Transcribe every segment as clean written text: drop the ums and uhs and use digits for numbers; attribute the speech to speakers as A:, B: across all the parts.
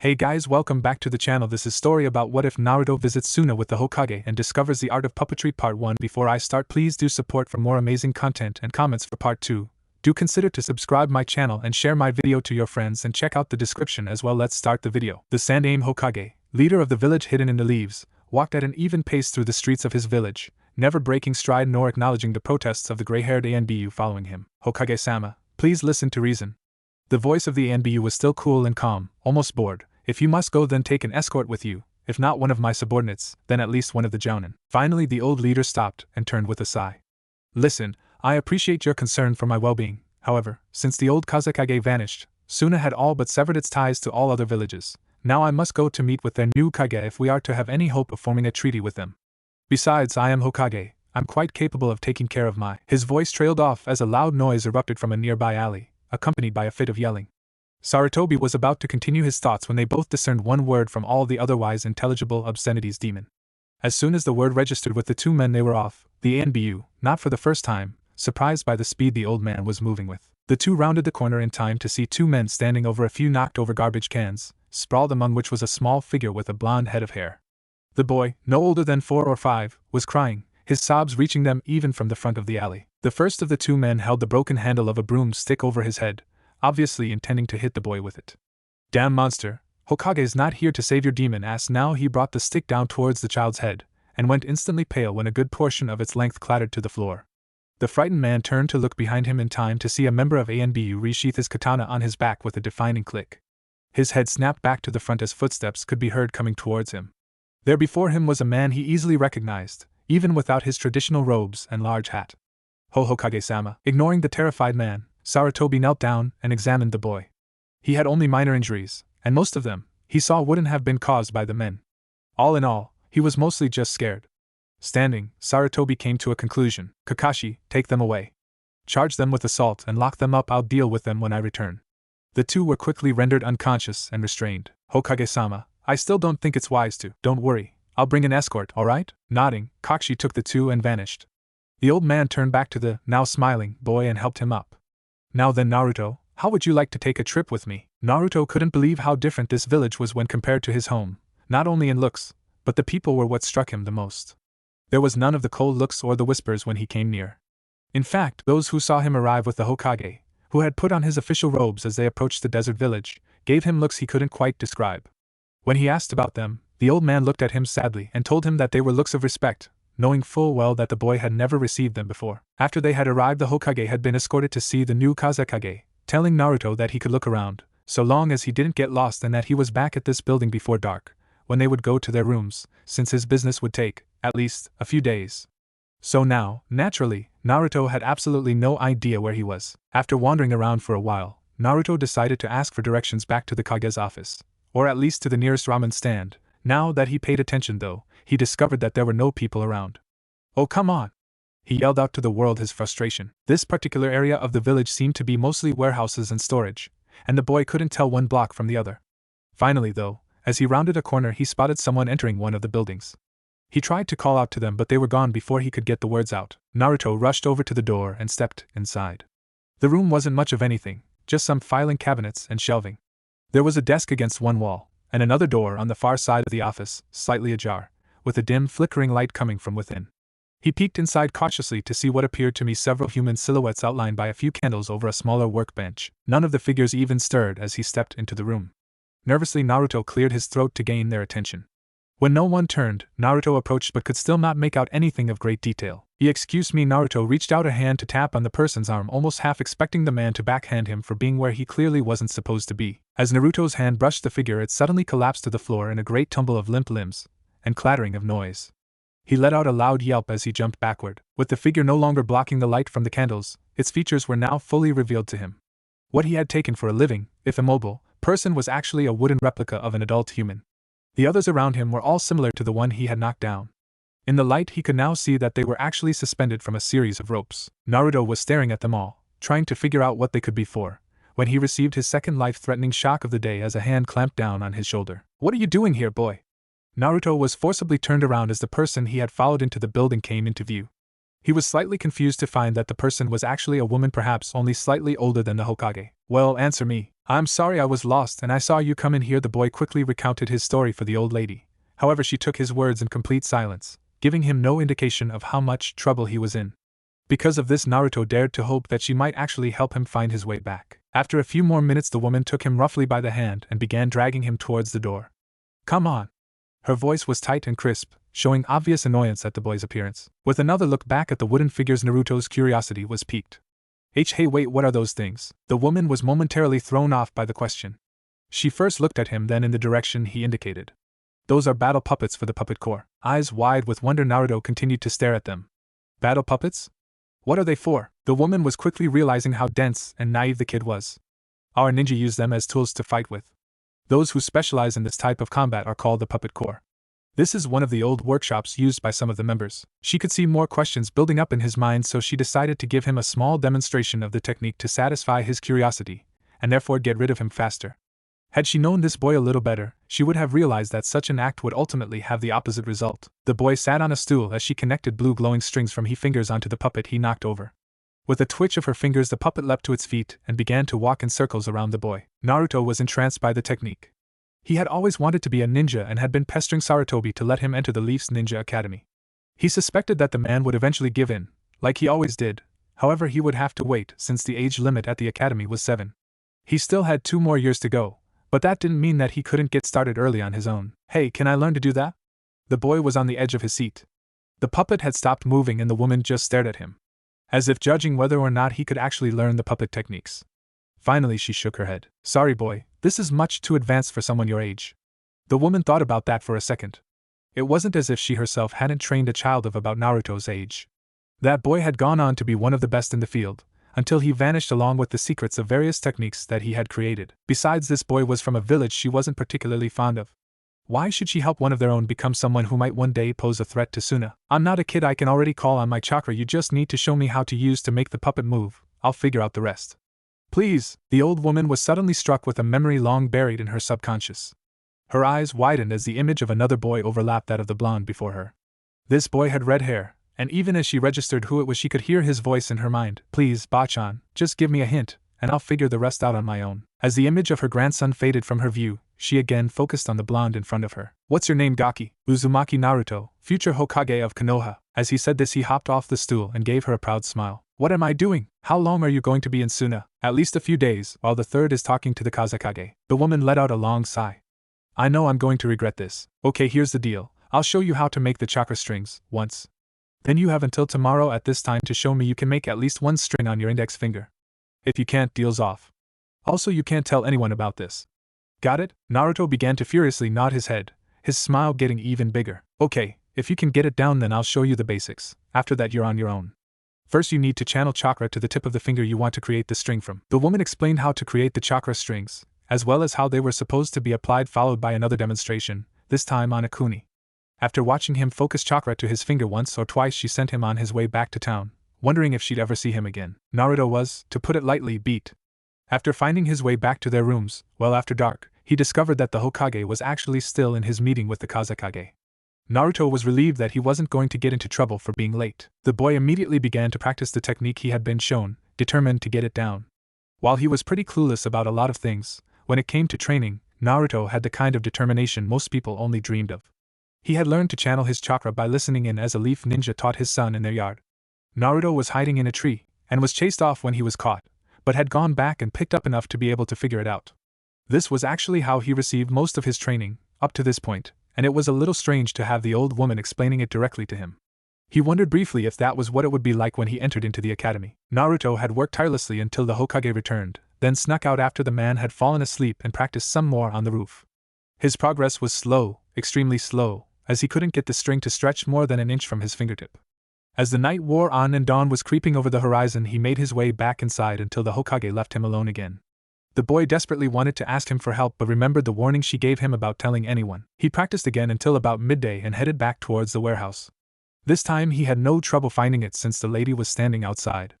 A: Hey guys, welcome back to the channel. This is story about what if Naruto visits Suna with the Hokage and discovers the art of puppetry part 1. Before I start, please do support for more amazing content and comments for part 2. Do consider to subscribe my channel and share my video to your friends and check out the description as well. Let's start the video. The Sandaime Hokage, leader of the village hidden in the leaves, walked at an even pace through the streets of his village, never breaking stride nor acknowledging the protests of the gray-haired ANBU following him. Hokage-sama, please listen to reason. The voice of the ANBU was still cool and calm, almost bored. If you must go, then take an escort with you, if not one of my subordinates, then at least one of the Jounin. Finally the old leader stopped and turned with a sigh. Listen, I appreciate your concern for my well-being. However, since the old Kazekage vanished, Suna had all but severed its ties to all other villages. Now I must go to meet with their new Kage if we are to have any hope of forming a treaty with them. Besides, I am Hokage. I'm quite capable of taking care of my— His voice trailed off as a loud noise erupted from a nearby alley, accompanied by a fit of yelling. Sarutobi was about to continue his thoughts when they both discerned one word from all the otherwise intelligible obscenities. Demon. As soon as the word registered with the two men, they were off, the ANBU, not for the first time, surprised by the speed the old man was moving with. The two rounded the corner in time to see two men standing over a few knocked-over garbage cans, sprawled among which was a small figure with a blonde head of hair. The boy, no older than 4 or 5, was crying, his sobs reaching them even from the front of the alley. The first of the two men held the broken handle of a broomstick over his head, obviously intending to hit the boy with it. Damn monster, Hokage's not here to save your demon ass. Now he brought the stick down towards the child's head, and went instantly pale when a good portion of its length clattered to the floor. The frightened man turned to look behind him in time to see a member of ANBU resheath his katana on his back with a defining click. His head snapped back to the front as footsteps could be heard coming towards him. There before him was a man he easily recognized, even without his traditional robes and large hat. Hokage-sama. Ignoring the terrified man, Sarutobi knelt down and examined the boy. He had only minor injuries, and most of them, he saw, wouldn't have been caused by the men. All in all, he was mostly just scared. Standing, Sarutobi came to a conclusion. Kakashi, take them away. Charge them with assault and lock them up. I'll deal with them when I return. The two were quickly rendered unconscious and restrained. Hokage-sama, I still don't think it's wise to— Don't worry, I'll bring an escort, alright? Nodding, Kakashi took the two and vanished. The old man turned back to the now smiling boy and helped him up. Now then, Naruto, how would you like to take a trip with me? Naruto couldn't believe how different this village was when compared to his home, not only in looks, but the people were what struck him the most. There was none of the cold looks or the whispers when he came near. In fact, those who saw him arrive with the Hokage, who had put on his official robes as they approached the desert village, gave him looks he couldn't quite describe. When he asked about them, the old man looked at him sadly and told him that they were looks of respect, knowing full well that the boy had never received them before. After they had arrived, the Hokage had been escorted to see the new Kazekage, telling Naruto that he could look around, so long as he didn't get lost, and that he was back at this building before dark, when they would go to their rooms, since his business would take, at least, a few days. So now, naturally, Naruto had absolutely no idea where he was. After wandering around for a while, Naruto decided to ask for directions back to the Kage's office, or at least to the nearest ramen stand. Now that he paid attention though, he discovered that there were no people around. Oh, come on! He yelled out to the world his frustration. This particular area of the village seemed to be mostly warehouses and storage, and the boy couldn't tell one block from the other. Finally though, as he rounded a corner, he spotted someone entering one of the buildings. He tried to call out to them, but they were gone before he could get the words out. Naruto rushed over to the door and stepped inside. The room wasn't much of anything, just some filing cabinets and shelving. There was a desk against one wall, and another door on the far side of the office, slightly ajar, with a dim flickering light coming from within. He peeked inside cautiously to see what appeared to me several human silhouettes outlined by a few candles over a smaller workbench. None of the figures even stirred as he stepped into the room. Nervously, Naruto cleared his throat to gain their attention. When no one turned, Naruto approached but could still not make out anything of great detail. Excuse me. Naruto reached out a hand to tap on the person's arm, almost half expecting the man to backhand him for being where he clearly wasn't supposed to be. As Naruto's hand brushed the figure, it suddenly collapsed to the floor in a great tumble of limp limbs and clattering of noise. He let out a loud yelp as he jumped backward. With the figure no longer blocking the light from the candles, its features were now fully revealed to him. What he had taken for a living, if immobile, person was actually a wooden replica of an adult human. The others around him were all similar to the one he had knocked down. In the light he could now see that they were actually suspended from a series of ropes. Naruto was staring at them all, trying to figure out what they could be for, when he received his second life-threatening shock of the day as a hand clamped down on his shoulder. What are you doing here, boy? Naruto was forcibly turned around as the person he had followed into the building came into view. He was slightly confused to find that the person was actually a woman, perhaps only slightly older than the Hokage. Well, answer me. I'm sorry I was lost and I saw you come in here. The boy quickly recounted his story for the old lady. However, she took his words in complete silence, giving him no indication of how much trouble he was in. Because of this, Naruto dared to hope that she might actually help him find his way back. After a few more minutes, the woman took him roughly by the hand and began dragging him towards the door. Come on. Her voice was tight and crisp, showing obvious annoyance at the boy's appearance. With another look back at the wooden figures, Naruto's curiosity was piqued. Hey, wait, what are those things? The woman was momentarily thrown off by the question. She first looked at him, then in the direction he indicated. Those are battle puppets for the puppet corps. Eyes wide with wonder, Naruto continued to stare at them. Battle puppets? What are they for? The woman was quickly realizing how dense and naive the kid was. Our ninja use them as tools to fight with. Those who specialize in this type of combat are called the puppet corps. This is one of the old workshops used by some of the members. She could see more questions building up in his mind, so she decided to give him a small demonstration of the technique to satisfy his curiosity, and therefore get rid of him faster. Had she known this boy a little better, she would have realized that such an act would ultimately have the opposite result. The boy sat on a stool as she connected blue glowing strings from his fingers onto the puppet he knocked over. With a twitch of her fingers, the puppet leapt to its feet and began to walk in circles around the boy. Naruto was entranced by the technique. He had always wanted to be a ninja and had been pestering Sarutobi to let him enter the Leaf's Ninja Academy. He suspected that the man would eventually give in, like he always did. However, he would have to wait, since the age limit at the academy was 7. He still had 2 more years to go, but that didn't mean that he couldn't get started early on his own. Hey, can I learn to do that? The boy was on the edge of his seat. The puppet had stopped moving and the woman just stared at him, as if judging whether or not he could actually learn the puppet techniques. Finally, she shook her head. Sorry, boy, this is much too advanced for someone your age. The woman thought about that for a second. It wasn't as if she herself hadn't trained a child of about Naruto's age. That boy had gone on to be one of the best in the field, until he vanished along with the secrets of various techniques that he had created. Besides, this boy was from a village she wasn't particularly fond of. Why should she help one of their own become someone who might one day pose a threat to Suna? I'm not a kid, I can already call on my chakra, you just need to show me how to use to make the puppet move, I'll figure out the rest. Please. The old woman was suddenly struck with a memory long buried in her subconscious. Her eyes widened as the image of another boy overlapped that of the blonde before her. This boy had red hair, and even as she registered who it was, she could hear his voice in her mind. Please, Bachan, just give me a hint, and I'll figure the rest out on my own. As the image of her grandson faded from her view, she again focused on the blonde in front of her. What's your name? Gaki? Uzumaki Naruto, future Hokage of Konoha. As he said this, he hopped off the stool and gave her a proud smile. What am I doing? How long are you going to be in Suna? At least a few days, while the third is talking to the Kazekage. The woman let out a long sigh. I know I'm going to regret this. Okay, here's the deal. I'll show you how to make the chakra strings, once. Then you have until tomorrow at this time to show me you can make at least 1 string on your index finger. If you can't, deal's off. Also, you can't tell anyone about this. Got it? Naruto began to furiously nod his head, his smile getting even bigger. Okay, if you can get it down, then I'll show you the basics. After that, you're on your own. First, you need to channel chakra to the tip of the finger you want to create the string from. The woman explained how to create the chakra strings, as well as how they were supposed to be applied, followed by another demonstration, this time on a kuni. After watching him focus chakra to his finger once or twice, she sent him on his way back to town, wondering if she'd ever see him again. Naruto was, to put it lightly, beat. After finding his way back to their rooms, well after dark, he discovered that the Hokage was actually still in his meeting with the Kazekage. Naruto was relieved that he wasn't going to get into trouble for being late. The boy immediately began to practice the technique he had been shown, determined to get it down. While he was pretty clueless about a lot of things, when it came to training, Naruto had the kind of determination most people only dreamed of. He had learned to channel his chakra by listening in as a leaf ninja taught his son in their yard. Naruto was hiding in a tree, and was chased off when he was caught, but had gone back and picked up enough to be able to figure it out. This was actually how he received most of his training, up to this point, and it was a little strange to have the old woman explaining it directly to him. He wondered briefly if that was what it would be like when he entered into the academy. Naruto had worked tirelessly until the Hokage returned, then snuck out after the man had fallen asleep and practiced some more on the roof. His progress was slow, extremely slow, as he couldn't get the string to stretch more than an inch from his fingertip. As the night wore on and dawn was creeping over the horizon, he made his way back inside until the Hokage left him alone again. The boy desperately wanted to ask him for help but remembered the warning she gave him about telling anyone. He practiced again until about midday and headed back towards the warehouse. This time he had no trouble finding it since the lady was standing outside.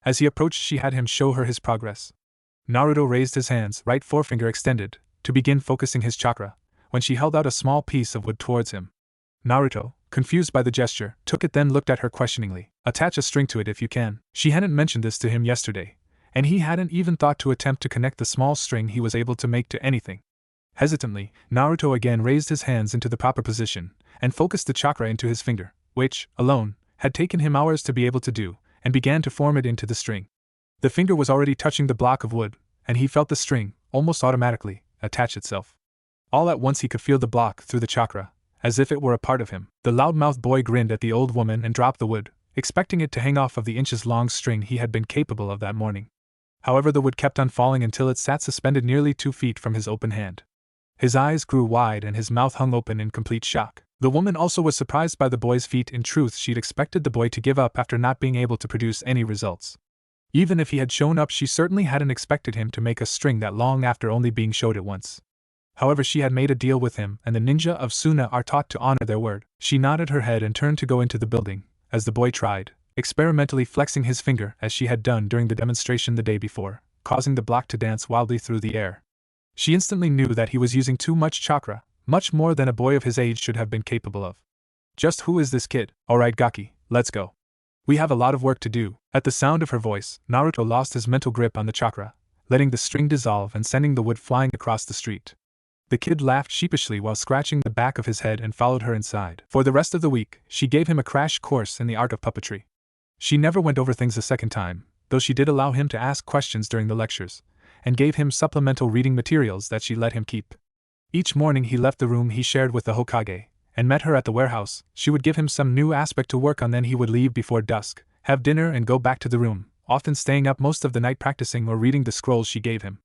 A: As he approached, she had him show her his progress. Naruto raised his hands, right forefinger extended, to begin focusing his chakra, when she held out a small piece of wood towards him. Naruto, confused by the gesture, took it then looked at her questioningly. Attach a string to it if you can. She hadn't mentioned this to him yesterday, and he hadn't even thought to attempt to connect the small string he was able to make to anything. Hesitantly, Naruto again raised his hands into the proper position, and focused the chakra into his finger, which, alone, had taken him hours to be able to do, and began to form it into the string. The finger was already touching the block of wood, and he felt the string, almost automatically, attach itself. All at once he could feel the block through the chakra, as if it were a part of him. The loudmouthed boy grinned at the old woman and dropped the wood, expecting it to hang off of the inches-long string he had been capable of that morning. However, the wood kept on falling until it sat suspended nearly 2 feet from his open hand. His eyes grew wide and his mouth hung open in complete shock. The woman also was surprised by the boy's feat. In truth, she'd expected the boy to give up after not being able to produce any results. Even if he had shown up, she certainly hadn't expected him to make a string that long after only being showed it once. However, she had made a deal with him, and the ninja of Suna are taught to honor their word. She nodded her head and turned to go into the building, as the boy tried, experimentally flexing his finger as she had done during the demonstration the day before, causing the block to dance wildly through the air. She instantly knew that he was using too much chakra, much more than a boy of his age should have been capable of. Just who is this kid? Alright Gaki, let's go. We have a lot of work to do. At the sound of her voice, Naruto lost his mental grip on the chakra, letting the string dissolve and sending the wood flying across the street. The kid laughed sheepishly while scratching the back of his head and followed her inside. For the rest of the week, she gave him a crash course in the art of puppetry. She never went over things a second time, though she did allow him to ask questions during the lectures, and gave him supplemental reading materials that she let him keep. Each morning he left the room he shared with the Hokage, and met her at the warehouse. She would give him some new aspect to work on, then he would leave before dusk, have dinner and go back to the room, often staying up most of the night practicing or reading the scrolls she gave him.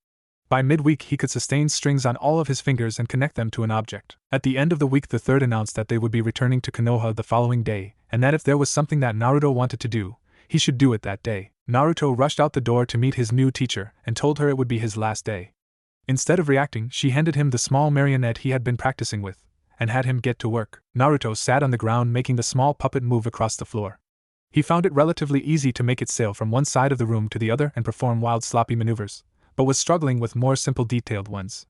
A: By midweek he could sustain strings on all of his fingers and connect them to an object. At the end of the week the third announced that they would be returning to Konoha the following day, and that if there was something that Naruto wanted to do, he should do it that day. Naruto rushed out the door to meet his new teacher and told her it would be his last day. Instead of reacting, she handed him the small marionette he had been practicing with, and had him get to work. Naruto sat on the ground making the small puppet move across the floor. He found it relatively easy to make it sail from one side of the room to the other and perform wild sloppy maneuvers, but was struggling with more simple detailed ones.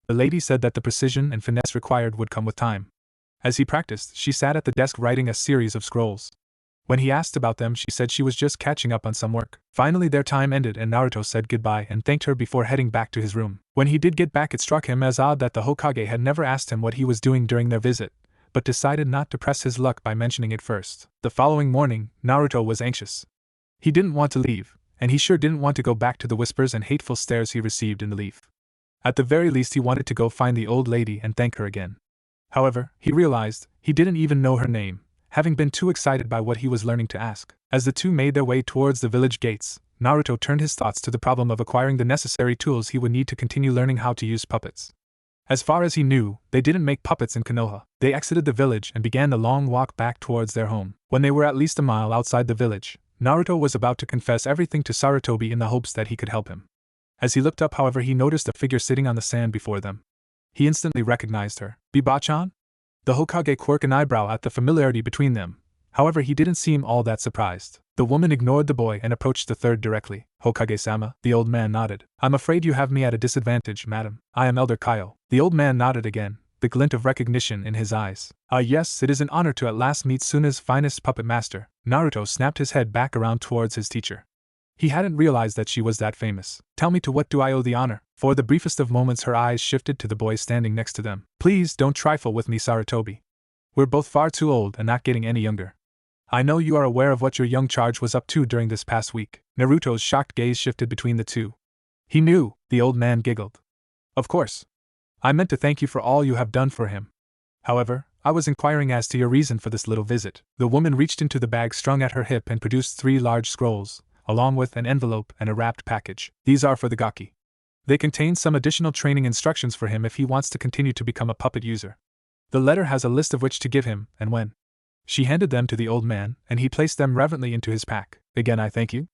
A: The lady said that the precision and finesse required would come with time. As he practiced, she sat at the desk writing a series of scrolls. When he asked about them, she said she was just catching up on some work. Finally their time ended and Naruto said goodbye and thanked her before heading back to his room. When he did get back, it struck him as odd that the Hokage had never asked him what he was doing during their visit, but decided not to press his luck by mentioning it first. The following morning, Naruto was anxious. He didn't want to leave, and he sure didn't want to go back to the whispers and hateful stares he received in the leaf. At the very least he wanted to go find the old lady and thank her again. However, he realized he didn't even know her name, having been too excited by what he was learning to ask. As the two made their way towards the village gates, Naruto turned his thoughts to the problem of acquiring the necessary tools he would need to continue learning how to use puppets. As far as he knew, they didn't make puppets in Konoha. They exited the village and began the long walk back towards their home. When they were at least a mile outside the village, Naruto was about to confess everything to Sarutobi in the hopes that he could help him. As he looked up, however, he noticed a figure sitting on the sand before them. He instantly recognized her. Biba-chan? The Hokage quirked an eyebrow at the familiarity between them. However, he didn't seem all that surprised. The woman ignored the boy and approached the third directly. Hokage-sama, the old man nodded. I'm afraid you have me at a disadvantage, madam. I am Elder Kaio. The old man nodded again, the glint of recognition in his eyes. Yes, it is an honor to at last meet Suna's finest puppet master. Naruto snapped his head back around towards his teacher. He hadn't realized that she was that famous. Tell me, to what do I owe the honor? For the briefest of moments her eyes shifted to the boy standing next to them. Please don't trifle with me, Sarutobi. We're both far too old and not getting any younger. I know you are aware of what your young charge was up to during this past week. Naruto's shocked gaze shifted between the two. He knew, the old man giggled. Of course. I meant to thank you for all you have done for him. However, I was inquiring as to your reason for this little visit. The woman reached into the bag strung at her hip and produced 3 large scrolls, along with an envelope and a wrapped package. These are for the Gaki. They contain some additional training instructions for him if he wants to continue to become a puppet user. The letter has a list of which to give him, and when. She handed them to the old man, and he placed them reverently into his pack. Again, I thank you.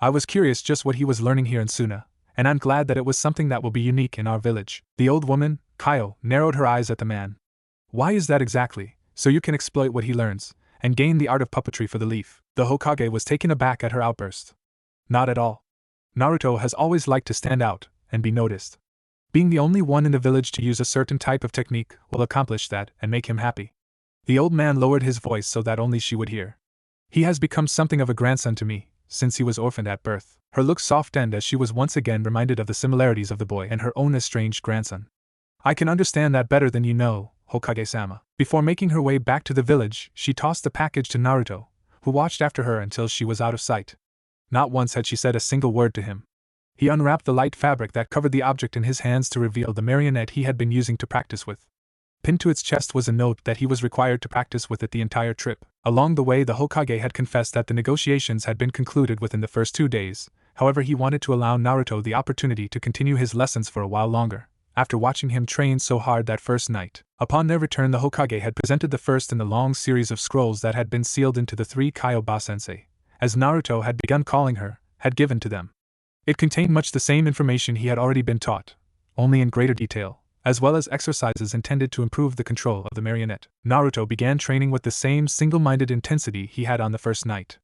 A: I was curious just what he was learning here in Suna, and I'm glad that it was something that will be unique in our village. The old woman, Kaio, narrowed her eyes at the man. Why is that exactly? So you can exploit what he learns, and gain the art of puppetry for the leaf. The Hokage was taken aback at her outburst. Not at all. Naruto has always liked to stand out and be noticed. Being the only one in the village to use a certain type of technique will accomplish that and make him happy. The old man lowered his voice so that only she would hear. He has become something of a grandson to me, since he was orphaned at birth. Her look softened as she was once again reminded of the similarities of the boy and her own estranged grandson. I can understand that better than you know, Hokage-sama. Before making her way back to the village, she tossed the package to Naruto, who watched after her until she was out of sight. Not once had she said a single word to him. He unwrapped the light fabric that covered the object in his hands to reveal the marionette he had been using to practice with. Pinned to its chest was a note that he was required to practice with it the entire trip. Along the way, the Hokage had confessed that the negotiations had been concluded within the first 2 days, however he wanted to allow Naruto the opportunity to continue his lessons for a while longer, after watching him train so hard that first night. Upon their return, the Hokage had presented the first in the long series of scrolls that had been sealed into the 3 Kyoba-sensei, as Naruto had begun calling her, had given to them. It contained much the same information he had already been taught, only in greater detail, as well as exercises intended to improve the control of the marionette. Naruto began training with the same single-minded intensity he had on the first night.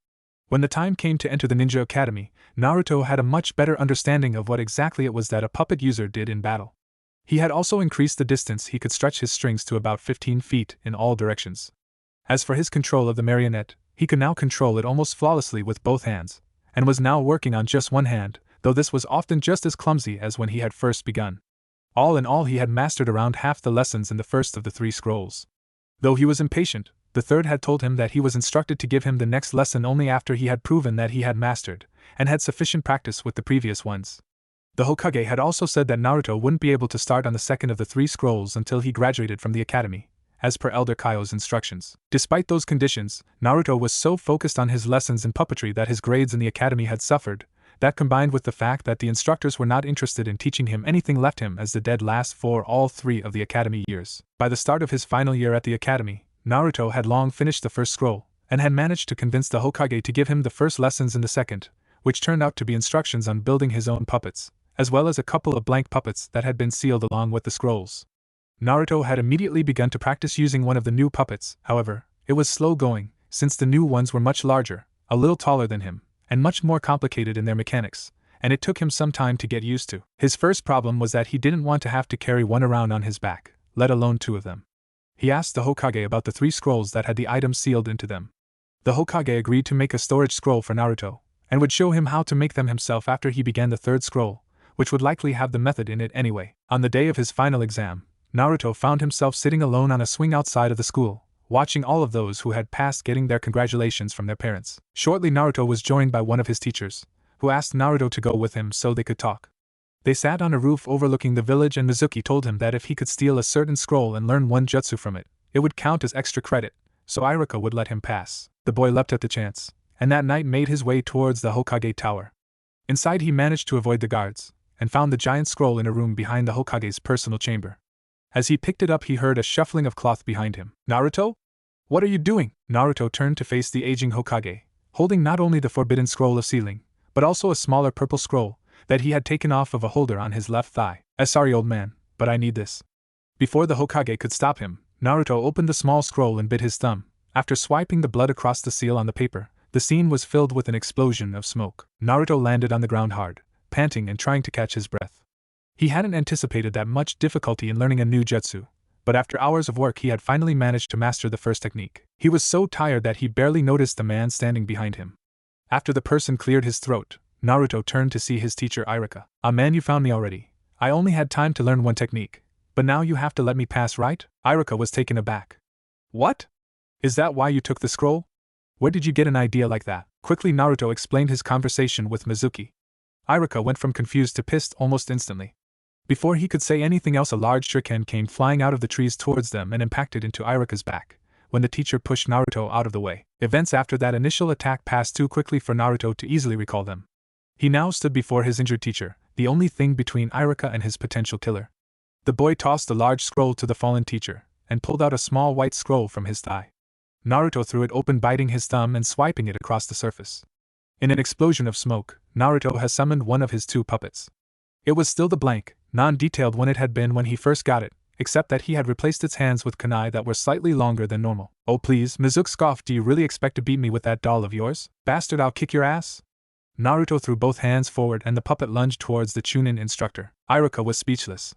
A: When the time came to enter the ninja academy, Naruto had a much better understanding of what exactly it was that a puppet user did in battle. He had also increased the distance he could stretch his strings to about 15 feet in all directions. As for his control of the marionette, he could now control it almost flawlessly with both hands, and was now working on just one hand, though this was often just as clumsy as when he had first begun. All in all, he had mastered around half the lessons in the first of the 3 scrolls. Though he was impatient, the third had told him that he was instructed to give him the next lesson only after he had proven that he had mastered, and had sufficient practice with the previous ones. The Hokage had also said that Naruto wouldn't be able to start on the second of the 3 scrolls until he graduated from the academy, as per Elder Kaio's instructions. Despite those conditions, Naruto was so focused on his lessons in puppetry that his grades in the academy had suffered. That, combined with the fact that the instructors were not interested in teaching him anything, left him as the dead last for all 3 of the academy years. By the start of his final year at the academy, Naruto had long finished the first scroll, and had managed to convince the Hokage to give him the first lessons in the second, which turned out to be instructions on building his own puppets, as well as a couple of blank puppets that had been sealed along with the scrolls. Naruto had immediately begun to practice using one of the new puppets. However, it was slow going, since the new ones were much larger, a little taller than him, and much more complicated in their mechanics, and it took him some time to get used to. His first problem was that he didn't want to have to carry one around on his back, let alone 2 of them. He asked the Hokage about the 3 scrolls that had the items sealed into them. The Hokage agreed to make a storage scroll for Naruto, and would show him how to make them himself after he began the 3rd scroll, which would likely have the method in it anyway. On the day of his final exam, Naruto found himself sitting alone on a swing outside of the school, watching all of those who had passed getting their congratulations from their parents. Shortly, Naruto was joined by one of his teachers, who asked Naruto to go with him so they could talk. They sat on a roof overlooking the village, and Mizuki told him that if he could steal a certain scroll and learn one jutsu from it, it would count as extra credit, so Iruka would let him pass. The boy leapt at the chance, and that night made his way towards the Hokage tower. Inside, he managed to avoid the guards, and found the giant scroll in a room behind the Hokage's personal chamber. As he picked it up, he heard a shuffling of cloth behind him. Naruto? What are you doing? Naruto turned to face the aging Hokage, holding not only the forbidden scroll of sealing, but also a smaller purple scroll that he had taken off of a holder on his left thigh. Sorry, old man, but I need this. Before the Hokage could stop him, Naruto opened the small scroll and bit his thumb. After swiping the blood across the seal on the paper, the scene was filled with an explosion of smoke. Naruto landed on the ground hard, panting and trying to catch his breath. He hadn't anticipated that much difficulty in learning a new jutsu, but after hours of work he had finally managed to master the first technique. He was so tired that he barely noticed the man standing behind him. After the person cleared his throat, Naruto turned to see his teacher Iruka. "Ah man, you found me already. I only had time to learn one technique, but now you have to let me pass, right?" Iruka was taken aback. "What? Is that why you took the scroll? Where did you get an idea like that?" Quickly Naruto explained his conversation with Mizuki. Iruka went from confused to pissed almost instantly. Before he could say anything else, a large shuriken came flying out of the trees towards them and impacted into Iruka's back, when the teacher pushed Naruto out of the way. Events after that initial attack passed too quickly for Naruto to easily recall them. He now stood before his injured teacher, the only thing between Iruka and his potential killer. The boy tossed the large scroll to the fallen teacher, and pulled out a small white scroll from his thigh. Naruto threw it open, biting his thumb and swiping it across the surface. In an explosion of smoke, Naruto has summoned one of his 2 puppets. It was still the blank, non-detailed one it had been when he first got it, except that he had replaced its hands with kunai that were slightly longer than normal. "Oh please," Mizuki scoffed, "do you really expect to beat me with that doll of yours? Bastard, I'll kick your ass." Naruto threw both hands forward and the puppet lunged towards the Chunin instructor. Iruka was speechless.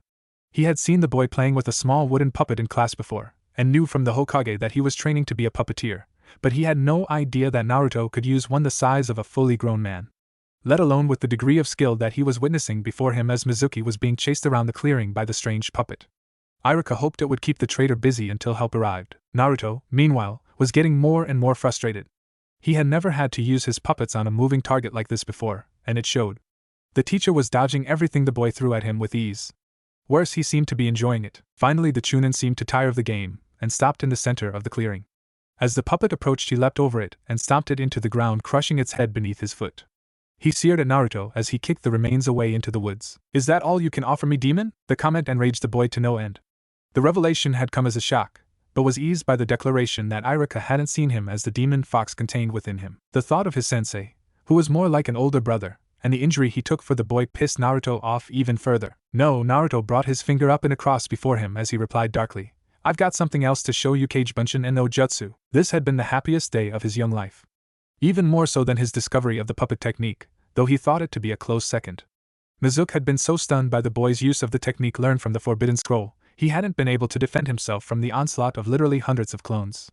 A: He had seen the boy playing with a small wooden puppet in class before, and knew from the Hokage that he was training to be a puppeteer, but he had no idea that Naruto could use one the size of a fully grown man. Let alone with the degree of skill that he was witnessing before him as Mizuki was being chased around the clearing by the strange puppet. Iruka hoped it would keep the traitor busy until help arrived. Naruto, meanwhile, was getting more and more frustrated. He had never had to use his puppets on a moving target like this before, and it showed. The teacher was dodging everything the boy threw at him with ease. Worse, he seemed to be enjoying it. Finally, the Chunin seemed to tire of the game, and stopped in the center of the clearing. As the puppet approached, he leapt over it and stomped it into the ground, crushing its head beneath his foot. He seared at Naruto as he kicked the remains away into the woods. "Is that all you can offer me, demon?" The comment enraged the boy to no end. The revelation had come as a shock, but was eased by the declaration that Iruka hadn't seen him as the demon fox contained within him. The thought of his sensei, who was more like an older brother, and the injury he took for the boy pissed Naruto off even further. "No," Naruto brought his finger up in a cross before him as he replied darkly. "I've got something else to show you, Kage Bunshin and no jutsu." This had been the happiest day of his young life. Even more so than his discovery of the puppet technique, though he thought it to be a close second. Mizuki had been so stunned by the boy's use of the technique learned from the Forbidden Scroll, he hadn't been able to defend himself from the onslaught of literally hundreds of clones.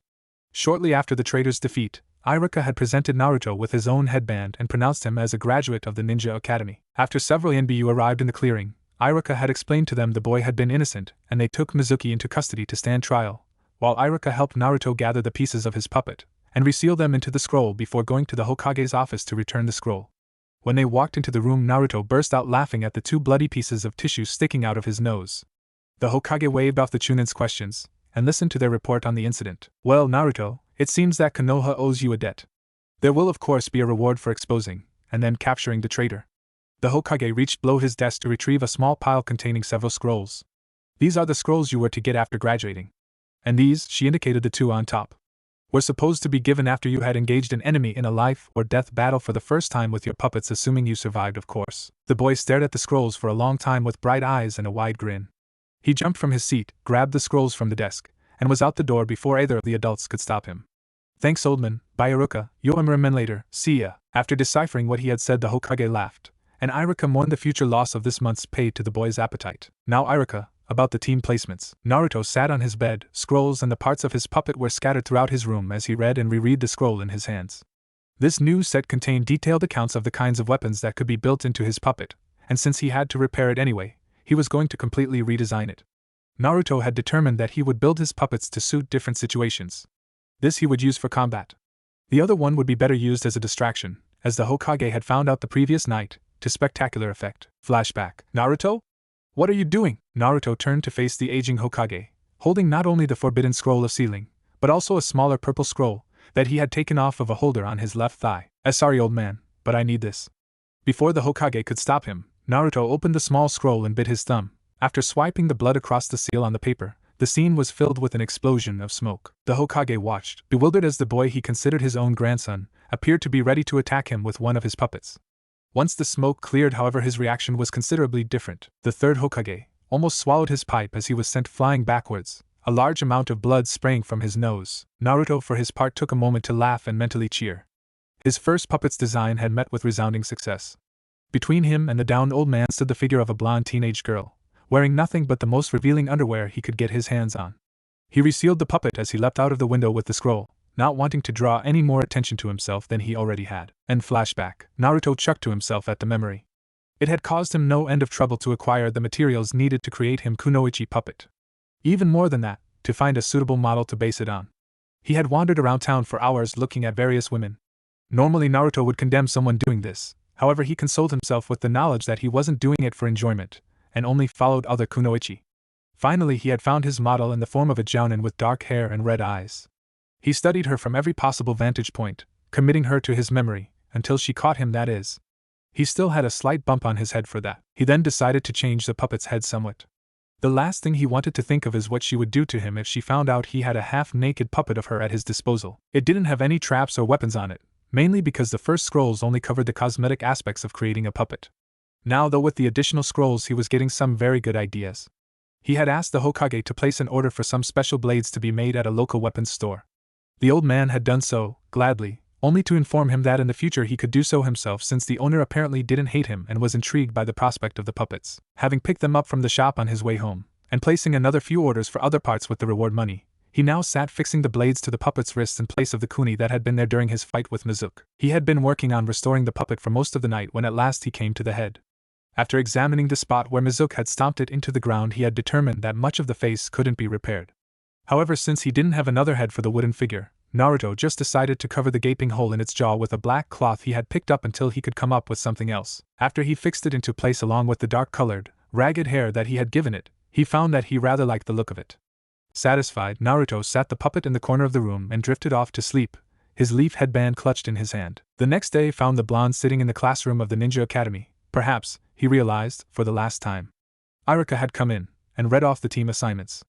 A: Shortly after the traitor's defeat, Iruka had presented Naruto with his own headband and pronounced him as a graduate of the Ninja Academy. After several NBU arrived in the clearing, Iruka had explained to them the boy had been innocent, and they took Mizuki into custody to stand trial, while Iruka helped Naruto gather the pieces of his puppet and reseal them into the scroll before going to the Hokage's office to return the scroll. When they walked into the room, Naruto burst out laughing at the two bloody pieces of tissue sticking out of his nose. The Hokage waved off the Chunin's questions and listened to their report on the incident. "Well, Naruto, it seems that Konoha owes you a debt. There will of course be a reward for exposing and then capturing the traitor." The Hokage reached below his desk to retrieve a small pile containing several scrolls. "These are the scrolls you were to get after graduating. And these," she indicated the two on top, "were supposed to be given after you had engaged an enemy in a life or death battle for the first time with your puppets, assuming you survived, of course." The boy stared at the scrolls for a long time with bright eyes and a wide grin. He jumped from his seat, grabbed the scrolls from the desk, and was out the door before either of the adults could stop him. "Thanks, old man. Bye, Iruka. You'll remember later. See ya." After deciphering what he had said, the Hokage laughed, and Iruka mourned the future loss of this month's pay to the boy's appetite. "Now, Iruka, about the team placements." Naruto sat on his bed. Scrolls and the parts of his puppet were scattered throughout his room as he read and reread the scroll in his hands. This new set contained detailed accounts of the kinds of weapons that could be built into his puppet, and since he had to repair it anyway, he was going to completely redesign it. Naruto had determined that he would build his puppets to suit different situations. This he would use for combat. The other one would be better used as a distraction, as the Hokage had found out the previous night, to spectacular effect. Flashback. "Naruto? What are you doing?" Naruto turned to face the aging Hokage, holding not only the Forbidden Scroll of Sealing, but also a smaller purple scroll that he had taken off of a holder on his left thigh. "Sorry, old man, but I need this." Before the Hokage could stop him, Naruto opened the small scroll and bit his thumb. After swiping the blood across the seal on the paper, the scene was filled with an explosion of smoke. The Hokage watched, bewildered, as the boy he considered his own grandson appeared to be ready to attack him with one of his puppets. Once the smoke cleared, however, his reaction was considerably different. The third Hokage almost swallowed his pipe as he was sent flying backwards, a large amount of blood spraying from his nose. Naruto, for his part, took a moment to laugh and mentally cheer. His first puppet's design had met with resounding success. Between him and the downed old man stood the figure of a blonde teenage girl, wearing nothing but the most revealing underwear he could get his hands on. He resealed the puppet as he leapt out of the window with the scroll, not wanting to draw any more attention to himself than he already had. And flashback. Naruto chuckled to himself at the memory. It had caused him no end of trouble to acquire the materials needed to create him kunoichi puppet. Even more than that, to find a suitable model to base it on. He had wandered around town for hours looking at various women. Normally Naruto would condemn someone doing this, however he consoled himself with the knowledge that he wasn't doing it for enjoyment, and only followed other kunoichi. Finally he had found his model in the form of a jounin with dark hair and red eyes. He studied her from every possible vantage point, committing her to his memory, until she caught him, that is. He still had a slight bump on his head for that. He then decided to change the puppet's head somewhat. The last thing he wanted to think of is what she would do to him if she found out he had a half-naked puppet of her at his disposal. It didn't have any traps or weapons on it, mainly because the first scrolls only covered the cosmetic aspects of creating a puppet. Now, though, with the additional scrolls, he was getting some very good ideas. He had asked the Hokage to place an order for some special blades to be made at a local weapons store. The old man had done so, gladly, only to inform him that in the future he could do so himself, since the owner apparently didn't hate him and was intrigued by the prospect of the puppets. Having picked them up from the shop on his way home, and placing another few orders for other parts with the reward money, He now sat fixing the blades to the puppet's wrists in place of the kuni that had been there during his fight with Mizuki. He had been working on restoring the puppet for most of the night when at last he came to the head. After examining the spot where Mizuki had stomped it into the ground, he had determined that much of the face couldn't be repaired. However, since he didn't have another head for the wooden figure, Naruto just decided to cover the gaping hole in its jaw with a black cloth he had picked up until he could come up with something else. After he fixed it into place along with the dark-colored, ragged hair that he had given it, he found that he rather liked the look of it. Satisfied, Naruto sat the puppet in the corner of the room and drifted off to sleep, his leaf headband clutched in his hand. The next day found the blonde sitting in the classroom of the Ninja Academy. Perhaps, he realized, for the last time. Iruka had come in and read off the team assignments.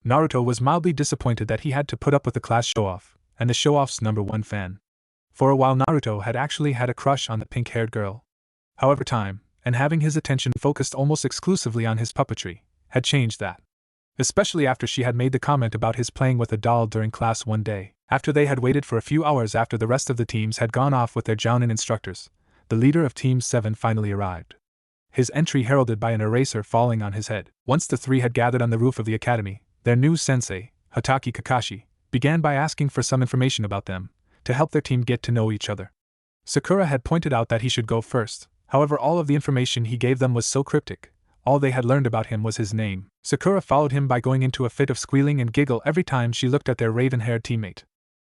A: Naruto was mildly disappointed that he had to put up with the class show-off, and the show-off's #1 fan. For a while Naruto had actually had a crush on the pink-haired girl. However, time, and having his attention focused almost exclusively on his puppetry, had changed that. Especially after she had made the comment about his playing with a doll during class one day. After they had waited for a few hours after the rest of the teams had gone off with their Jounin instructors, the leader of Team 7 finally arrived. His entry heralded by an eraser falling on his head. Once the three had gathered on the roof of the academy, their new sensei, Hatake Kakashi, began by asking for some information about them, to help their team get to know each other. Sakura had pointed out that he should go first, however all of the information he gave them was so cryptic. All they had learned about him was his name. Sakura followed him by going into a fit of squealing and giggle every time she looked at their raven-haired teammate.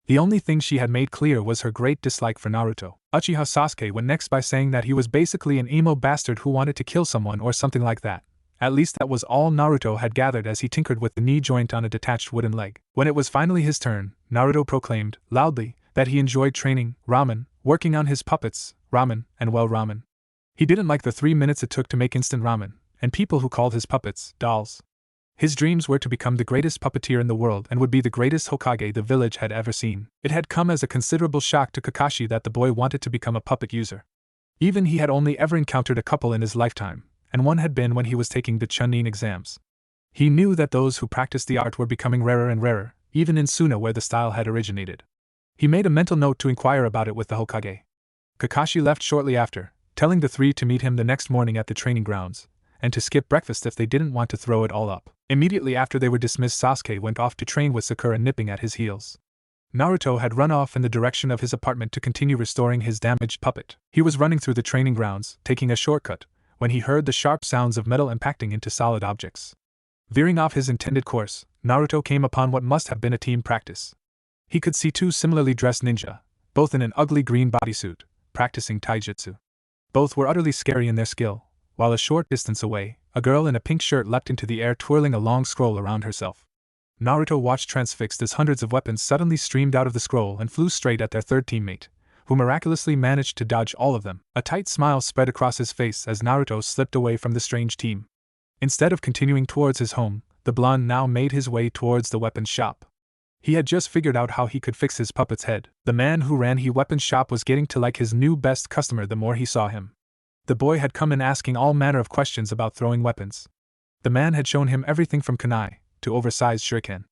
A: The only thing she had made clear was her great dislike for Naruto. Uchiha Sasuke went next by saying that he was basically an emo bastard who wanted to kill someone or something like that. At least that was all Naruto had gathered as he tinkered with the knee joint on a detached wooden leg. When it was finally his turn, Naruto proclaimed, loudly, that he enjoyed training, ramen, working on his puppets, ramen, and well ramen. He didn't like the 3 minutes it took to make instant ramen, and people who called his puppets dolls. His dreams were to become the greatest puppeteer in the world and would be the greatest Hokage the village had ever seen. It had come as a considerable shock to Kakashi that the boy wanted to become a puppet user. Even he had only ever encountered a couple in his lifetime, and one had been when he was taking the Chunin exams. He knew that those who practiced the art were becoming rarer and rarer, even in Suna where the style had originated. He made a mental note to inquire about it with the Hokage. Kakashi left shortly after, telling the three to meet him the next morning at the training grounds, and to skip breakfast if they didn't want to throw it all up. Immediately after they were dismissed, Sasuke went off to train with Sakura nipping at his heels. Naruto had run off in the direction of his apartment to continue restoring his damaged puppet. He was running through the training grounds, taking a shortcut, when he heard the sharp sounds of metal impacting into solid objects. Veering off his intended course, Naruto came upon what must have been a team practice. He could see two similarly dressed ninja, both in an ugly green bodysuit, practicing taijutsu. Both were utterly scary in their skill, while a short distance away, a girl in a pink shirt leapt into the air twirling a long scroll around herself. Naruto watched transfixed as hundreds of weapons suddenly streamed out of the scroll and flew straight at their third teammate, who miraculously managed to dodge all of them. A tight smile spread across his face as Naruto slipped away from the strange team. Instead of continuing towards his home, the blonde now made his way towards the weapons shop. He had just figured out how he could fix his puppet's head. The man who ran the weapons shop was getting to like his new best customer the more he saw him. The boy had come in asking all manner of questions about throwing weapons. The man had shown him everything from kunai to oversized shuriken.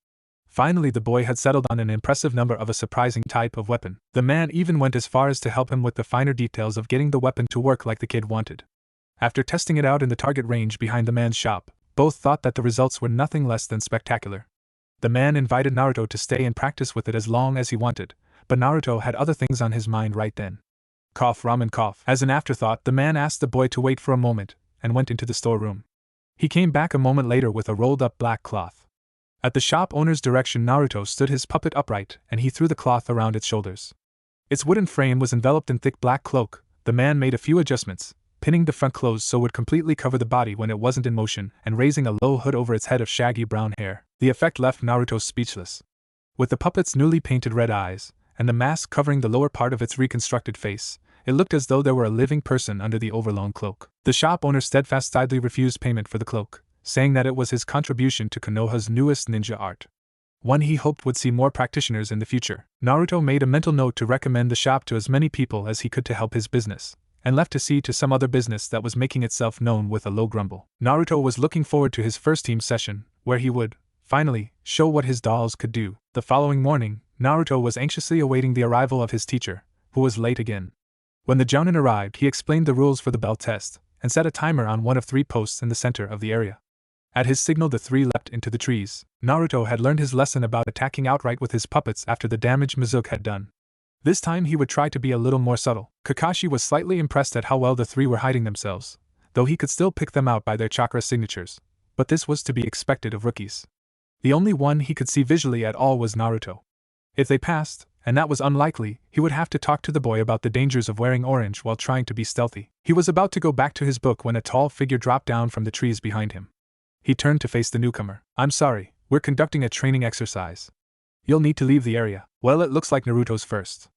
A: Finally, the boy had settled on an impressive number of a surprising type of weapon. The man even went as far as to help him with the finer details of getting the weapon to work like the kid wanted. After testing it out in the target range behind the man's shop, both thought that the results were nothing less than spectacular. The man invited Naruto to stay and practice with it as long as he wanted, but Naruto had other things on his mind right then. Cough, ramen, cough. As an afterthought, the man asked the boy to wait for a moment, and went into the storeroom. He came back a moment later with a rolled-up black cloth. At the shop owner's direction, Naruto stood his puppet upright, and he threw the cloth around its shoulders. Its wooden frame was enveloped in thick black cloak. The man made a few adjustments, pinning the front closed so it would completely cover the body when it wasn't in motion, and raising a low hood over its head of shaggy brown hair. The effect left Naruto speechless. With the puppet's newly painted red eyes, and the mask covering the lower part of its reconstructed face, it looked as though there were a living person under the overlong cloak. The shop owner steadfastly refused payment for the cloak, saying that it was his contribution to Konoha's newest ninja art. One he hoped would see more practitioners in the future. Naruto made a mental note to recommend the shop to as many people as he could to help his business, and left to see to some other business that was making itself known with a low grumble. Naruto was looking forward to his first team session, where he would, finally, show what his dolls could do. The following morning, Naruto was anxiously awaiting the arrival of his teacher, who was late again. When the Jounin arrived, he explained the rules for the bell test, and set a timer on one of 3 posts in the center of the area. At his signal, the three leapt into the trees. Naruto had learned his lesson about attacking outright with his puppets after the damage Mizuki had done. This time he would try to be a little more subtle. Kakashi was slightly impressed at how well the three were hiding themselves, though he could still pick them out by their chakra signatures. But this was to be expected of rookies. The only one he could see visually at all was Naruto. If they passed, and that was unlikely, he would have to talk to the boy about the dangers of wearing orange while trying to be stealthy. He was about to go back to his book when a tall figure dropped down from the trees behind him. He turned to face the newcomer. "I'm sorry, we're conducting a training exercise. You'll need to leave the area." "Well, it looks like Naruto's first.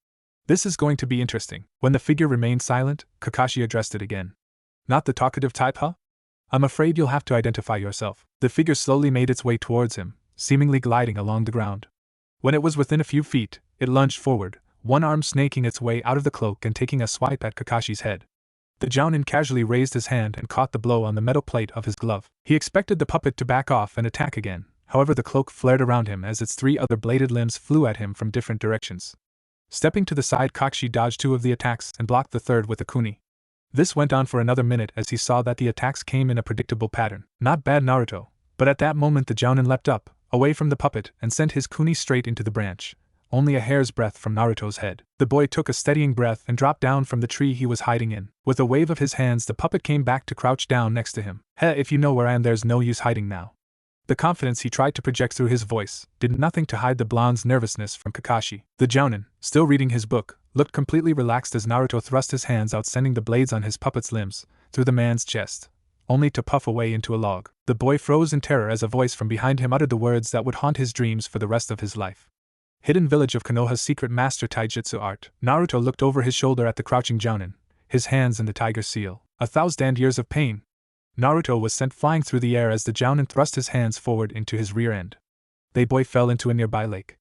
A: This is going to be interesting." When the figure remained silent, Kakashi addressed it again. "Not the talkative type, huh? I'm afraid you'll have to identify yourself." The figure slowly made its way towards him, seemingly gliding along the ground. When it was within a few feet, it lunged forward, one arm snaking its way out of the cloak and taking a swipe at Kakashi's head. The Jounin casually raised his hand and caught the blow on the metal plate of his glove. He expected the puppet to back off and attack again, however the cloak flared around him as its three other bladed limbs flew at him from different directions. Stepping to the side, Kakashi dodged two of the attacks and blocked the third with a kuni. This went on for another minute as he saw that the attacks came in a predictable pattern. Not bad, Naruto, but at that moment the Jounin leapt up, away from the puppet, and sent his kuni straight into the branch, only a hair's breadth from Naruto's head. The boy took a steadying breath and dropped down from the tree he was hiding in. With a wave of his hands, the puppet came back to crouch down next to him. If you know where I am, there's no use hiding now." The confidence he tried to project through his voice did nothing to hide the blonde's nervousness from Kakashi. The Jounin, still reading his book, looked completely relaxed as Naruto thrust his hands out, sending the blades on his puppet's limbs through the man's chest, only to puff away into a log. The boy froze in terror as a voice from behind him uttered the words that would haunt his dreams for the rest of his life. "Hidden village of Konoha's secret master taijutsu art." Naruto looked over his shoulder at the crouching Jounin, his hands in the tiger seal. 1,000 years of pain. Naruto was sent flying through the air as the Jounin thrust his hands forward into his rear end. The boy fell into a nearby lake.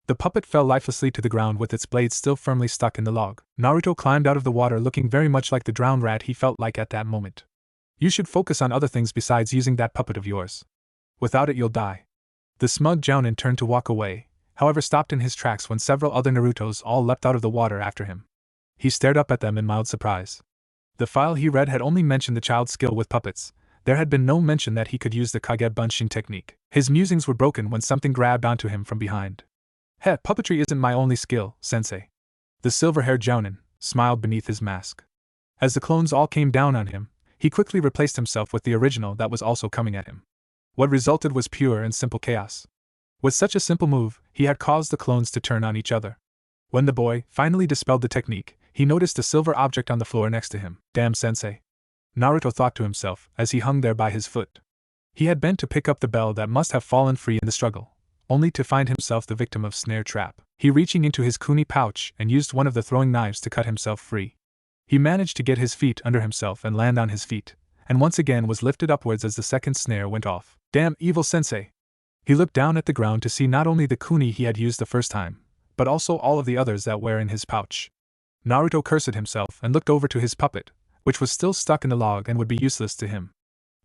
A: The puppet fell lifelessly to the ground with its blades still firmly stuck in the log. Naruto climbed out of the water looking very much like the drowned rat he felt like at that moment. "You should focus on other things besides using that puppet of yours. Without it you'll die." The smug Jounin turned to walk away, however stopped in his tracks when several other Narutos all leapt out of the water after him. He stared up at them in mild surprise. The file he read had only mentioned the child's skill with puppets. There had been no mention that he could use the Kage Bunshin technique. His musings were broken when something grabbed onto him from behind. Puppetry isn't my only skill, sensei." The silver-haired Jounin smiled beneath his mask. As the clones all came down on him, he quickly replaced himself with the original that was also coming at him. What resulted was pure and simple chaos. With such a simple move, he had caused the clones to turn on each other. When the boy finally dispelled the technique, he noticed a silver object on the floor next to him. "Damn, sensei," Naruto thought to himself as he hung there by his foot. He had bent to pick up the bell that must have fallen free in the struggle, only to find himself the victim of snare trap. He reaching into his kuni pouch and used one of the throwing knives to cut himself free. He managed to get his feet under himself and land on his feet, and once again was lifted upwards as the second snare went off. "Damn, evil sensei." He looked down at the ground to see not only the kuni he had used the first time, but also all of the others that were in his pouch. Naruto cursed himself and looked over to his puppet, which was still stuck in the log and would be useless to him.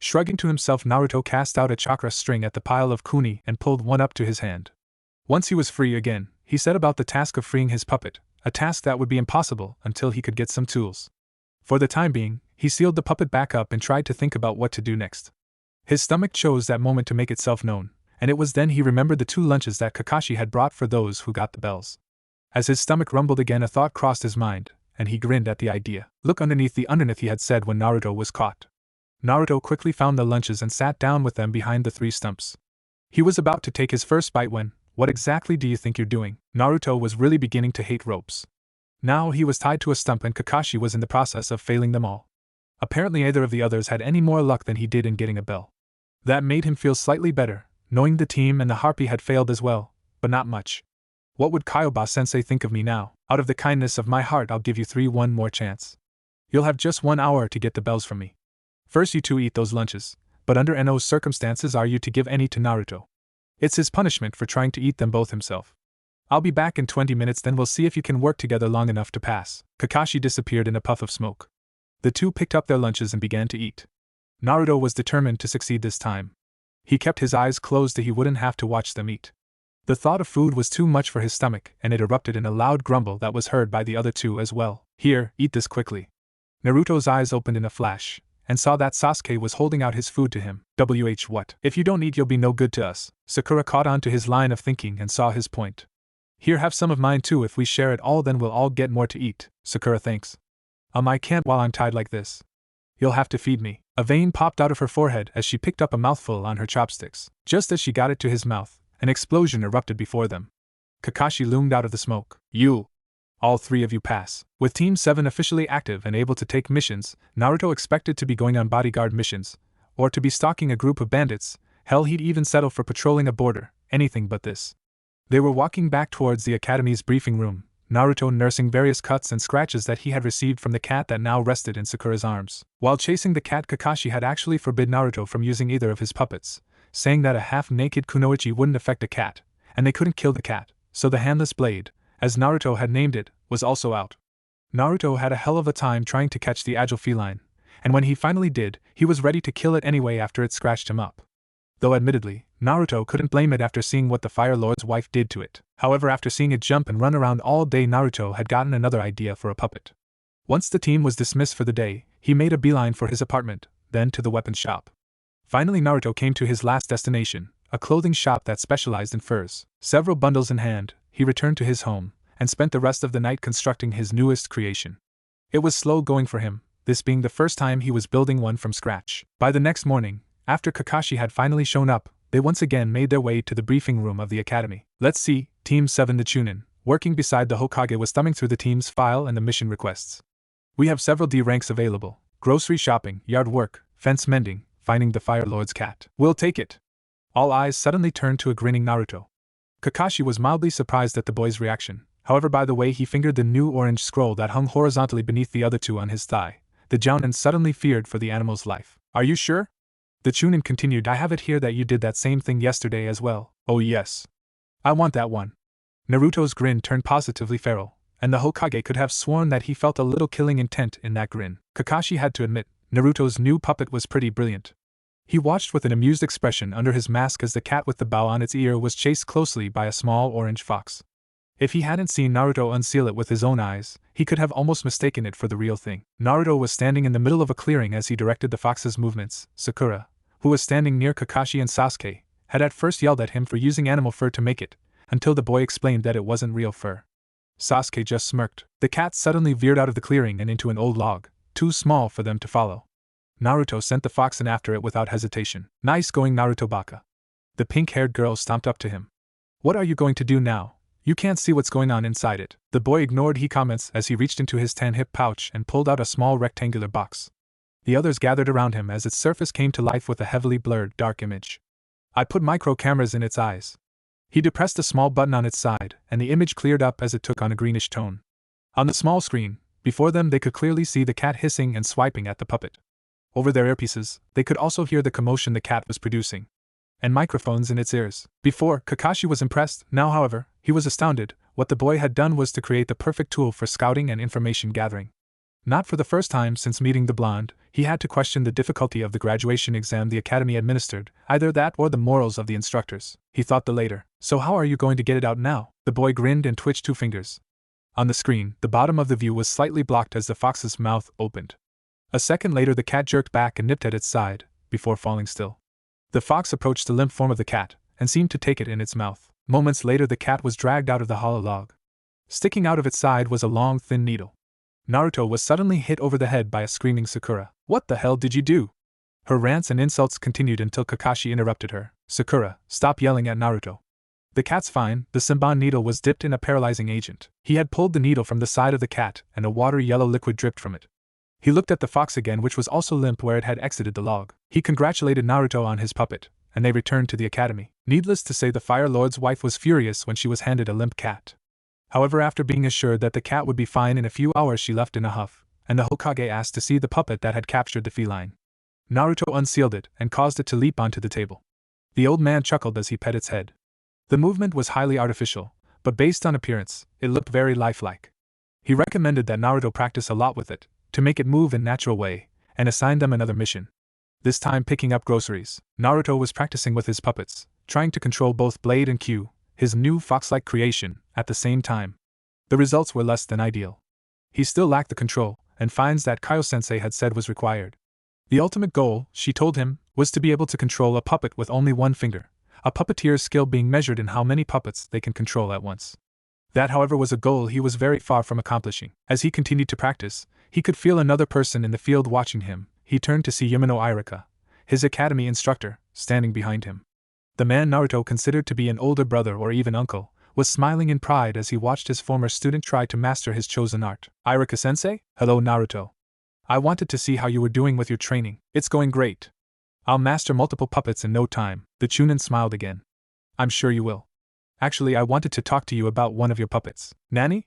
A: Shrugging to himself, Naruto cast out a chakra string at the pile of kuni and pulled one up to his hand. Once he was free again, he set about the task of freeing his puppet, a task that would be impossible until he could get some tools. For the time being, he sealed the puppet back up and tried to think about what to do next. His stomach chose that moment to make itself known, and it was then he remembered the 2 lunches that Kakashi had brought for those who got the bells. As his stomach rumbled again, a thought crossed his mind, and he grinned at the idea. "Look underneath," he had said when Naruto was caught. Naruto quickly found the lunches and sat down with them behind the 3 stumps. He was about to take his first bite when, "What exactly do you think you're doing?" Naruto was really beginning to hate ropes. Now he was tied to a stump and Kakashi was in the process of failing them all. Apparently neither of the others had any more luck than he did in getting a bell. That made him feel slightly better, knowing the team and the harpy had failed as well, but not much. What would Kyoba-sensei think of me now? Out of the kindness of my heart I'll give you 3 one more chance. You'll have just 1 hour to get the bells from me. First you 2 eat those lunches, but under no circumstances are you to give any to Naruto. It's his punishment for trying to eat them both himself. I'll be back in 20 minutes, then we'll see if you can work together long enough to pass." Kakashi disappeared in a puff of smoke. The 2 picked up their lunches and began to eat. Naruto was determined to succeed this time. He kept his eyes closed so he wouldn't have to watch them eat. The thought of food was too much for his stomach, and it erupted in a loud grumble that was heard by the other 2 as well. "Here, eat this quickly." Naruto's eyes opened in a flash, and saw that Sasuke was holding out his food to him. What? If you don't eat, you'll be no good to us. Sakura caught on to his line of thinking and saw his point. Here, have some of mine too. If we share it all, then we'll all get more to eat. Sakura thinks. I can't while I'm tied like this. You'll have to feed me. A vein popped out of her forehead as she picked up a mouthful on her chopsticks. Just as she got it to his mouth, an explosion erupted before them. Kakashi loomed out of the smoke. You! All three of you pass. With Team 7 officially active and able to take missions, Naruto expected to be going on bodyguard missions, or to be stalking a group of bandits. Hell, he'd even settle for patrolling a border, anything but this. They were walking back towards the academy's briefing room, Naruto nursing various cuts and scratches that he had received from the cat that now rested in Sakura's arms. While chasing the cat, Kakashi had actually forbid Naruto from using either of his puppets, saying that a half-naked kunoichi wouldn't affect a cat, and they couldn't kill the cat, so the handless blade, as Naruto had named it, was also out. Naruto had a hell of a time trying to catch the agile feline, and when he finally did, he was ready to kill it anyway after it scratched him up. Though admittedly, Naruto couldn't blame it after seeing what the Fire Lord's wife did to it. However, after seeing it jump and run around all day, Naruto had gotten another idea for a puppet. Once the team was dismissed for the day, he made a beeline for his apartment, then to the weapons shop. Finally, Naruto came to his last destination, a clothing shop that specialized in furs. Several bundles in hand, he returned to his home, and spent the rest of the night constructing his newest creation. It was slow going for him, this being the first time he was building one from scratch. By the next morning, after Kakashi had finally shown up, they once again made their way to the briefing room of the academy. Let's see, Team 7 the Chunin, working beside the Hokage, was thumbing through the team's file and the mission requests. We have several D ranks available: grocery shopping, yard work, fence mending, finding the Fire Lord's cat. We'll take it. All eyes suddenly turned to a grinning Naruto. Kakashi was mildly surprised at the boy's reaction. However, by the way he fingered the new orange scroll that hung horizontally beneath the other two on his thigh, the Jounin suddenly feared for the animal's life. Are you sure? The Chunin continued. I have it here that you did that same thing yesterday as well. Oh yes. I want that one. Naruto's grin turned positively feral, and the Hokage could have sworn that he felt a little killing intent in that grin. Kakashi had to admit, Naruto's new puppet was pretty brilliant. He watched with an amused expression under his mask as the cat with the bow on its ear was chased closely by a small orange fox. If he hadn't seen Naruto unseal it with his own eyes, he could have almost mistaken it for the real thing. Naruto was standing in the middle of a clearing as he directed the fox's movements. Sakura, who was standing near Kakashi and Sasuke, had at first yelled at him for using animal fur to make it, until the boy explained that it wasn't real fur. Sasuke just smirked. The cat suddenly veered out of the clearing and into an old log, too small for them to follow. Naruto sent the fox in after it without hesitation. Nice going, Naruto Baka. The pink-haired girl stomped up to him. What are you going to do now? You can't see what's going on inside it. The boy ignored his comments as he reached into his tan hip pouch and pulled out a small rectangular box. The others gathered around him as its surface came to life with a heavily blurred, dark image. I put micro cameras in its eyes. He depressed a small button on its side, and the image cleared up as it took on a greenish tone. On the small screen, before them, they could clearly see the cat hissing and swiping at the puppet. Over their earpieces, they could also hear the commotion the cat was producing. And microphones in its ears. Before, Kakashi was impressed. Now, however, he was astounded. What the boy had done was to create the perfect tool for scouting and information gathering. Not for the first time since meeting the blonde, he had to question the difficulty of the graduation exam the academy administered, either that or the morals of the instructors. He thought the later. So how are you going to get it out now? The boy grinned and twitched two fingers. On the screen, the bottom of the view was slightly blocked as the fox's mouth opened. A second later, the cat jerked back and nipped at its side, before falling still. The fox approached the limp form of the cat, and seemed to take it in its mouth. Moments later, the cat was dragged out of the hollow log. Sticking out of its side was a long, thin needle. Naruto was suddenly hit over the head by a screaming Sakura. What the hell did you do? Her rants and insults continued until Kakashi interrupted her. Sakura, stop yelling at Naruto. The cat's fine. The Senbon needle was dipped in a paralyzing agent. He had pulled the needle from the side of the cat, and a watery yellow liquid dripped from it. He looked at the fox again, which was also limp where it had exited the log. He congratulated Naruto on his puppet, and they returned to the academy. Needless to say, the Fire Lord's wife was furious when she was handed a limp cat. However, after being assured that the cat would be fine in a few hours, she left in a huff, and the Hokage asked to see the puppet that had captured the feline. Naruto unsealed it and caused it to leap onto the table. The old man chuckled as he pet its head. The movement was highly artificial, but based on appearance, it looked very lifelike. He recommended that Naruto practice a lot with it, to make it move in a natural way, and assigned them another mission. This time picking up groceries. Naruto was practicing with his puppets, trying to control both Blade and Q, his new fox-like creation, at the same time. The results were less than ideal. He still lacked the control, and finds that Kaio-sensei had said was required. The ultimate goal, she told him, was to be able to control a puppet with only one finger, a puppeteer's skill being measured in how many puppets they can control at once. That, however, was a goal he was very far from accomplishing. As he continued to practice, he could feel another person in the field watching him. He turned to see Yamano Irika, his academy instructor, standing behind him. The man Naruto considered to be an older brother or even uncle was smiling in pride as he watched his former student try to master his chosen art. Irika-sensei? Hello, Naruto. I wanted to see how you were doing with your training. It's going great. I'll master multiple puppets in no time. The Chunin smiled again. I'm sure you will. Actually, I wanted to talk to you about one of your puppets. Nani?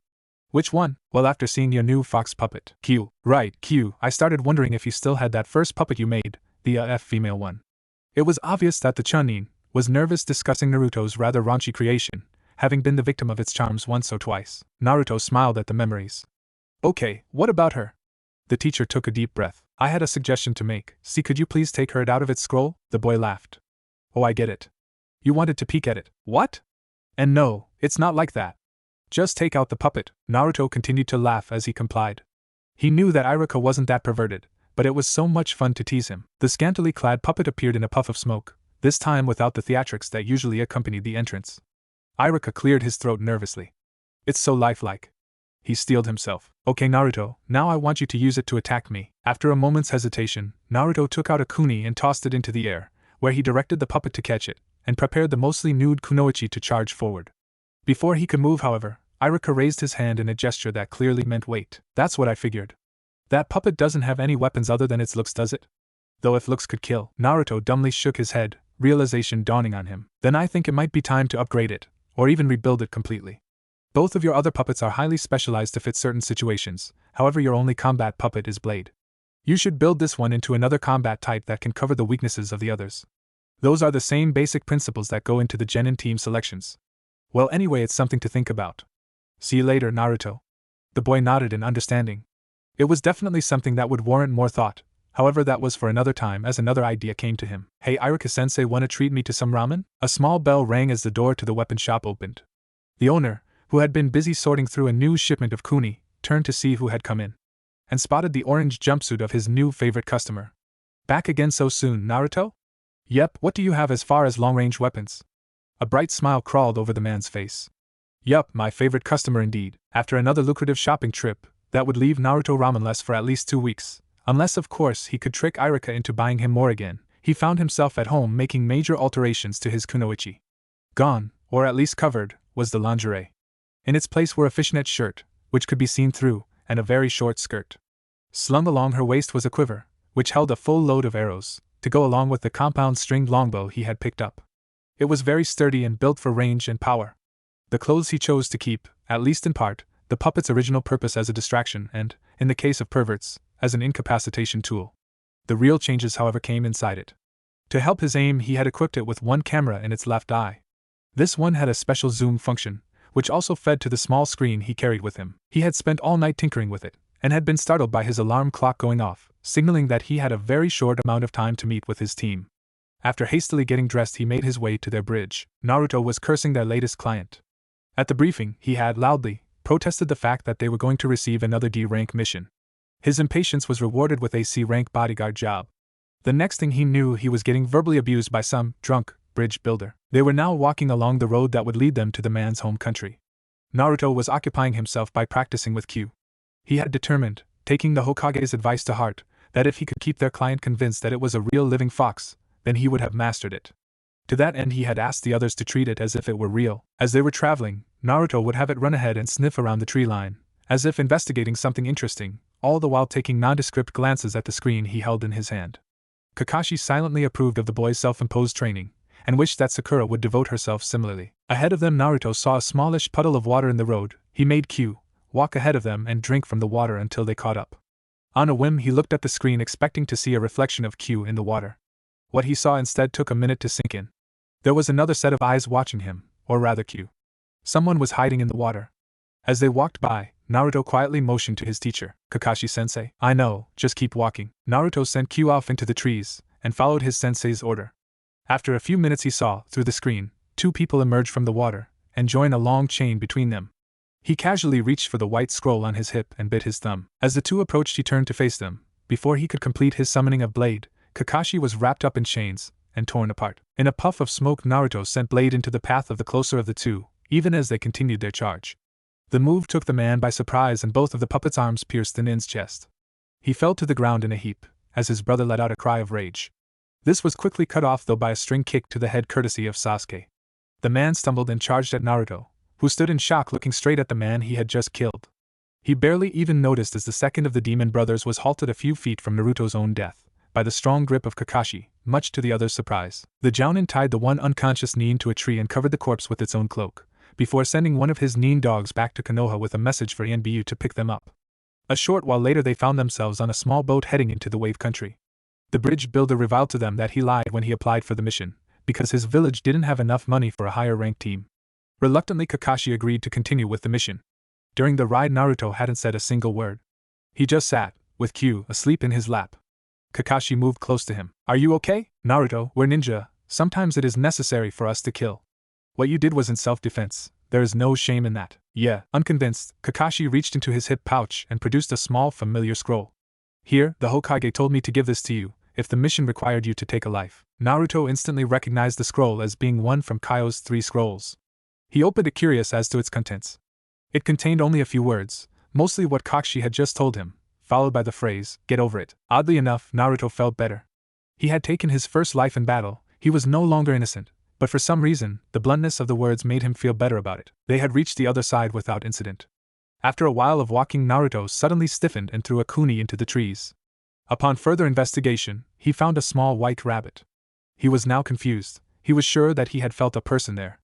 A: Which one? Well, after seeing your new fox puppet. Q. Right, Q. I started wondering if you still had that first puppet you made, the female one. It was obvious that the Chunin was nervous discussing Naruto's rather raunchy creation, having been the victim of its charms once or twice. Naruto smiled at the memories. Okay, what about her? The teacher took a deep breath. I had a suggestion to make. See, could you please take her out of its scroll? The boy laughed. Oh, I get it. You wanted to peek at it. What? And no, it's not like that. Just take out the puppet. Naruto continued to laugh as he complied. He knew that Irika wasn't that perverted, but it was so much fun to tease him. The scantily clad puppet appeared in a puff of smoke, this time without the theatrics that usually accompanied the entrance. Irika cleared his throat nervously. It's so lifelike. He steeled himself. Okay, Naruto, now I want you to use it to attack me. After a moment's hesitation, Naruto took out a kuni and tossed it into the air, where he directed the puppet to catch it, and prepared the mostly nude kunoichi to charge forward. Before he could move, however, Irika raised his hand in a gesture that clearly meant wait. That's what I figured. That puppet doesn't have any weapons other than its looks, does it? Though if looks could kill. Naruto dumbly shook his head, realization dawning on him. Then I think it might be time to upgrade it, or even rebuild it completely. Both of your other puppets are highly specialized to fit certain situations, however your only combat puppet is Blade. You should build this one into another combat type that can cover the weaknesses of the others. Those are the same basic principles that go into the Genin team selections. Well, anyway, it's something to think about. See you later, Naruto. The boy nodded in understanding. It was definitely something that would warrant more thought, however that was for another time as another idea came to him. Hey, Irika-sensei, wanna treat me to some ramen? A small bell rang as the door to the weapon shop opened. The owner, who had been busy sorting through a new shipment of kuni, turned to see who had come in, and spotted the orange jumpsuit of his new favorite customer. Back again so soon, Naruto? Yep, what do you have as far as long-range weapons? A bright smile crawled over the man's face. Yup, my favorite customer indeed. After another lucrative shopping trip, that would leave Naruto ramenless for at least 2 weeks, unless of course he could trick Irika into buying him more again. He found himself at home making major alterations to his kunoichi. Gone, or at least covered, was the lingerie. In its place were a fishnet shirt, which could be seen through, and a very short skirt. Slung along her waist was a quiver, which held a full load of arrows, to go along with the compound stringed longbow he had picked up. It was very sturdy and built for range and power. The clothes he chose to keep, at least in part, the puppet's original purpose as a distraction and, in the case of perverts, as an incapacitation tool. The real changes, however, came inside it. To help his aim, he had equipped it with one camera in its left eye. This one had a special zoom function, which also fed to the small screen he carried with him. He had spent all night tinkering with it, and had been startled by his alarm clock going off, signaling that he had a very short amount of time to meet with his team. After hastily getting dressed, he made his way to their bridge. Naruto was cursing their latest client. At the briefing, he had, loudly, protested the fact that they were going to receive another D-rank mission. His impatience was rewarded with a C-rank bodyguard job. The next thing he knew, he was getting verbally abused by some drunk bridge builder. They were now walking along the road that would lead them to the man's home country. Naruto was occupying himself by practicing with Q. He had determined, taking the Hokage's advice to heart, that if he could keep their client convinced that it was a real living fox, then he would have mastered it. To that end, he had asked the others to treat it as if it were real. As they were traveling, Naruto would have it run ahead and sniff around the tree line, as if investigating something interesting, all the while taking nondescript glances at the screen he held in his hand. Kakashi silently approved of the boy's self-imposed training, and wished that Sakura would devote herself similarly. Ahead of them, Naruto saw a smallish puddle of water in the road. He made Q walk ahead of them and drink from the water until they caught up. On a whim, he looked at the screen expecting to see a reflection of Q in the water. What he saw instead took a minute to sink in. There was another set of eyes watching him, or rather Q. Someone was hiding in the water. As they walked by, Naruto quietly motioned to his teacher. Kakashi-sensei. I know, just keep walking. Naruto sent Q off into the trees, and followed his sensei's order. After a few minutes, he saw, through the screen, 2 people emerge from the water, and join a long chain between them. He casually reached for the white scroll on his hip and bit his thumb. As the 2 approached, he turned to face them. Before he could complete his summoning of Blade, Kakashi was wrapped up in chains and torn apart. In a puff of smoke, Naruto sent Blade into the path of the closer of the two, even as they continued their charge. The move took the man by surprise and both of the puppet's arms pierced the nin's chest. He fell to the ground in a heap, as his brother let out a cry of rage. This was quickly cut off though by a string kick to the head courtesy of Sasuke. The man stumbled and charged at Naruto, who stood in shock looking straight at the man he had just killed. He barely even noticed as the second of the demon brothers was halted a few feet from Naruto's own death, by the strong grip of Kakashi, much to the other's surprise. The Jounin tied the one unconscious nin to a tree and covered the corpse with its own cloak, before sending one of his nin dogs back to Konoha with a message for Ienbu to pick them up. A short while later they found themselves on a small boat heading into the wave country. The bridge builder reviled to them that he lied when he applied for the mission, because his village didn't have enough money for a higher-ranked team. Reluctantly, Kakashi agreed to continue with the mission. During the ride, Naruto hadn't said a single word. He just sat, with Q asleep in his lap. Kakashi moved close to him. "Are you okay, Naruto? We're ninja. Sometimes it is necessary for us to kill. What you did was in self-defense. There is no shame in that." "Yeah." Unconvinced, Kakashi reached into his hip pouch and produced a small, familiar scroll. "Here, the Hokage told me to give this to you, if the mission required you to take a life." Naruto instantly recognized the scroll as being one from Kaio's 3 scrolls. He opened it, curious as to its contents. It contained only a few words, mostly what Kakashi had just told him, followed by the phrase, "Get over it." Oddly enough, Naruto felt better. He had taken his first life in battle, he was no longer innocent, but for some reason, the bluntness of the words made him feel better about it. They had reached the other side without incident. After a while of walking, Naruto suddenly stiffened and threw a kuni into the trees. Upon further investigation, he found a small white rabbit. He was now confused. He was sure that he had felt a person there.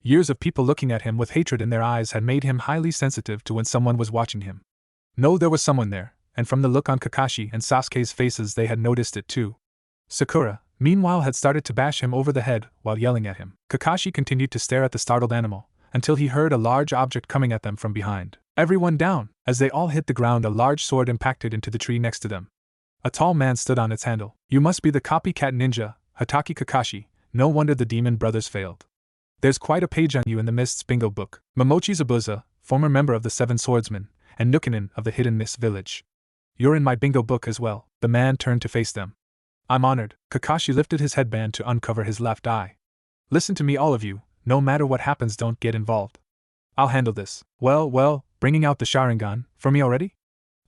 A: Years of people looking at him with hatred in their eyes had made him highly sensitive to when someone was watching him. No, there was someone there, and from the look on Kakashi and Sasuke's faces they had noticed it too. Sakura, meanwhile, had started to bash him over the head while yelling at him. Kakashi continued to stare at the startled animal, until he heard a large object coming at them from behind. "Everyone down!" As they all hit the ground, a large sword impacted into the tree next to them. A tall man stood on its handle. "You must be the copycat ninja, Hatake Kakashi. No wonder the demon brothers failed. There's quite a page on you in the Mist's bingo book." Momochi Zabuza, former member of the Seven Swordsmen, and Nukkinen of the Hidden Mist Village. "You're in my bingo book as well." The man turned to face them. "I'm honored." Kakashi lifted his headband to uncover his left eye. "Listen to me, all of you. No matter what happens, don't get involved. I'll handle this." Well, bringing out the Sharingan, for me already?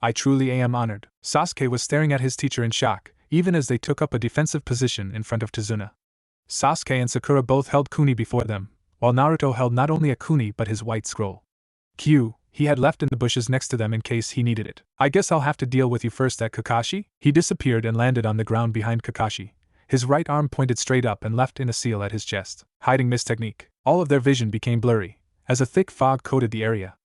A: I truly am honored." Sasuke was staring at his teacher in shock, even as they took up a defensive position in front of Tazuna. Sasuke and Sakura both held kuni before them, while Naruto held not only a kuni but his white scroll. Q he had left in the bushes next to them in case he needed it. "I guess I'll have to deal with you first at Kakashi?" He disappeared and landed on the ground behind Kakashi, his right arm pointed straight up and left in a seal at his chest. Hiding mist technique. All of their vision became blurry, as a thick fog coated the area.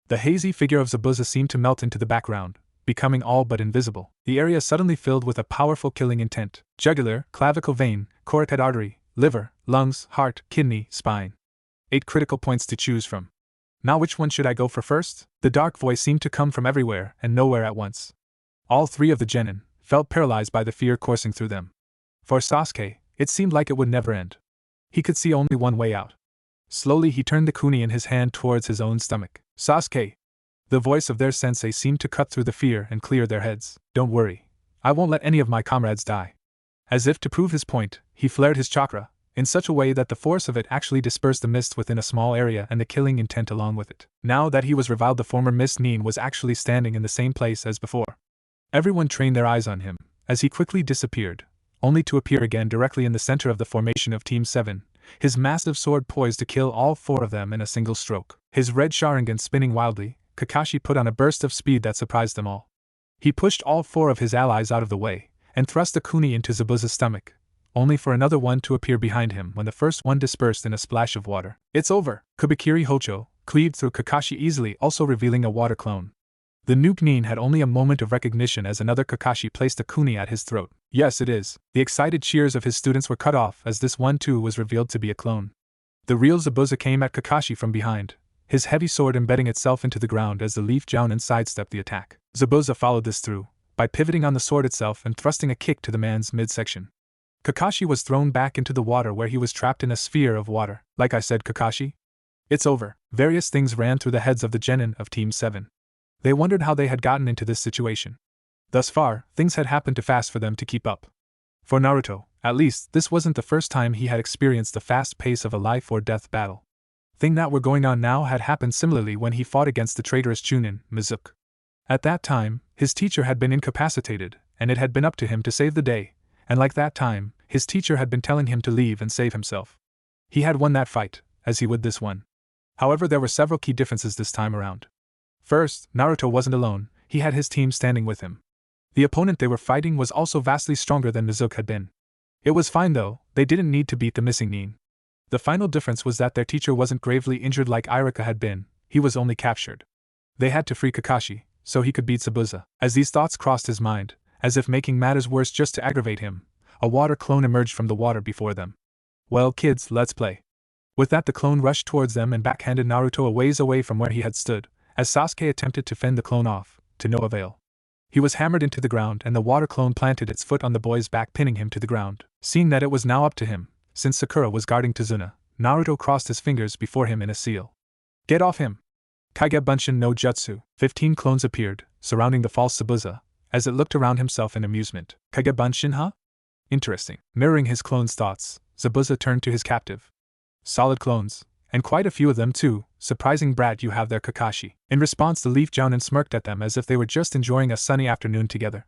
A: The hazy figure of Zabuza seemed to melt into the background, becoming all but invisible. The area suddenly filled with a powerful killing intent. Jugular, clavicle vein, carotid artery, liver, lungs, heart, kidney, spine. 8 critical points to choose from. Now which one should I go for first? The dark voice seemed to come from everywhere and nowhere at once. All 3 of the genin felt paralyzed by the fear coursing through them. For Sasuke, it seemed like it would never end. He could see only one way out. Slowly he turned the kuni in his hand towards his own stomach. "Sasuke!" The voice of their sensei seemed to cut through the fear and clear their heads. "Don't worry. I won't let any of my comrades die." As if to prove his point, he flared his chakra, in such a way that the force of it actually dispersed the mist within a small area and the killing intent along with it. Now that he was reviled, the former Mist Nin was actually standing in the same place as before. Everyone trained their eyes on him, as he quickly disappeared, only to appear again directly in the center of the formation of Team 7, his massive sword poised to kill all 4 of them in a single stroke. His red Sharingan spinning wildly, Kakashi put on a burst of speed that surprised them all. He pushed all 4 of his allies out of the way, and thrust the kuni into Zabuza's stomach, only for another one to appear behind him when the first one dispersed in a splash of water. "It's over!" Kubikiri Hocho cleaved through Kakashi easily, also revealing a water clone. The nuke Nin had only a moment of recognition as another Kakashi placed a kuni at his throat. "Yes, it is." The excited cheers of his students were cut off as this one too was revealed to be a clone. The real Zabuza came at Kakashi from behind, his heavy sword embedding itself into the ground as the Leaf Jounin sidestepped the attack. Zabuza followed this through, by pivoting on the sword itself and thrusting a kick to the man's midsection. Kakashi was thrown back into the water where he was trapped in a sphere of water. "Like I said, Kakashi, it's over." Various things ran through the heads of the genin of Team 7. They wondered how they had gotten into this situation. Thus far, things had happened too fast for them to keep up. For Naruto, at least, this wasn't the first time he had experienced the fast pace of a life-or-death battle. Thing that were going on now had happened similarly when he fought against the traitorous Chunin, Mizuki. At that time, his teacher had been incapacitated, and it had been up to him to save the day, and like that time, his teacher had been telling him to leave and save himself. He had won that fight, as he would this one. However, there were several key differences this time around. First, Naruto wasn't alone, he had his team standing with him. The opponent they were fighting was also vastly stronger than Mizuki had been. It was fine though, they didn't need to beat the missing Nin. The final difference was that their teacher wasn't gravely injured like Irika had been, he was only captured. They had to free Kakashi, so he could beat Zabuza. As these thoughts crossed his mind, as if making matters worse just to aggravate him, a water clone emerged from the water before them. Well kids, let's play. With that the clone rushed towards them and backhanded Naruto a ways away from where he had stood, as Sasuke attempted to fend the clone off, to no avail. He was hammered into the ground and the water clone planted its foot on the boy's back, pinning him to the ground. Seeing that it was now up to him, since Sakura was guarding Tazuna, Naruto crossed his fingers before him in a seal. Get off him! Kage Bunshin no Jutsu. 15 clones appeared, surrounding the false Zabuza, as it looked around himself in amusement. Kage Bunshin, huh? Interesting. Mirroring his clone's thoughts, Zabuza turned to his captive. Solid clones, and quite a few of them too, surprising brat you have there Kakashi. In response the Leaf Jounin smirked at them as if they were just enjoying a sunny afternoon together.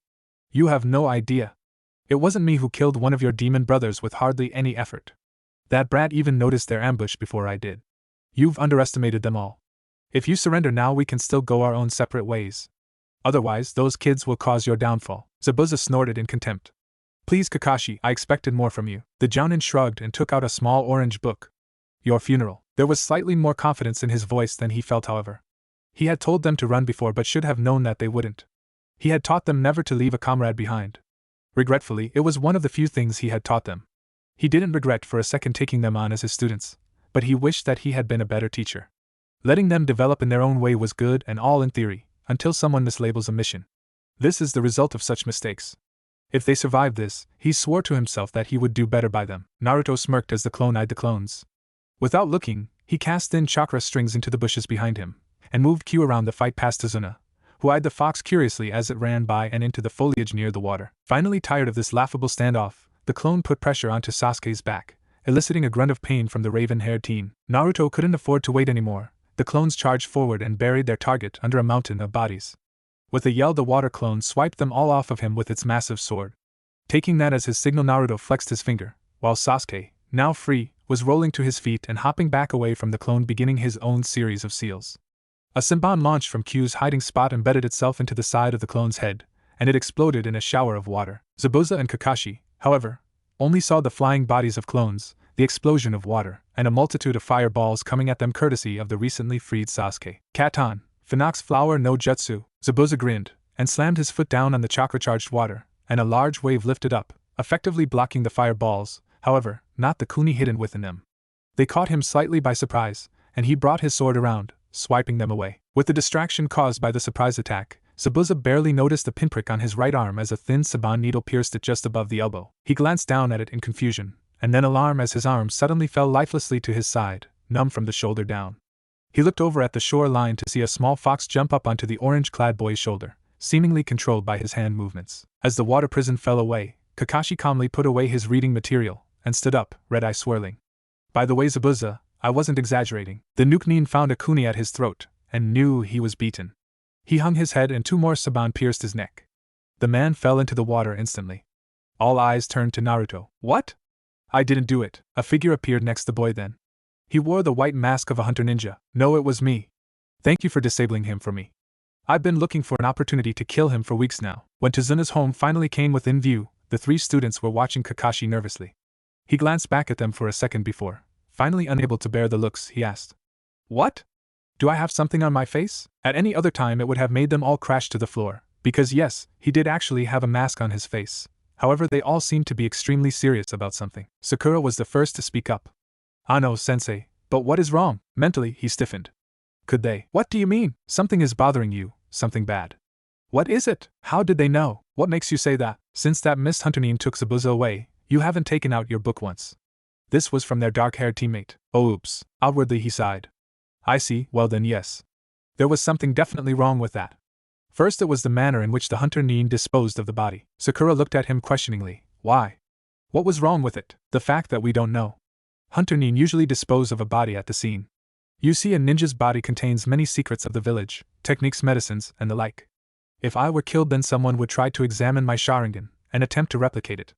A: You have no idea. It wasn't me who killed one of your demon brothers with hardly any effort. That brat even noticed their ambush before I did. You've underestimated them all. If you surrender now we can still go our own separate ways. Otherwise those kids will cause your downfall. Zabuza snorted in contempt. Please Kakashi, I expected more from you. The Jounin shrugged and took out a small orange book. Your funeral. There was slightly more confidence in his voice than he felt however. He had told them to run before but should have known that they wouldn't. He had taught them never to leave a comrade behind. Regretfully, it was one of the few things he had taught them. He didn't regret for a second taking them on as his students, but he wished that he had been a better teacher. Letting them develop in their own way was good and all in theory, until someone mislabels a mission. This is the result of such mistakes. If they survived this, he swore to himself that he would do better by them. Naruto smirked as the clone eyed the clones. Without looking, he cast thin chakra strings into the bushes behind him, and moved Q around the fight past Tazuna, who eyed the fox curiously as it ran by and into the foliage near the water. Finally tired of this laughable standoff, the clone put pressure onto Sasuke's back, eliciting a grunt of pain from the raven-haired teen. Naruto couldn't afford to wait anymore. The clones charged forward and buried their target under a mountain of bodies. With a yell the water clone swiped them all off of him with its massive sword. Taking that as his signal Naruto flexed his finger, while Sasuke, now free, was rolling to his feet and hopping back away from the clone, beginning his own series of seals. A Senbon launched from Q's hiding spot embedded itself into the side of the clone's head, and it exploded in a shower of water. Zabuza and Kakashi, however, only saw the flying bodies of clones, the explosion of water, and a multitude of fireballs coming at them courtesy of the recently freed Sasuke. Katon, Phoenix Flower no Jutsu. Zabuza grinned, and slammed his foot down on the chakra-charged water, and a large wave lifted up, effectively blocking the fireballs, however, not the kuni hidden within them. They caught him slightly by surprise, and he brought his sword around, swiping them away. With the distraction caused by the surprise attack, Zabuza barely noticed a pinprick on his right arm as a thin Saban needle pierced it just above the elbow. He glanced down at it in confusion, and then alarm as his arm suddenly fell lifelessly to his side, numb from the shoulder down. He looked over at the shore line to see a small fox jump up onto the orange-clad boy's shoulder, seemingly controlled by his hand movements. As the water prison fell away, Kakashi calmly put away his reading material, and stood up, red eye swirling. By the way Zabuza, I wasn't exaggerating. The Nukenin found a kuni at his throat, and knew he was beaten. He hung his head and 2 more Saban pierced his neck. The man fell into the water instantly. All eyes turned to Naruto. What? I didn't do it. A figure appeared next the boy then. He wore the white mask of a hunter ninja. No, it was me. Thank you for disabling him for me. I've been looking for an opportunity to kill him for weeks now. When Tazuna's home finally came within view, the 3 students were watching Kakashi nervously. He glanced back at them for a second before, finally unable to bear the looks, he asked. What? Do I have something on my face? At any other time it would have made them all crash to the floor, because yes, he did actually have a mask on his face. However, they all seemed to be extremely serious about something. Sakura was the first to speak up. No, sensei, but what is wrong? Mentally, he stiffened. Could they? What do you mean? Something is bothering you, something bad. What is it? How did they know? What makes you say that? Since that Mist Hunterine took Zabuza away, you haven't taken out your book once. This was from their dark-haired teammate. Oh oops. Outwardly he sighed. I see, well then yes. There was something definitely wrong with that. First it was the manner in which the Hunter Nin disposed of the body. Sakura looked at him questioningly. Why? What was wrong with it? The fact that we don't know. Hunter Nin usually dispose of a body at the scene. You see, a ninja's body contains many secrets of the village, techniques, medicines, and the like. If I were killed, then someone would try to examine my Sharingan and attempt to replicate it.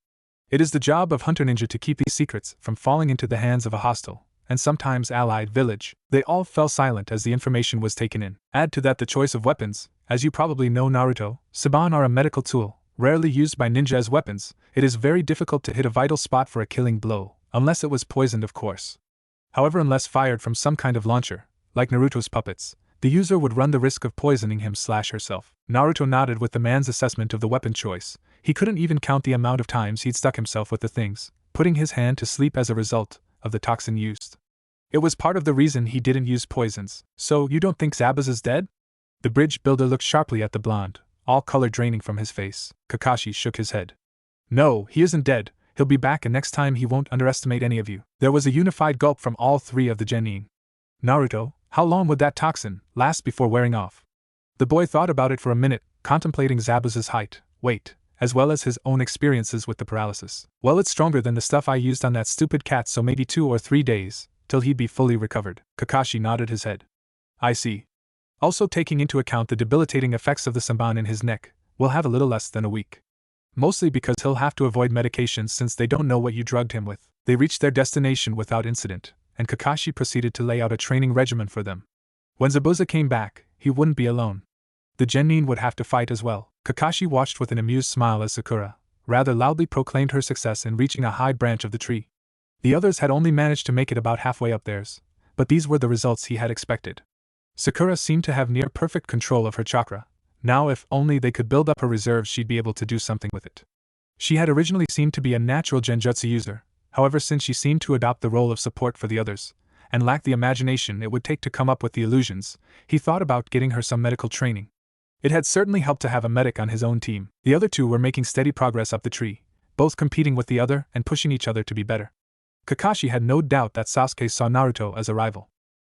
A: It is the job of Hunter Ninja to keep these secrets from falling into the hands of a hostile, and sometimes allied, village. They all fell silent as the information was taken in. Add to that the choice of weapons. As you probably know, Naruto, Saban are a medical tool, rarely used by ninja as weapons. It is very difficult to hit a vital spot for a killing blow, unless it was poisoned, of course. However, unless fired from some kind of launcher, like Naruto's puppets, the user would run the risk of poisoning him/herself. Naruto nodded with the man's assessment of the weapon choice. He couldn't even count the amount of times he'd stuck himself with the things, putting his hand to sleep as a result of the toxin used. It was part of the reason he didn't use poisons. So, you don't think Zabuza is dead? The bridge builder looked sharply at the blonde, all color draining from his face. Kakashi shook his head. No, he isn't dead. He'll be back, and next time he won't underestimate any of you. There was a unified gulp from all three of the genin. Naruto, how long would that toxin last before wearing off? The boy thought about it for a minute, contemplating Zabuza's height, weight, as well as his own experiences with the paralysis. Well, it's stronger than the stuff I used on that stupid cat, so maybe 2 or 3 days, till he'd be fully recovered. Kakashi nodded his head. I see. Also, taking into account the debilitating effects of the Sanban in his neck, we'll have a little less than a week. Mostly because he'll have to avoid medications since they don't know what you drugged him with. They reached their destination without incident, and Kakashi proceeded to lay out a training regimen for them. When Zabuza came back, he wouldn't be alone. The genin would have to fight as well. Kakashi watched with an amused smile as Sakura rather loudly proclaimed her success in reaching a high branch of the tree. The others had only managed to make it about halfway up theirs, but these were the results he had expected. Sakura seemed to have near perfect control of her chakra. Now, if only they could build up her reserves, she'd be able to do something with it. She had originally seemed to be a natural genjutsu user. However, since she seemed to adopt the role of support for the others, and lacked the imagination it would take to come up with the illusions, he thought about getting her some medical training. It had certainly helped to have a medic on his own team. The other two were making steady progress up the tree, both competing with the other and pushing each other to be better. Kakashi had no doubt that Sasuke saw Naruto as a rival.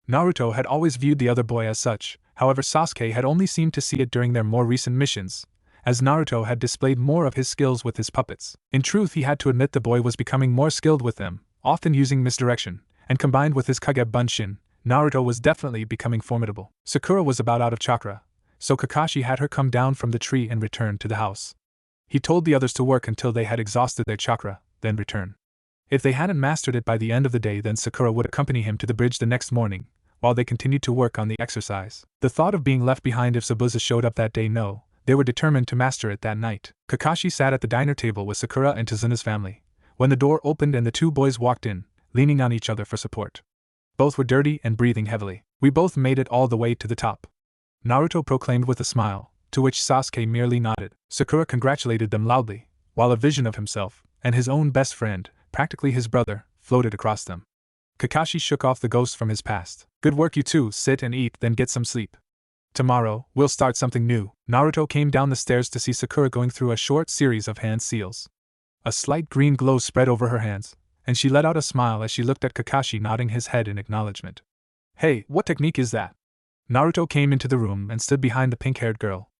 A: Naruto had always viewed the other boy as such, however Sasuke had only seemed to see it during their more recent missions, as Naruto had displayed more of his skills with his puppets. In truth, he had to admit the boy was becoming more skilled with them, often using misdirection, and combined with his Kage Bunshin, Naruto was definitely becoming formidable. Sakura was about out of chakra, so Kakashi had her come down from the tree and return to the house. He told the others to work until they had exhausted their chakra, then return. If they hadn't mastered it by the end of the day, then Sakura would accompany him to the bridge the next morning, while they continued to work on the exercise. The thought of being left behind if Zabuza showed up that day, no, they were determined to master it that night. Kakashi sat at the diner table with Sakura and Tazuna's family, when the door opened and the two boys walked in, leaning on each other for support. Both were dirty and breathing heavily. We both made it all the way to the top, Naruto proclaimed with a smile, to which Sasuke merely nodded. Sakura congratulated them loudly, while a vision of himself, and his own best friend, practically his brother, floated across them. Kakashi shook off the ghost from his past. Good work, you two. Sit and eat, then get some sleep. Tomorrow, we'll start something new. Naruto came down the stairs to see Sakura going through a short series of hand seals. A slight green glow spread over her hands, and she let out a smile as she looked at Kakashi, nodding his head in acknowledgement. Hey, what technique is that? Naruto came into the room and stood behind the pink-haired girl.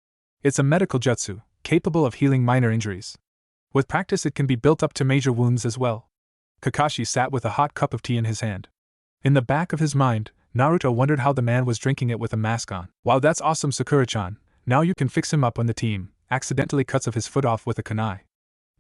A: It's a medical jutsu, capable of healing minor injuries. With practice it can be built up to major wounds as well. Kakashi sat with a hot cup of tea in his hand. In the back of his mind, Naruto wondered how the man was drinking it with a mask on. Wow, that's awesome, Sakura-chan. Now you can fix him up when the team accidentally cuts of his foot off with a kunai.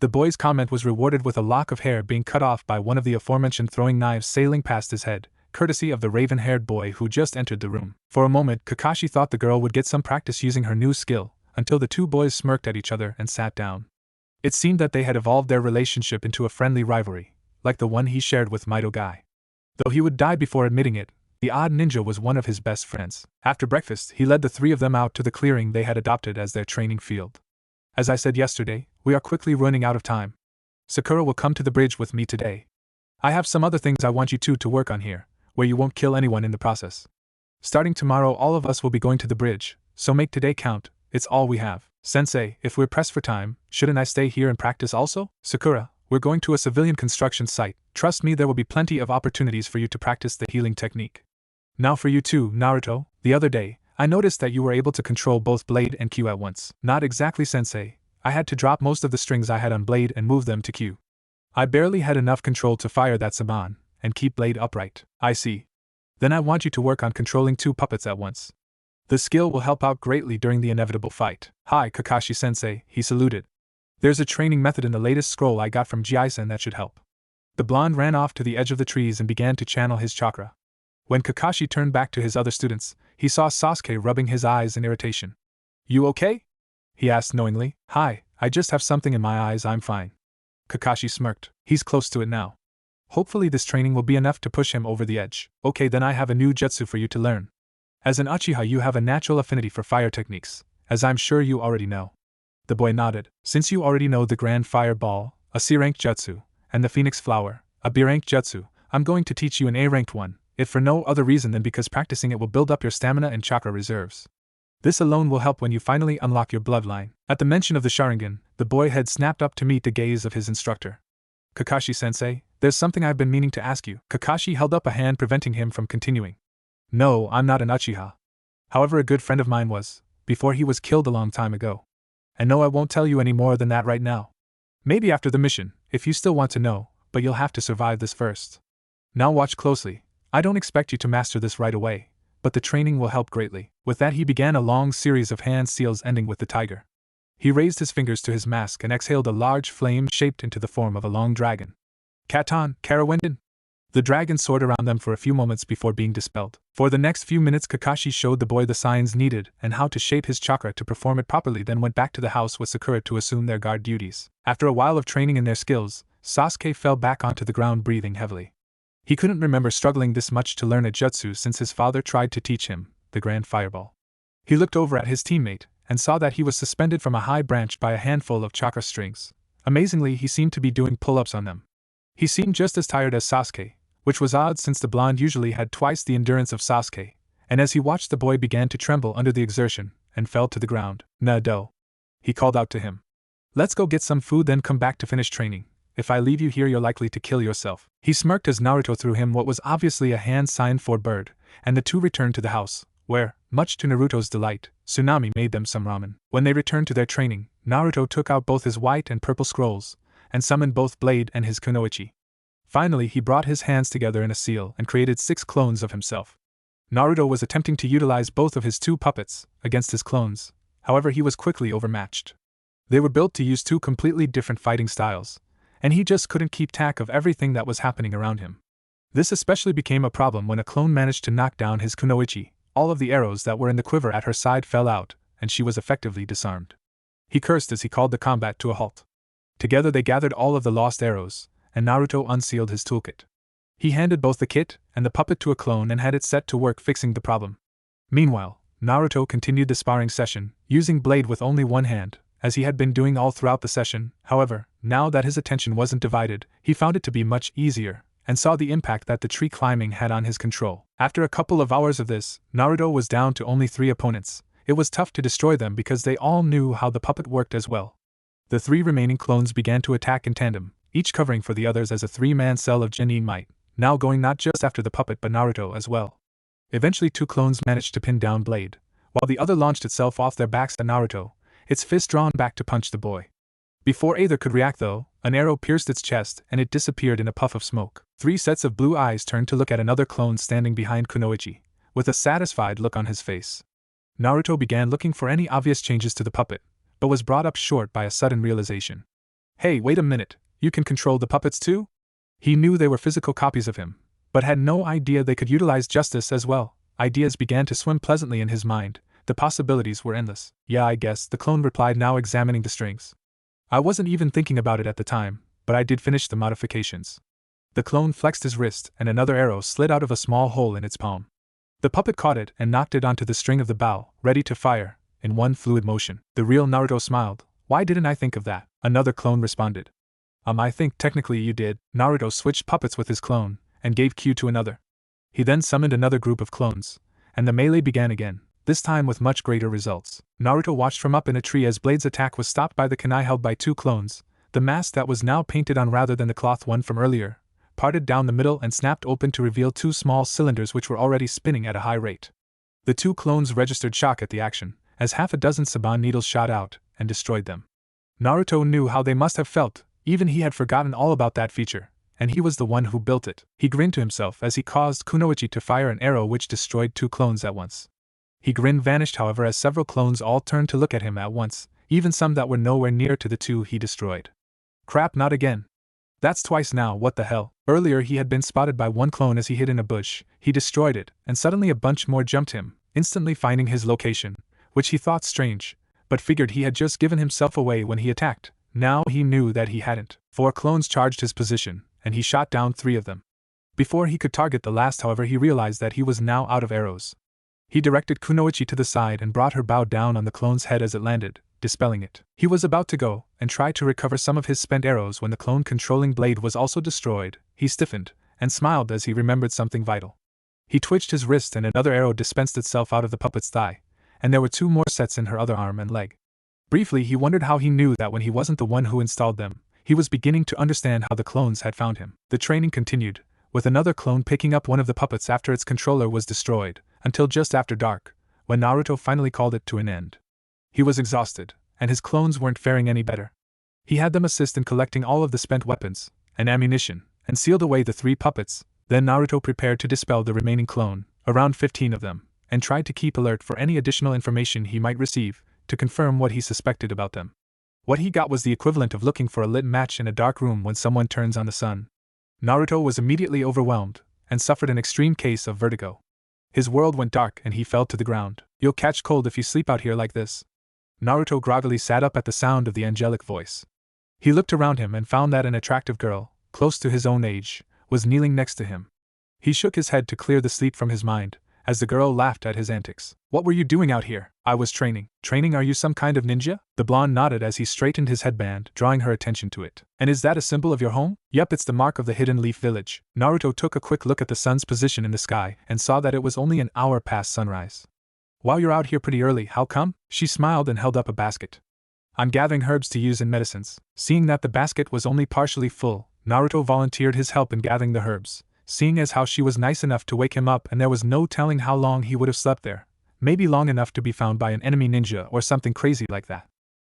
A: The boy's comment was rewarded with a lock of hair being cut off by one of the aforementioned throwing knives sailing past his head, courtesy of the raven-haired boy who just entered the room. For a moment, Kakashi thought the girl would get some practice using her new skill, until the two boys smirked at each other and sat down. It seemed that they had evolved their relationship into a friendly rivalry, like the one he shared with Mido Guy. Though he would die before admitting it, the odd ninja was one of his best friends. After breakfast, he led the three of them out to the clearing they had adopted as their training field. As I said yesterday, we are quickly running out of time. Sakura will come to the bridge with me today. I have some other things I want you two to work on here, where you won't kill anyone in the process. Starting tomorrow, all of us will be going to the bridge, so make today count. It's all we have. Sensei, if we're pressed for time, shouldn't I stay here and practice also? Sakura, we're going to a civilian construction site. Trust me, there will be plenty of opportunities for you to practice the healing technique. Now for you too, Naruto. The other day, I noticed that you were able to control both Blade and Q at once. Not exactly, Sensei. I had to drop most of the strings I had on Blade and move them to Q. I barely had enough control to fire that Saban and keep blade upright. I see. Then I want you to work on controlling 2 puppets at once. The skill will help out greatly during the inevitable fight. Hi, Kakashi-sensei, he saluted. There's a training method in the latest scroll I got from Jiaisen that should help. The blonde ran off to the edge of the trees and began to channel his chakra. When Kakashi turned back to his other students, he saw Sasuke rubbing his eyes in irritation. You okay? He asked knowingly. Hi, I just have something in my eyes, I'm fine. Kakashi smirked. He's close to it now. Hopefully this training will be enough to push him over the edge. Okay, then I have a new jutsu for you to learn. As an Uchiha you have a natural affinity for fire techniques, as I'm sure you already know. The boy nodded. Since you already know the Grand Fireball, a C-rank jutsu, and the Phoenix Flower, a B-rank jutsu, I'm going to teach you an A-ranked one, if for no other reason than because practicing it will build up your stamina and chakra reserves. This alone will help when you finally unlock your bloodline. At the mention of the Sharingan, the boy had snapped up to meet the gaze of his instructor. Kakashi-sensei, there's something I've been meaning to ask you. Kakashi held up a hand preventing him from continuing. No, I'm not an Uchiha. However, a good friend of mine was, before he was killed a long time ago. And no, I won't tell you any more than that right now. Maybe after the mission, if you still want to know, but you'll have to survive this first. Now watch closely. I don't expect you to master this right away, but the training will help greatly. With that he began a long series of hand seals ending with the tiger. He raised his fingers to his mask and exhaled a large flame shaped into the form of a long dragon. Katon, Karawenden? The dragon soared around them for a few moments before being dispelled. For the next few minutes Kakashi showed the boy the signs needed and how to shape his chakra to perform it properly, then went back to the house with Sakura to assume their guard duties. After a while of training in their skills, Sasuke fell back onto the ground breathing heavily. He couldn't remember struggling this much to learn a jutsu since his father tried to teach him, the Grand Fireball. He looked over at his teammate and saw that he was suspended from a high branch by a handful of chakra strings. Amazingly, he seemed to be doing pull-ups on them. He seemed just as tired as Sasuke, which was odd since the blonde usually had twice the endurance of Sasuke, and as he watched the boy began to tremble under the exertion and fell to the ground. Nado. He called out to him. Let's go get some food then come back to finish training. If I leave you here you're likely to kill yourself. He smirked as Naruto threw him what was obviously a hand sign for bird, and the two returned to the house, where, much to Naruto's delight, Tsunami made them some ramen. When they returned to their training, Naruto took out both his white and purple scrolls, and summoned both Blade and his kunoichi. Finally he brought his hands together in a seal and created 6 clones of himself. Naruto was attempting to utilize both of his 2 puppets against his clones, however he was quickly overmatched. They were built to use 2 completely different fighting styles, and he just couldn't keep track of everything that was happening around him. This especially became a problem when a clone managed to knock down his kunoichi. All of the arrows that were in the quiver at her side fell out, and she was effectively disarmed. He cursed as he called the combat to a halt. Together they gathered all of the lost arrows, and Naruto unsealed his toolkit. He handed both the kit and the puppet to a clone and had it set to work fixing the problem. Meanwhile, Naruto continued the sparring session, using Blade with only one hand, as he had been doing all throughout the session. However, now that his attention wasn't divided, he found it to be much easier, and saw the impact that the tree climbing had on his control. After a couple of hours of this, Naruto was down to only 3 opponents. It was tough to destroy them because they all knew how the puppet worked as well. The 3 remaining clones began to attack in tandem, each covering for the others as a 3-man cell of genin might, now going not just after the puppet but Naruto as well. Eventually 2 clones managed to pin down Blade, while the other launched itself off their backs at Naruto, its fist drawn back to punch the boy. Before either could react though, an arrow pierced its chest and it disappeared in a puff of smoke. 3 sets of blue eyes turned to look at another clone standing behind Kunoichi, with a satisfied look on his face. Naruto began looking for any obvious changes to the puppet, but was brought up short by a sudden realization. Hey, wait a minute, you can control the puppets too? He knew they were physical copies of him, but had no idea they could utilize justice as well. Ideas began to swim pleasantly in his mind, the possibilities were endless. Yeah, I guess, the clone replied, now examining the strings. I wasn't even thinking about it at the time, but I did finish the modifications. The clone flexed his wrist and another arrow slid out of a small hole in its palm. The puppet caught it and knocked it onto the string of the bow, ready to fire, in one fluid motion. The real Naruto smiled. Why didn't I think of that? Another clone responded. I think technically you did. Naruto switched puppets with his clone, and gave cue to another. He then summoned another group of clones, and the melee began again, this time with much greater results. Naruto watched from up in a tree as Blade's attack was stopped by the kunai held by 2 clones. The mask that was now painted on rather than the cloth one from earlier, parted down the middle and snapped open to reveal 2 small cylinders which were already spinning at a high rate. The 2 clones registered shock at the action, as half a dozen Saban needles shot out and destroyed them. Naruto knew how they must have felt, Even he had forgotten all about that feature, and he was the one who built it. He grinned to himself as he caused Kunoichi to fire an arrow which destroyed 2 clones at once. He grin vanished however as several clones all turned to look at him at once, even some that were nowhere near to the 2 he destroyed. Crap, not again. That's twice now, what the hell. Earlier he had been spotted by 1 clone as he hid in a bush, he destroyed it, and suddenly a bunch more jumped him, instantly finding his location, which he thought strange, but figured he had just given himself away when he attacked. Now he knew that he hadn't. 4 clones charged his position, and he shot down 3 of them. Before he could target the last however he realized that he was now out of arrows. He directed Kunoichi to the side and brought her bow down on the clone's head as it landed, dispelling it. He was about to go and try to recover some of his spent arrows when the clone controlling blade was also destroyed. He stiffened and smiled as he remembered something vital. He twitched his wrist and another arrow dispensed itself out of the puppet's thigh, and there were 2 more sets in her other arm and leg. Briefly he wondered how he knew that when he wasn't the one who installed them. He was beginning to understand how the clones had found him. The training continued, with another clone picking up one of the puppets after its controller was destroyed, until just after dark, when Naruto finally called it to an end. He was exhausted, and his clones weren't faring any better. He had them assist in collecting all of the spent weapons and ammunition, and sealed away the 3 puppets. Then Naruto prepared to dispel the remaining clone, around 15 of them, and tried to keep alert for any additional information he might receive, to confirm what he suspected about them. What he got was the equivalent of looking for a lit match in a dark room when someone turns on the sun. Naruto was immediately overwhelmed, and suffered an extreme case of vertigo. His world went dark and he fell to the ground. You'll catch cold if you sleep out here like this. Naruto groggily sat up at the sound of the angelic voice. He looked around him and found that an attractive girl, close to his own age, was kneeling next to him. He shook his head to clear the sleep from his mind, as the girl laughed at his antics. What were you doing out here? I was training. Training? Are you some kind of ninja? The blonde nodded as he straightened his headband, drawing her attention to it. And is that a symbol of your home? Yep, it's the mark of the Hidden Leaf Village. Naruto took a quick look at the sun's position in the sky and saw that it was only an hour past sunrise. Wow, you're out here pretty early, how come? She smiled and held up a basket. I'm gathering herbs to use in medicines. Seeing that the basket was only partially full, Naruto volunteered his help in gathering the herbs, seeing as how she was nice enough to wake him up and there was no telling how long he would have slept there. Maybe long enough to be found by an enemy ninja or something crazy like that.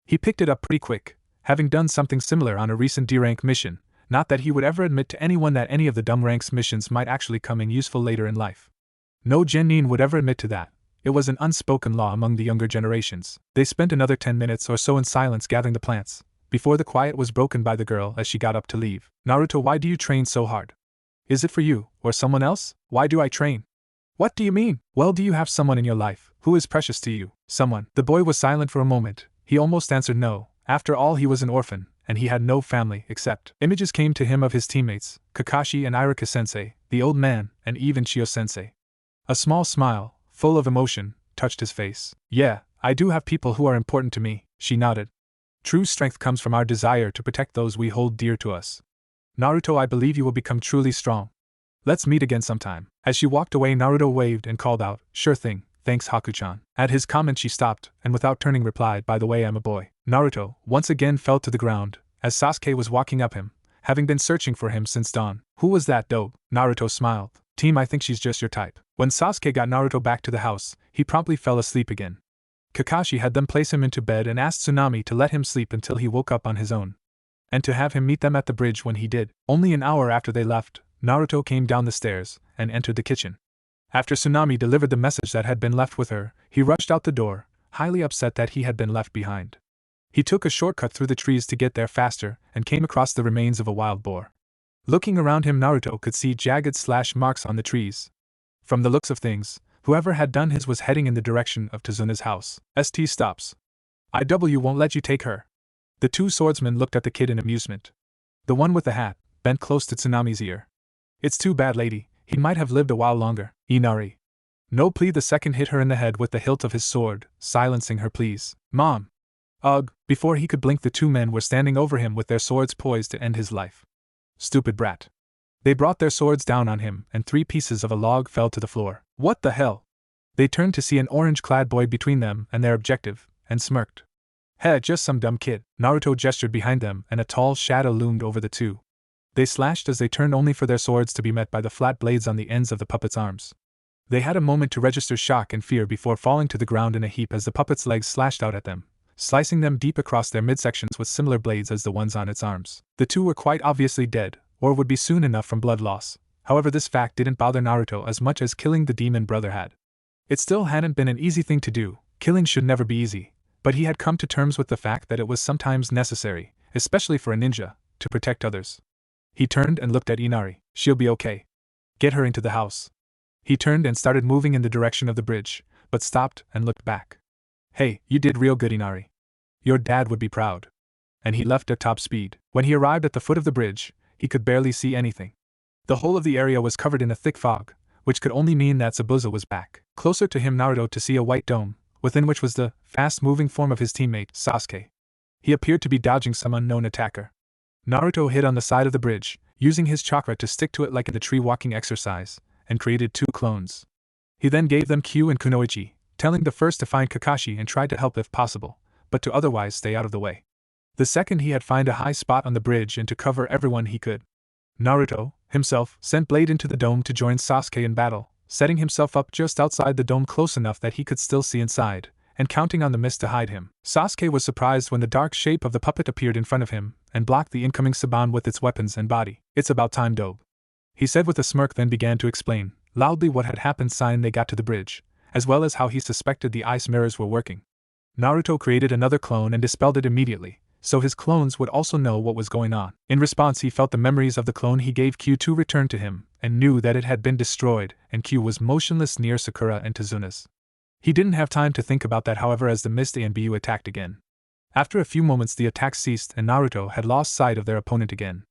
A: He picked it up pretty quick, having done something similar on a recent D-rank mission, not that he would ever admit to anyone that any of the dumb ranks missions might actually come in useful later in life. No genin would ever admit to that. It was an unspoken law among the younger generations. They spent another 10 minutes or so in silence gathering the plants, before the quiet was broken by the girl as she got up to leave. Naruto, why do you train so hard? Is it for you, or someone else? Why do I train? What do you mean? Well, do you have someone in your life who is precious to you? Someone. The boy was silent for a moment. He almost answered no. After all, he was an orphan, and he had no family except. Images came to him of his teammates, Kakashi and Iruka-sensei, the old man, and even Chio-sensei. A small smile, full of emotion, touched his face. Yeah, I do have people who are important to me, she nodded. True strength comes from our desire to protect those we hold dear to us. Naruto, I believe you will become truly strong. Let's meet again sometime. As she walked away, Naruto waved and called out, Sure thing, thanks Haku-chan. At his comment she stopped, and without turning replied, By the way, I'm a boy. Naruto once again fell to the ground, as Sasuke was walking up him, having been searching for him since dawn. Who was that dope? Naruto smiled. Team, I think she's just your type. When Sasuke got Naruto back to the house, he promptly fell asleep again. Kakashi had them place him into bed and asked Tsunami to let him sleep until he woke up on his own, and to have him meet them at the bridge when he did. Only an hour after they left, Naruto came down the stairs and entered the kitchen. After Tsunami delivered the message that had been left with her, he rushed out the door, highly upset that he had been left behind. He took a shortcut through the trees to get there faster and came across the remains of a wild boar. Looking around him, Naruto could see jagged slash marks on the trees. From the looks of things, whoever had done his was heading in the direction of Tazuna's house. St stops. IW won't let you take her. The 2 swordsmen looked at the kid in amusement. The one with the hat bent close to Tsunami's ear. It's too bad, lady, he might have lived a while longer. Inari. No plea. The second hit her in the head with the hilt of his sword, silencing her pleas. Mom. Ugh. Before he could blink, the 2 men were standing over him with their swords poised to end his life. Stupid brat. They brought their swords down on him, and 3 pieces of a log fell to the floor. What the hell? They turned to see an orange-clad boy between them and their objective, and smirked. Heh, just some dumb kid. Naruto gestured behind them, and a tall shadow loomed over the 2. They slashed as they turned, only for their swords to be met by the flat blades on the ends of the puppet's arms. They had a moment to register shock and fear before falling to the ground in a heap as the puppet's legs slashed out at them, slicing them deep across their midsections with similar blades as the ones on its arms. The two were quite obviously dead, or would be soon enough from blood loss. However, this fact didn't bother Naruto as much as killing the demon brother had. It still hadn't been an easy thing to do, killing should never be easy, but he had come to terms with the fact that it was sometimes necessary, especially for a ninja, to protect others. He turned and looked at Inari. She'll be okay. Get her into the house. He turned and started moving in the direction of the bridge, but stopped and looked back. Hey, you did real good, Inari. Your dad would be proud. And he left at top speed. When he arrived at the foot of the bridge, he could barely see anything. The whole of the area was covered in a thick fog, which could only mean that Zabuza was back. Closer to him, Naruto to see a white dome, within which was the fast-moving form of his teammate, Sasuke. He appeared to be dodging some unknown attacker. Naruto hid on the side of the bridge, using his chakra to stick to it like in the tree-walking exercise, and created 2 clones. He then gave them Kyu and Kunoichi, telling the first to find Kakashi and try to help if possible, but to otherwise stay out of the way. The second he had find a high spot on the bridge and to cover everyone he could. Naruto, himself, sent Blade into the dome to join Sasuke in battle, setting himself up just outside the dome close enough that he could still see inside, and counting on the mist to hide him. Sasuke was surprised when the dark shape of the puppet appeared in front of him, and blocked the incoming Saban with its weapons and body. It's about time, Dobe. He said with a smirk, then began to explain loudly what had happened since they got to the bridge, as well as how he suspected the ice mirrors were working. Naruto created another clone and dispelled it immediately, so his clones would also know what was going on. In response, he felt the memories of the clone he gave Q2 return to him, and knew that it had been destroyed, and Q was motionless near Sakura and Tazuna's. He didn't have time to think about that, however, as the Mist and Bu attacked again. After a few moments the attack ceased and Naruto had lost sight of their opponent again.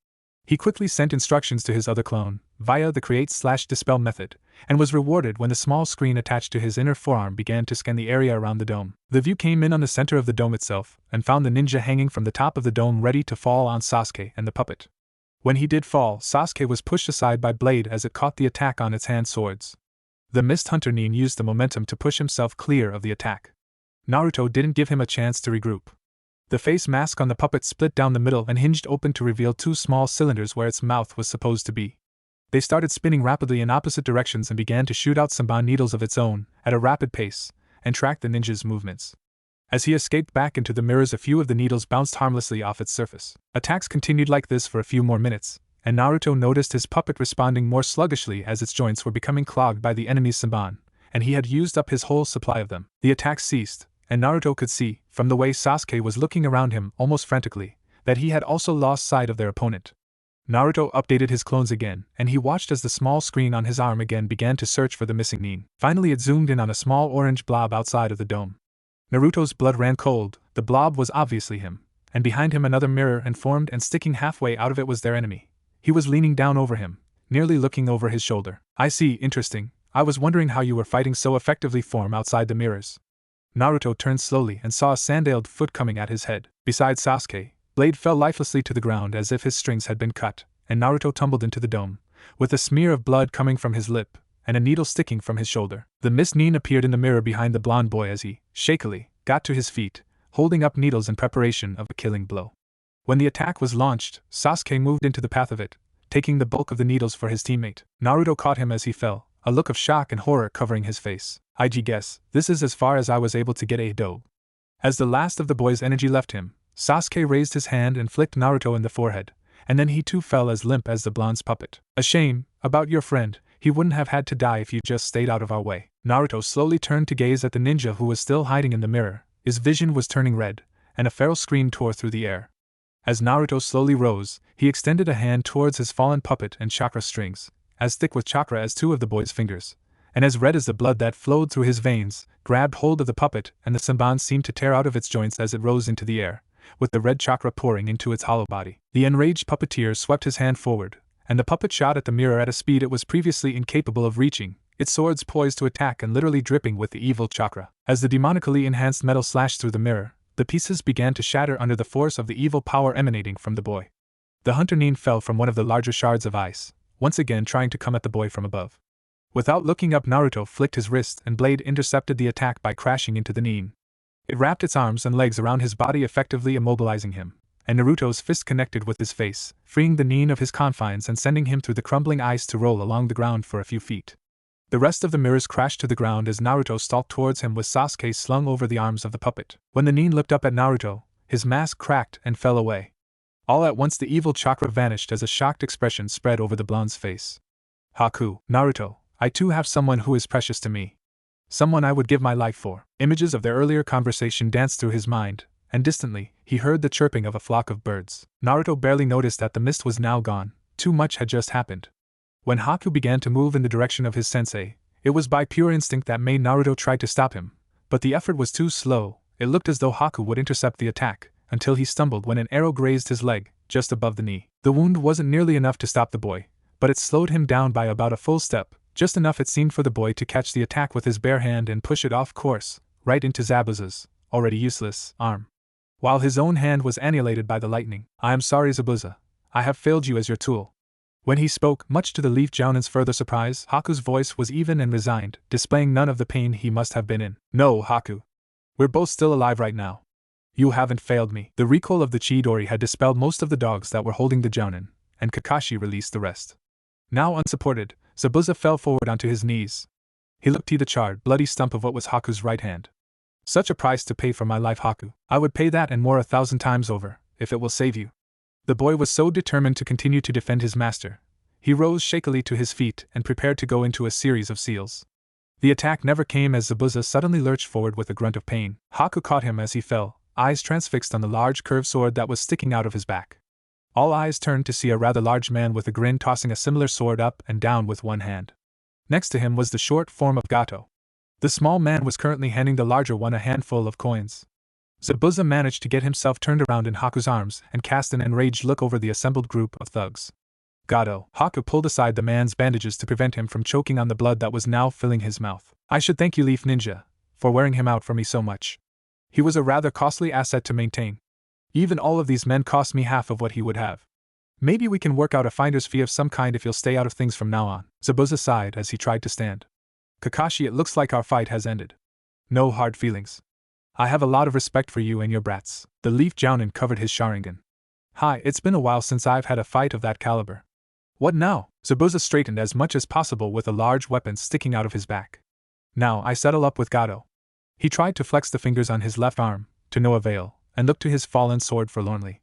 A: He quickly sent instructions to his other clone, via the create/dispel method, and was rewarded when the small screen attached to his inner forearm began to scan the area around the dome. The view came in on the center of the dome itself, and found the ninja hanging from the top of the dome ready to fall on Sasuke and the puppet. When he did fall, Sasuke was pushed aside by Blade as it caught the attack on its hand swords. The Mist Hunter Nin used the momentum to push himself clear of the attack. Naruto didn't give him a chance to regroup. The face mask on the puppet split down the middle and hinged open to reveal 2 small cylinders where its mouth was supposed to be. They started spinning rapidly in opposite directions and began to shoot out Sanban needles of its own, at a rapid pace, and track the ninja's movements. As he escaped back into the mirrors, a few of the needles bounced harmlessly off its surface. Attacks continued like this for a few more minutes, and Naruto noticed his puppet responding more sluggishly as its joints were becoming clogged by the enemy's Sanban, and he had used up his whole supply of them. The attacks ceased, and Naruto could see, from the way Sasuke was looking around him almost frantically, that he had also lost sight of their opponent. Naruto updated his clones again, and he watched as the small screen on his arm again began to search for the missing Nin. Finally it zoomed in on a small orange blob outside of the dome. Naruto's blood ran cold. The blob was obviously him, and behind him another mirror and formed, and sticking halfway out of it was their enemy. He was leaning down over him, nearly looking over his shoulder. I see, interesting. I was wondering how you were fighting so effectively. Form outside the mirrors. Naruto turned slowly and saw a sandaled foot coming at his head. Beside Sasuke, Blade fell lifelessly to the ground as if his strings had been cut, and Naruto tumbled into the dome, with a smear of blood coming from his lip, and a needle sticking from his shoulder. The Mist Nin appeared in the mirror behind the blonde boy as he, shakily, got to his feet, holding up needles in preparation of a killing blow. When the attack was launched, Sasuke moved into the path of it, taking the bulk of the needles for his teammate. Naruto caught him as he fell, a look of shock and horror covering his face. I guess, this is as far as I was able to get, Dobe. As the last of the boy's energy left him, Sasuke raised his hand and flicked Naruto in the forehead, and then he too fell as limp as the blonde's puppet. A shame about your friend. He wouldn't have had to die if you just stayed out of our way. Naruto slowly turned to gaze at the ninja who was still hiding in the mirror. His vision was turning red, and a feral scream tore through the air. As Naruto slowly rose, he extended a hand towards his fallen puppet and chakra strings, as thick with chakra as 2 of the boy's fingers, and as red as the blood that flowed through his veins, grabbed hold of the puppet, and the Sanban seemed to tear out of its joints as it rose into the air, with the red chakra pouring into its hollow body. The enraged puppeteer swept his hand forward, and the puppet shot at the mirror at a speed it was previously incapable of reaching, its swords poised to attack and literally dripping with the evil chakra. As the demonically enhanced metal slashed through the mirror, the pieces began to shatter under the force of the evil power emanating from the boy. The Hunter Nin fell from one of the larger shards of ice, once again trying to come at the boy from above. Without looking up, Naruto flicked his wrist and Blade intercepted the attack by crashing into the Nin. It wrapped its arms and legs around his body, effectively immobilizing him, and Naruto's fist connected with his face, freeing the Nin of his confines and sending him through the crumbling ice to roll along the ground for a few feet. The rest of the mirrors crashed to the ground as Naruto stalked towards him with Sasuke slung over the arms of the puppet. When the Nin looked up at Naruto, his mask cracked and fell away. All at once the evil chakra vanished as a shocked expression spread over the blonde's face. Haku, Naruto, I too have someone who is precious to me. Someone I would give my life for. Images of their earlier conversation danced through his mind, and distantly, he heard the chirping of a flock of birds. Naruto barely noticed that the mist was now gone. Too much had just happened. When Haku began to move in the direction of his sensei, it was by pure instinct that made Naruto try to stop him, but the effort was too slow. It looked as though Haku would intercept the attack, until he stumbled when an arrow grazed his leg, just above the knee. The wound wasn't nearly enough to stop the boy, but it slowed him down by about a full step, just enough it seemed for the boy to catch the attack with his bare hand and push it off course, right into Zabuza's, already useless, arm. While his own hand was annihilated by the lightning. I am sorry, Zabuza. I have failed you as your tool. When he spoke, much to the Leaf Jounin's further surprise, Haku's voice was even and resigned, displaying none of the pain he must have been in. No, Haku. We're both still alive right now. You haven't failed me. The recoil of the Chidori had dispelled most of the dogs that were holding the Jounin, and Kakashi released the rest. Now unsupported, Zabuza fell forward onto his knees. He looked at the charred, bloody stump of what was Haku's right hand. Such a price to pay for my life, Haku. I would pay that and more 1,000 times over, if it will save you. The boy was so determined to continue to defend his master. He rose shakily to his feet and prepared to go into a series of seals. The attack never came as Zabuza suddenly lurched forward with a grunt of pain. Haku caught him as he fell, eyes transfixed on the large curved sword that was sticking out of his back. All eyes turned to see a rather large man with a grin tossing a similar sword up and down with one hand. Next to him was the short form of Gato. The small man was currently handing the larger one a handful of coins. Zabuza managed to get himself turned around in Haku's arms and cast an enraged look over the assembled group of thugs. Gato. Haku pulled aside the man's bandages to prevent him from choking on the blood that was now filling his mouth. I should thank you, Leaf Ninja, for wearing him out for me so much. He was a rather costly asset to maintain. Even all of these men cost me half of what he would have. Maybe we can work out a finder's fee of some kind if you'll stay out of things from now on. Zabuza sighed as he tried to stand. Kakashi, it looks like our fight has ended. No hard feelings. I have a lot of respect for you and your brats. The Leaf Jounin covered his Sharingan. Hi, it's been a while since I've had a fight of that caliber. What now? Zabuza straightened as much as possible with a large weapon sticking out of his back. Now I settle up with Gato. He tried to flex the fingers on his left arm, to no avail, and looked to his fallen sword forlornly.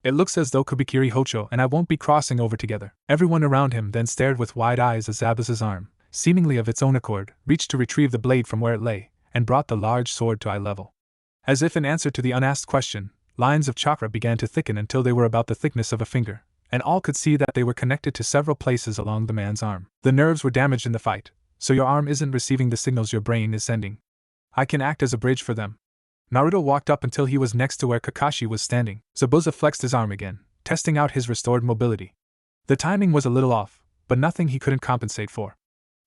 A: It looks as though Kubikiri Hocho and I won't be crossing over together. Everyone around him then stared with wide eyes as Zabuza's arm, seemingly of its own accord, reached to retrieve the blade from where it lay, and brought the large sword to eye level. As if in answer to the unasked question, lines of chakra began to thicken until they were about the thickness of a finger, and all could see that they were connected to several places along the man's arm. The nerves were damaged in the fight, so your arm isn't receiving the signals your brain is sending. I can act as a bridge for them. Naruto walked up until he was next to where Kakashi was standing. Zabuza flexed his arm again, testing out his restored mobility. The timing was a little off, but nothing he couldn't compensate for.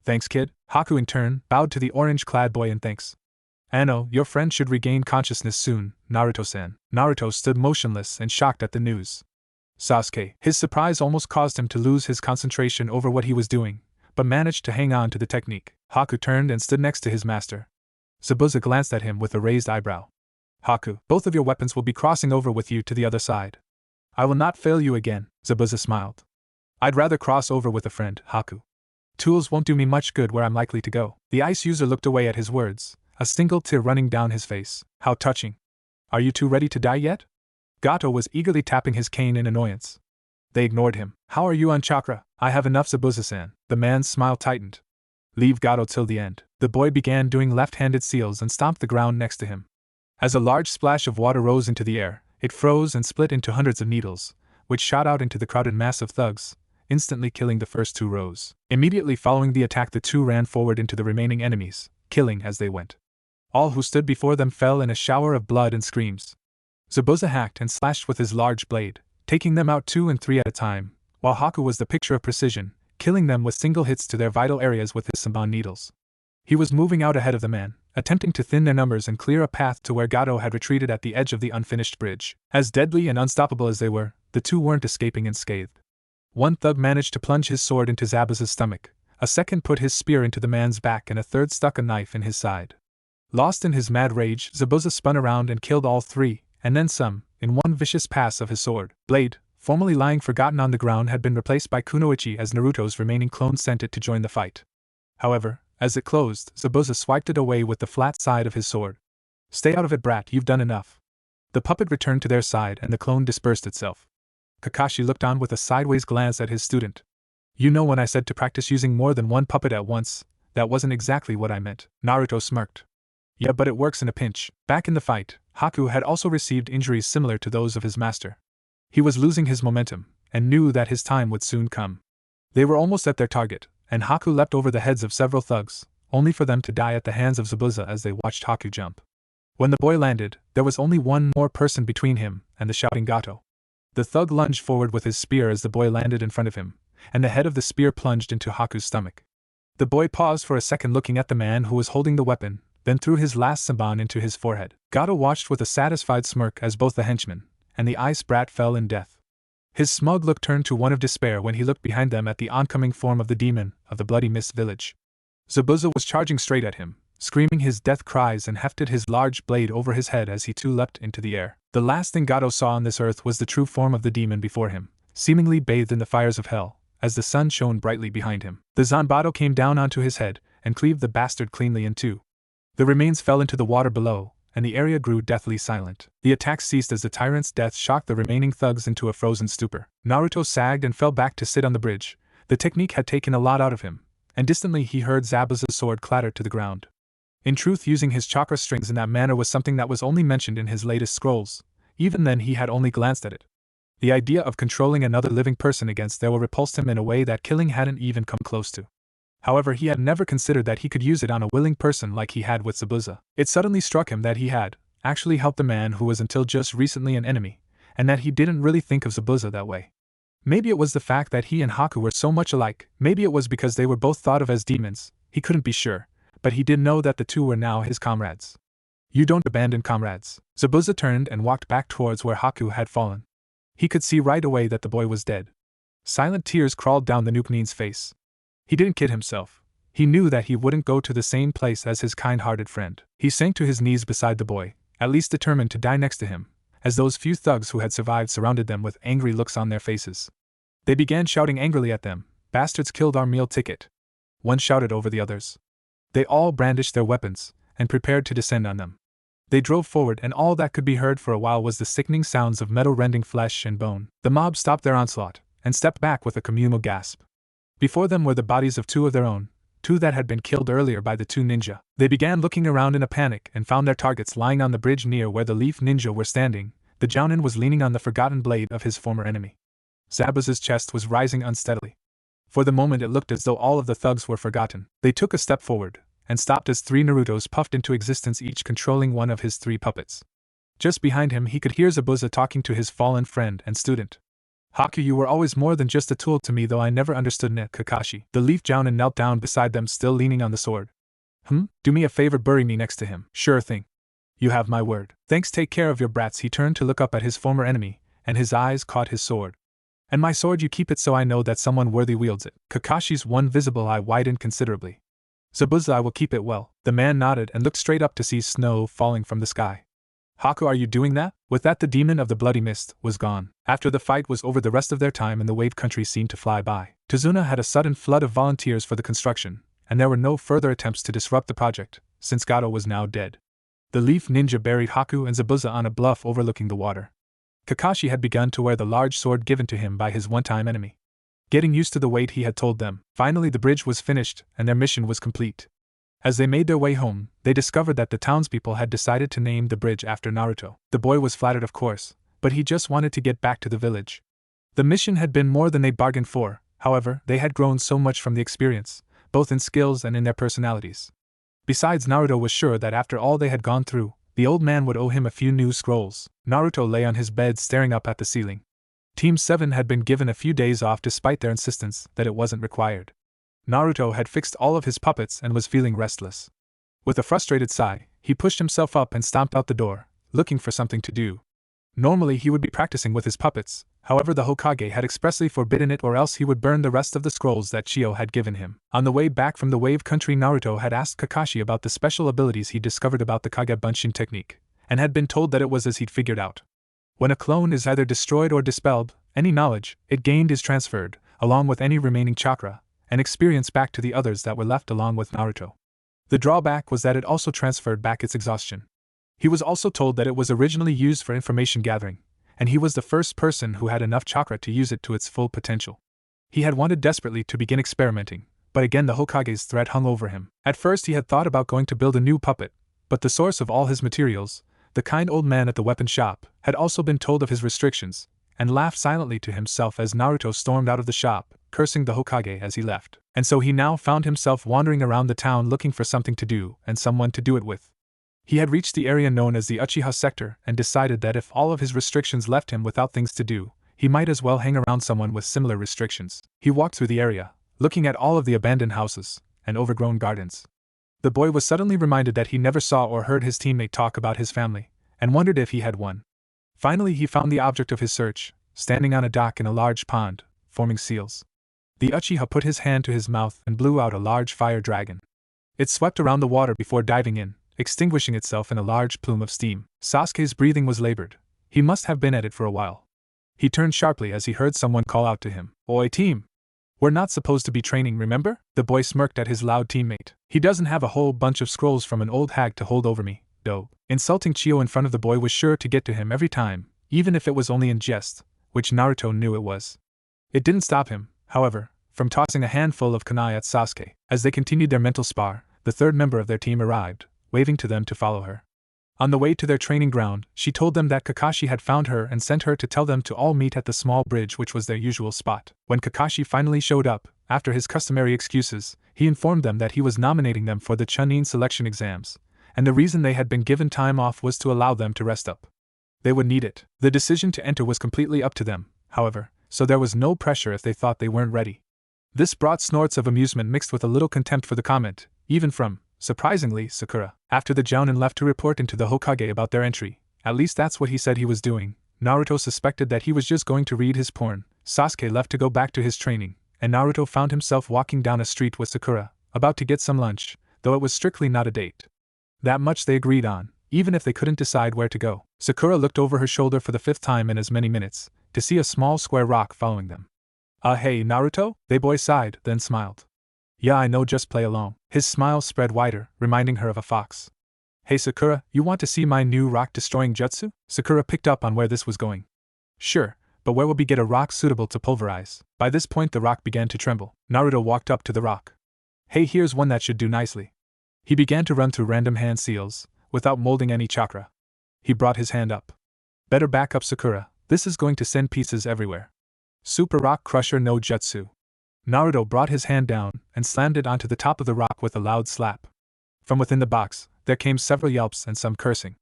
A: Thanks, kid. Haku in turn bowed to the orange-clad boy in thanks. Anno, your friend should regain consciousness soon, Naruto-san. Naruto stood motionless and shocked at the news. Sasuke. His surprise almost caused him to lose his concentration over what he was doing, but managed to hang on to the technique. Haku turned and stood next to his master. Zabuza glanced at him with a raised eyebrow. Haku, both of your weapons will be crossing over with you to the other side. I will not fail you again, Zabuza smiled. I'd rather cross over with a friend, Haku. Tools won't do me much good where I'm likely to go. The ice user looked away at his words, a single tear running down his face. How touching. Are you two ready to die yet? Gato was eagerly tapping his cane in annoyance. They ignored him. How are you on chakra? I have enough, Zabuza-san. The man's smile tightened. Leave Gato till the end. The boy began doing left-handed seals and stomped the ground next to him. As a large splash of water rose into the air, it froze and split into hundreds of needles, which shot out into the crowded mass of thugs, instantly killing the first two rows. Immediately following the attack, the two ran forward into the remaining enemies, killing as they went. All who stood before them fell in a shower of blood and screams. Zabuza hacked and slashed with his large blade, taking them out 2 and 3 at a time, while Haku was the picture of precision, killing them with single hits to their vital areas with his Samban needles. He was moving out ahead of the man, attempting to thin their numbers and clear a path to where Gato had retreated at the edge of the unfinished bridge. As deadly and unstoppable as they were, the two weren't escaping unscathed. One thug managed to plunge his sword into Zabuza's stomach, a second put his spear into the man's back, and a third stuck a knife in his side. Lost in his mad rage, Zabuza spun around and killed all three, and then some, in one vicious pass of his sword. Blade, formerly lying forgotten on the ground, had been replaced by Kunoichi as Naruto's remaining clone sent it to join the fight. However, as it closed, Zabuza swiped it away with the flat side of his sword. "Stay out of it, brat, you've done enough." The puppet returned to their side and the clone dispersed itself. Kakashi looked on with a sideways glance at his student. "You know, when I said to practice using more than one puppet at once, that wasn't exactly what I meant." Naruto smirked. "Yeah, but it works in a pinch." Back in the fight, Haku had also received injuries similar to those of his master. He was losing his momentum, and knew that his time would soon come. They were almost at their target, and Haku leapt over the heads of several thugs, only for them to die at the hands of Zabuza as they watched Haku jump. When the boy landed, there was only one more person between him and the shouting Gato. The thug lunged forward with his spear as the boy landed in front of him, and the head of the spear plunged into Haku's stomach. The boy paused for a second looking at the man who was holding the weapon, then threw his last senbon into his forehead. Gato watched with a satisfied smirk as both the henchman and the ice brat fell in death. His smug look turned to one of despair when he looked behind them at the oncoming form of the demon of the Bloody Mist village. Zabuza was charging straight at him, screaming his death cries, and hefted his large blade over his head as he too leapt into the air. The last thing Gato saw on this earth was the true form of the demon before him, seemingly bathed in the fires of hell, as the sun shone brightly behind him. The Zanbato came down onto his head and cleaved the bastard cleanly in two. The remains fell into the water below, and the area grew deathly silent. The attack ceased as the tyrant's death shocked the remaining thugs into a frozen stupor. Naruto sagged and fell back to sit on the bridge. The technique had taken a lot out of him, and distantly he heard Zabuza's sword clatter to the ground. In truth, using his chakra strings in that manner was something that was only mentioned in his latest scrolls. Even then he had only glanced at it. The idea of controlling another living person against their will repulsed him in a way that killing hadn't even come close to. However, he had never considered that he could use it on a willing person like he had with Zabuza. It suddenly struck him that he had actually helped a man who was until just recently an enemy, and that he didn't really think of Zabuza that way. Maybe it was the fact that he and Haku were so much alike, maybe it was because they were both thought of as demons, he couldn't be sure, but he did know that the two were now his comrades. "You don't abandon comrades." Zabuza turned and walked back towards where Haku had fallen. He could see right away that the boy was dead. Silent tears crawled down the Nukenin's face. He didn't kid himself. He knew that he wouldn't go to the same place as his kind-hearted friend. He sank to his knees beside the boy, at least determined to die next to him, as those few thugs who had survived surrounded them with angry looks on their faces. They began shouting angrily at them, "Bastards killed our meal ticket." One shouted over the others. They all brandished their weapons, and prepared to descend on them. They drove forward, and all that could be heard for a while was the sickening sounds of metal rending flesh and bone. The mob stopped their onslaught, and stepped back with a communal gasp. Before them were the bodies of two of their own, two that had been killed earlier by the two ninja. They began looking around in a panic and found their targets lying on the bridge near where the Leaf Ninja were standing. The Jounin was leaning on the forgotten blade of his former enemy. Zabuza's chest was rising unsteadily. For the moment it looked as though all of the thugs were forgotten. They took a step forward, and stopped as three Narutos puffed into existence, each controlling one of his three puppets. Just behind him he could hear Zabuza talking to his fallen friend and student. "Haku, you were always more than just a tool to me, though I never understood it." Kakashi, the Leaf Jounin, knelt down beside them, still leaning on the sword. Do me a favor, bury me next to him." "Sure thing. You have my word." "Thanks, take care of your brats." He turned to look up at his former enemy, and his eyes caught his sword. "And my sword, you keep it so I know that someone worthy wields it." Kakashi's one visible eye widened considerably. "Zabuza, I will keep it well." The man nodded and looked straight up to see snow falling from the sky. "Haku, are you doing that?" With that, the demon of the Bloody Mist was gone. After the fight was over, the rest of their time in the wave country seemed to fly by. Tazuna had a sudden flood of volunteers for the construction, and there were no further attempts to disrupt the project, since Gato was now dead. The Leaf Ninja buried Haku and Zabuza on a bluff overlooking the water. Kakashi had begun to wear the large sword given to him by his one-time enemy. Getting used to the weight, he had told them. Finally the bridge was finished, and their mission was complete. As they made their way home, they discovered that the townspeople had decided to name the bridge after Naruto. The boy was flattered, of course, but he just wanted to get back to the village. The mission had been more than they bargained for. However, they had grown so much from the experience, both in skills and in their personalities. Besides, Naruto was sure that after all they had gone through, the old man would owe him a few new scrolls. Naruto lay on his bed staring up at the ceiling. Team 7 had been given a few days off despite their insistence that it wasn't required. Naruto had fixed all of his puppets and was feeling restless. With a frustrated sigh, he pushed himself up and stomped out the door, looking for something to do. Normally he would be practicing with his puppets, however the Hokage had expressly forbidden it, or else he would burn the rest of the scrolls that Chio had given him. On the way back from the wave country, Naruto had asked Kakashi about the special abilities he discovered about the Kage Bunshin technique, and had been told that it was as he'd figured out. When a clone is either destroyed or dispelled, any knowledge it gained is transferred, along with any remaining chakra, and experience back to the others that were left along with Naruto. The drawback was that it also transferred back its exhaustion. He was also told that it was originally used for information gathering, and he was the first person who had enough chakra to use it to its full potential. He had wanted desperately to begin experimenting, but again the Hokage's threat hung over him. At first he had thought about going to build a new puppet, but the source of all his materials, the kind old man at the weapon shop, had also been told of his restrictions, and laughed silently to himself as Naruto stormed out of the shop, cursing the Hokage as he left. And so he now found himself wandering around the town looking for something to do and someone to do it with. He had reached the area known as the Uchiha sector and decided that if all of his restrictions left him without things to do, he might as well hang around someone with similar restrictions. He walked through the area, looking at all of the abandoned houses and overgrown gardens. The boy was suddenly reminded that he never saw or heard his teammate talk about his family, and wondered if he had one. Finally he found the object of his search, standing on a dock in a large pond, forming seals. The Uchiha put his hand to his mouth and blew out a large fire dragon. It swept around the water before diving in, extinguishing itself in a large plume of steam. Sasuke's breathing was labored. He must have been at it for a while. He turned sharply as he heard someone call out to him, "Oi team! We're not supposed to be training, remember?" The boy smirked at his loud teammate. He doesn't have a whole bunch of scrolls from an old hag to hold over me, though. Insulting Chio in front of the boy was sure to get to him every time, even if it was only in jest, which Naruto knew it was. It didn't stop him, however, from tossing a handful of kunai at Sasuke. As they continued their mental spar, the third member of their team arrived, waving to them to follow her. On the way to their training ground, she told them that Kakashi had found her and sent her to tell them to all meet at the small bridge which was their usual spot. When Kakashi finally showed up, after his customary excuses, he informed them that he was nominating them for the Chunin selection exams, and the reason they had been given time off was to allow them to rest up. They would need it. The decision to enter was completely up to them, however, so there was no pressure if they thought they weren't ready. This brought snorts of amusement mixed with a little contempt for the comment, even from, surprisingly, Sakura. After the Jounin left to report into the Hokage about their entry, at least that's what he said he was doing, Naruto suspected that he was just going to read his porn. Sasuke left to go back to his training, and Naruto found himself walking down a street with Sakura, about to get some lunch, though it was strictly not a date. That much they agreed on, even if they couldn't decide where to go. Sakura looked over her shoulder for the 5th time in as many minutes, to see a small square rock following them. Hey Naruto?" The boy sighed, then smiled. "Yeah, I know, just play along." His smile spread wider, reminding her of a fox. "Hey Sakura, you want to see my new rock-destroying jutsu?" Sakura picked up on where this was going. "Sure, but where will we get a rock suitable to pulverize?" By this point the rock began to tremble. Naruto walked up to the rock. "Hey, here's one that should do nicely." He began to run through random hand seals, without molding any chakra. He brought his hand up. "Better back up, Sakura, this is going to send pieces everywhere." Super Rock Crusher no Jutsu. Naruto brought his hand down and slammed it onto the top of the rock with a loud slap. From within the box, there came several yelps and some cursing.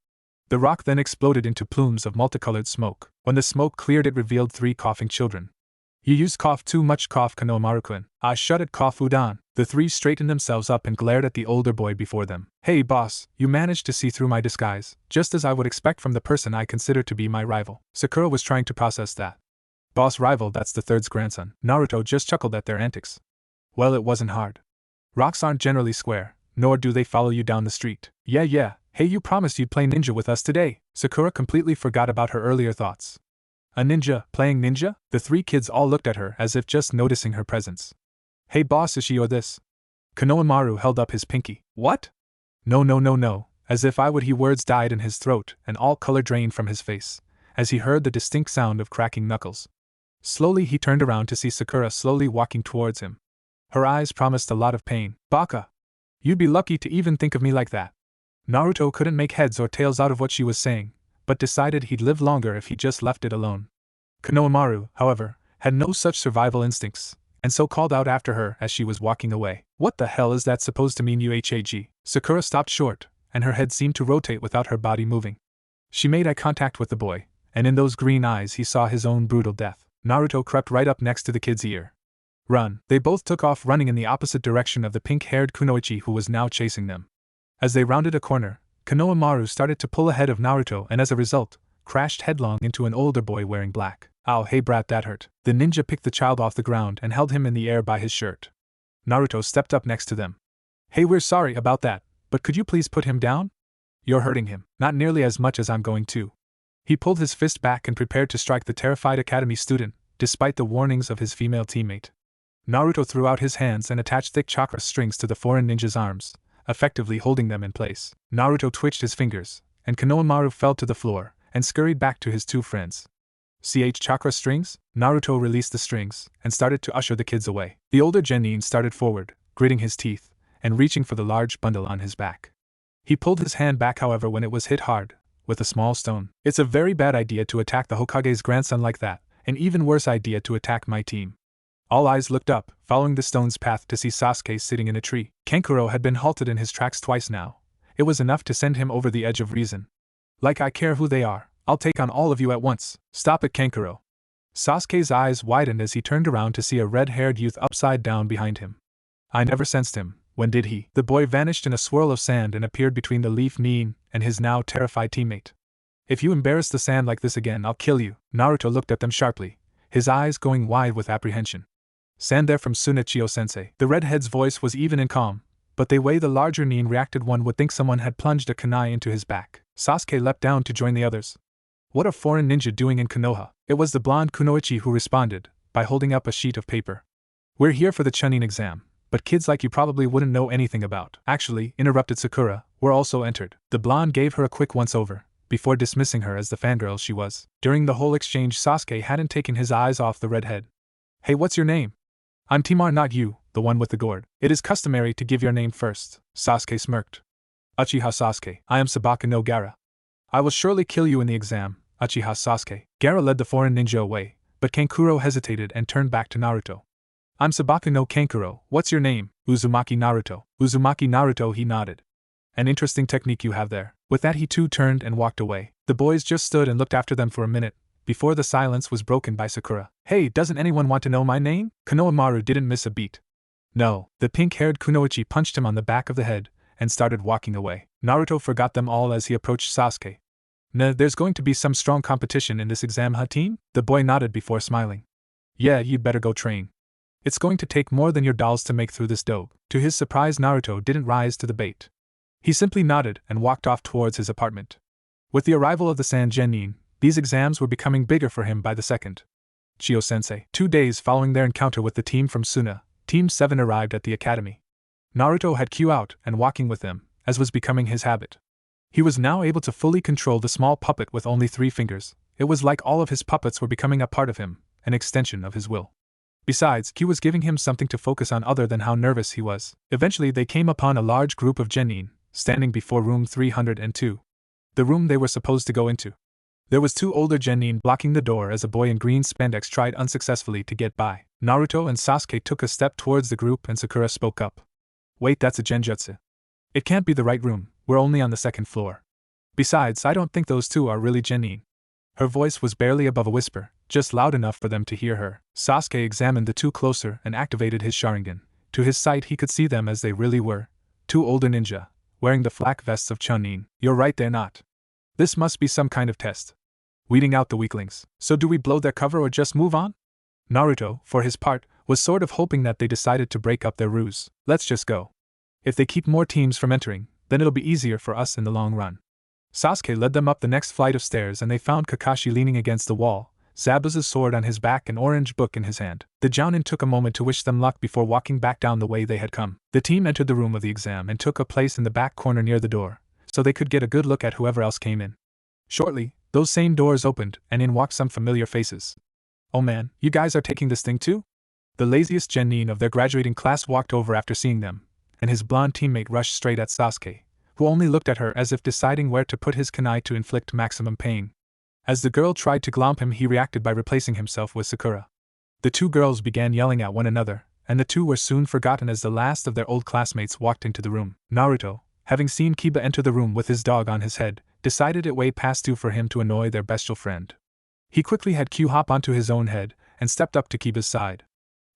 A: The rock then exploded into plumes of multicolored smoke. When the smoke cleared, it revealed 3 coughing children. "You used cough too much, cough Konohamaru-kun." "Ah, shut it, cough Udan." The 3 straightened themselves up and glared at the older boy before them. "Hey boss, you managed to see through my disguise, just as I would expect from the person I consider to be my rival." Sakura was trying to process that. "Boss rival, that's the third's grandson." Naruto just chuckled at their antics. Well, it wasn't hard. Rocks aren't generally square, nor do they follow you down the street. Yeah, hey, you promised you'd play ninja with us today." Sakura completely forgot about her earlier thoughts. A ninja, playing ninja? The 3 kids all looked at her as if just noticing her presence. "Hey boss, is she or this?" Konohamaru held up his pinky. "What?" No, as if I would he words died in his throat and all color drained from his face, as he heard the distinct sound of cracking knuckles. Slowly he turned around to see Sakura slowly walking towards him. Her eyes promised a lot of pain. "Baka! You'd be lucky to even think of me like that." Naruto couldn't make heads or tails out of what she was saying, but decided he'd live longer if he just left it alone. Konohamaru, however, had no such survival instincts, and so called out after her as she was walking away. "What the hell is that supposed to mean, UHAG?" Sakura stopped short, and her head seemed to rotate without her body moving. She made eye contact with the boy, and in those green eyes he saw his own brutal death. Naruto crept right up next to the kid's ear. "Run!" They both took off running in the opposite direction of the pink-haired kunoichi who was now chasing them. As they rounded a corner, Konohamaru started to pull ahead of Naruto and as a result, crashed headlong into an older boy wearing black. "Ow, hey brat, that hurt." The ninja picked the child off the ground and held him in the air by his shirt. Naruto stepped up next to them. "Hey, we're sorry about that, but could you please put him down? You're hurting him." "Not nearly as much as I'm going to." He pulled his fist back and prepared to strike the terrified academy student, despite the warnings of his female teammate. Naruto threw out his hands and attached thick chakra strings to the foreign ninja's arms, effectively holding them in place. Naruto twitched his fingers, and Konohamaru fell to the floor and scurried back to his two friends. Chakra strings? Naruto released the strings and started to usher the kids away. The older genin started forward, gritting his teeth and reaching for the large bundle on his back. He pulled his hand back, however, when it was hit hard with a small stone. It's a very bad idea to attack the Hokage's grandson like that, an even worse idea to attack my team. All eyes looked up, following the stone's path to see Sasuke sitting in a tree. Kankuro had been halted in his tracks twice now. It was enough to send him over the edge of reason. Like I care who they are, I'll take on all of you at once. Stop it, Kankuro. Sasuke's eyes widened as he turned around to see a red-haired youth upside down behind him. I never sensed him. When did he? The boy vanished in a swirl of sand and appeared between the leaf Nin and his now terrified teammate. If you embarrass the sand like this again, I'll kill you. Naruto looked at them sharply, his eyes going wide with apprehension. Sand there from Sunachio-sensei. The redhead's voice was even and calm, but the way the larger Nin reacted, one would think someone had plunged a kunai into his back. Sasuke leapt down to join the others. What a foreign ninja doing in Konoha? It was the blonde Kunoichi who responded, by holding up a sheet of paper. We're here for the Chunin exam, but kids like you probably wouldn't know anything about. Actually, interrupted Sakura, we're also entered. The blonde gave her a quick once-over, before dismissing her as the fangirl she was. During the whole exchange, Sasuke hadn't taken his eyes off the redhead. Hey, what's your name? I'm Timar, not you, the one with the gourd. It is customary to give your name first. Sasuke smirked. Uchiha Sasuke, I am Sabaka no Gaara. I will surely kill you in the exam, Uchiha Sasuke. Gaara led the foreign ninja away, but Kankuro hesitated and turned back to Naruto. I'm Sabaka no Kankuro, what's your name? Uzumaki Naruto. Uzumaki Naruto, he nodded. An interesting technique you have there. With that, he too turned and walked away. The boys just stood and looked after them for a minute, before the silence was broken by Sakura. Hey, doesn't anyone want to know my name? Konohamaru didn't miss a beat. No. The pink-haired Kunoichi punched him on the back of the head and started walking away. Naruto forgot them all as he approached Sasuke. There's going to be some strong competition in this exam, huh, team? The boy nodded before smiling. Yeah, you'd better go train. It's going to take more than your dolls to make through this dope. To his surprise, Naruto didn't rise to the bait. He simply nodded and walked off towards his apartment. With the arrival of the Sand Genin, these exams were becoming bigger for him by the second. Chio-sensei. 2 days following their encounter with the team from Suna, Team 7 arrived at the academy. Naruto had Q out and walking with them, as was becoming his habit. He was now able to fully control the small puppet with only 3 fingers. It was like all of his puppets were becoming a part of him, an extension of his will. Besides, Q was giving him something to focus on other than how nervous he was. Eventually they came upon a large group of genin, standing before room 302. The room they were supposed to go into. There was 2 older genin blocking the door as a boy in green spandex tried unsuccessfully to get by. Naruto and Sasuke took a step towards the group and Sakura spoke up. Wait, that's a genjutsu. It can't be the right room, we're only on the 2nd floor. Besides, I don't think those 2 are really genin. Her voice was barely above a whisper, just loud enough for them to hear her. Sasuke examined the 2 closer and activated his Sharingan. To his sight he could see them as they really were. 2 older ninja, wearing the flak vests of Chunin. You're right, they're not. This must be some kind of test. Weeding out the weaklings. So do we blow their cover or just move on? Naruto, for his part, was sort of hoping that they decided to break up their ruse. Let's just go. If they keep more teams from entering, then it'll be easier for us in the long run. Sasuke led them up the next flight of stairs and they found Kakashi leaning against the wall, Zabuza's sword on his back, an orange book in his hand. The Jounin took a moment to wish them luck before walking back down the way they had come. The team entered the room of the exam and took a place in the back corner near the door, so they could get a good look at whoever else came in. Shortly, those same doors opened, and in walked some familiar faces. Oh man, you guys are taking this thing too? The laziest genin of their graduating class walked over after seeing them, and his blonde teammate rushed straight at Sasuke, who only looked at her as if deciding where to put his kunai to inflict maximum pain. As the girl tried to glomp him, he reacted by replacing himself with Sakura. The 2 girls began yelling at one another, and the 2 were soon forgotten as the last of their old classmates walked into the room. Naruto, having seen Kiba enter the room with his dog on his head, decided it way past due for him to annoy their bestial friend. He quickly had Q hop onto his own head and stepped up to Kiba's side.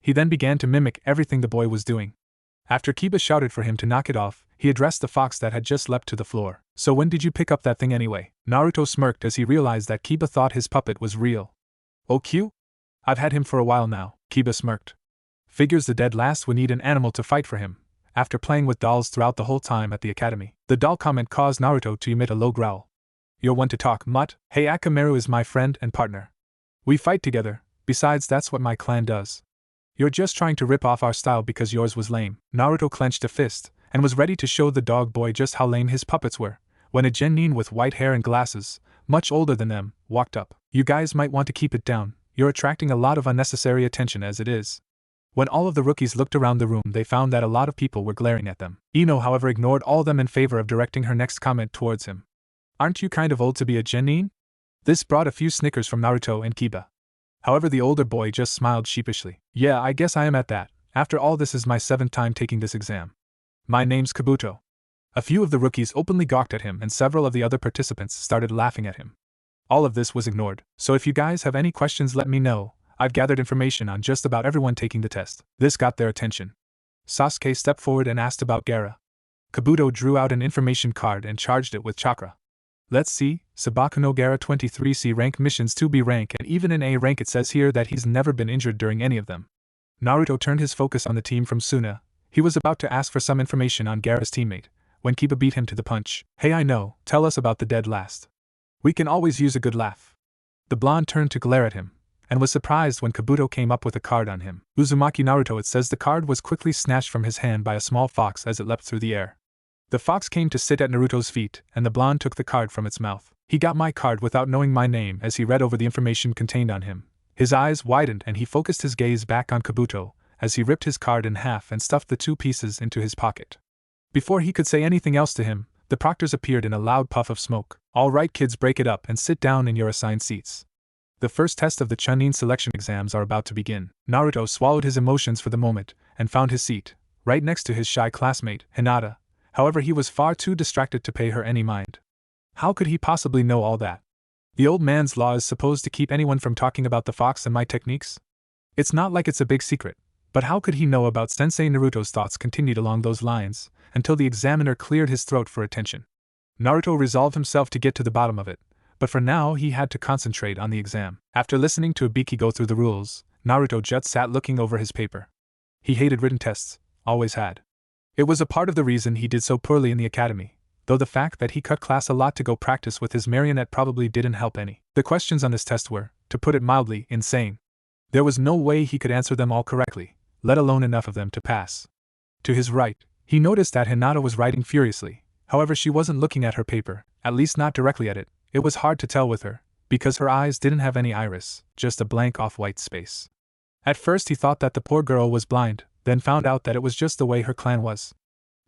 A: He then began to mimic everything the boy was doing. After Kiba shouted for him to knock it off, he addressed the fox that had just leapt to the floor. So when did you pick up that thing anyway? Naruto smirked as he realized that Kiba thought his puppet was real. Oh Q? I've had him for a while now, Kiba smirked. Figures the dead last would need an animal to fight for him, after playing with dolls throughout the whole time at the academy. The doll comment caused Naruto to emit a low growl. You're one to talk, mutt. Hey, Akamaru is my friend and partner. We fight together, besides that's what my clan does. You're just trying to rip off our style because yours was lame. Naruto clenched a fist, and was ready to show the dog boy just how lame his puppets were, when a genin with white hair and glasses, much older than them, walked up. You guys might want to keep it down, you're attracting a lot of unnecessary attention as it is. When all of the rookies looked around the room, they found that a lot of people were glaring at them. Ino, however, ignored all of them in favor of directing her next comment towards him. Aren't you kind of old to be a genin? This brought a few snickers from Naruto and Kiba. However, the older boy just smiled sheepishly. Yeah, I guess I am at that. After all, this is my 7th time taking this exam. My name's Kabuto. A few of the rookies openly gawked at him, and several of the other participants started laughing at him. All of this was ignored, so if you guys have any questions, let me know. I've gathered information on just about everyone taking the test. This got their attention. Sasuke stepped forward and asked about Gaara. Kabuto drew out an information card and charged it with chakra. Let's see, Sabaku no Gaara 23C rank missions 2B rank, and even in A rank. It says here that he's never been injured during any of them. Naruto turned his focus on the team from Suna. He was about to ask for some information on Gaara's teammate, when Kiba beat him to the punch. Hey, I know, tell us about the dead last. We can always use a good laugh. The blonde turned to glare at him, and was surprised when Kabuto came up with a card on him. Uzumaki Naruto, it says. The card was quickly snatched from his hand by a small fox as it leapt through the air. The fox came to sit at Naruto's feet, and the blonde took the card from its mouth. He got my card without knowing my name. As he read over the information contained on him, his eyes widened and he focused his gaze back on Kabuto, as he ripped his card in half and stuffed the 2 pieces into his pocket. Before he could say anything else to him, the proctors appeared in a loud puff of smoke. All right kids, break it up and sit down in your assigned seats. The first test of the Chunin selection exams are about to begin. Naruto swallowed his emotions for the moment, and found his seat, right next to his shy classmate, Hinata. However, he was far too distracted to pay her any mind. How could he possibly know all that? The old man's law is supposed to keep anyone from talking about the fox and my techniques? It's not like it's a big secret, but how could he know about Sensei Naruto's thoughts? Continued along those lines, until the examiner cleared his throat for attention. Naruto resolved himself to get to the bottom of it, but for now he had to concentrate on the exam. After listening to Ibiki go through the rules, Naruto just sat looking over his paper. He hated written tests, always had. It was a part of the reason he did so poorly in the academy, though the fact that he cut class a lot to go practice with his marionette probably didn't help any. The questions on this test were, to put it mildly, insane. There was no way he could answer them all correctly, let alone enough of them to pass. To his right, he noticed that Hinata was writing furiously. However, she wasn't looking at her paper, at least not directly at it. It was hard to tell with her, because her eyes didn't have any iris, just a blank off-white space. At first he thought that the poor girl was blind, then found out that it was just the way her clan was.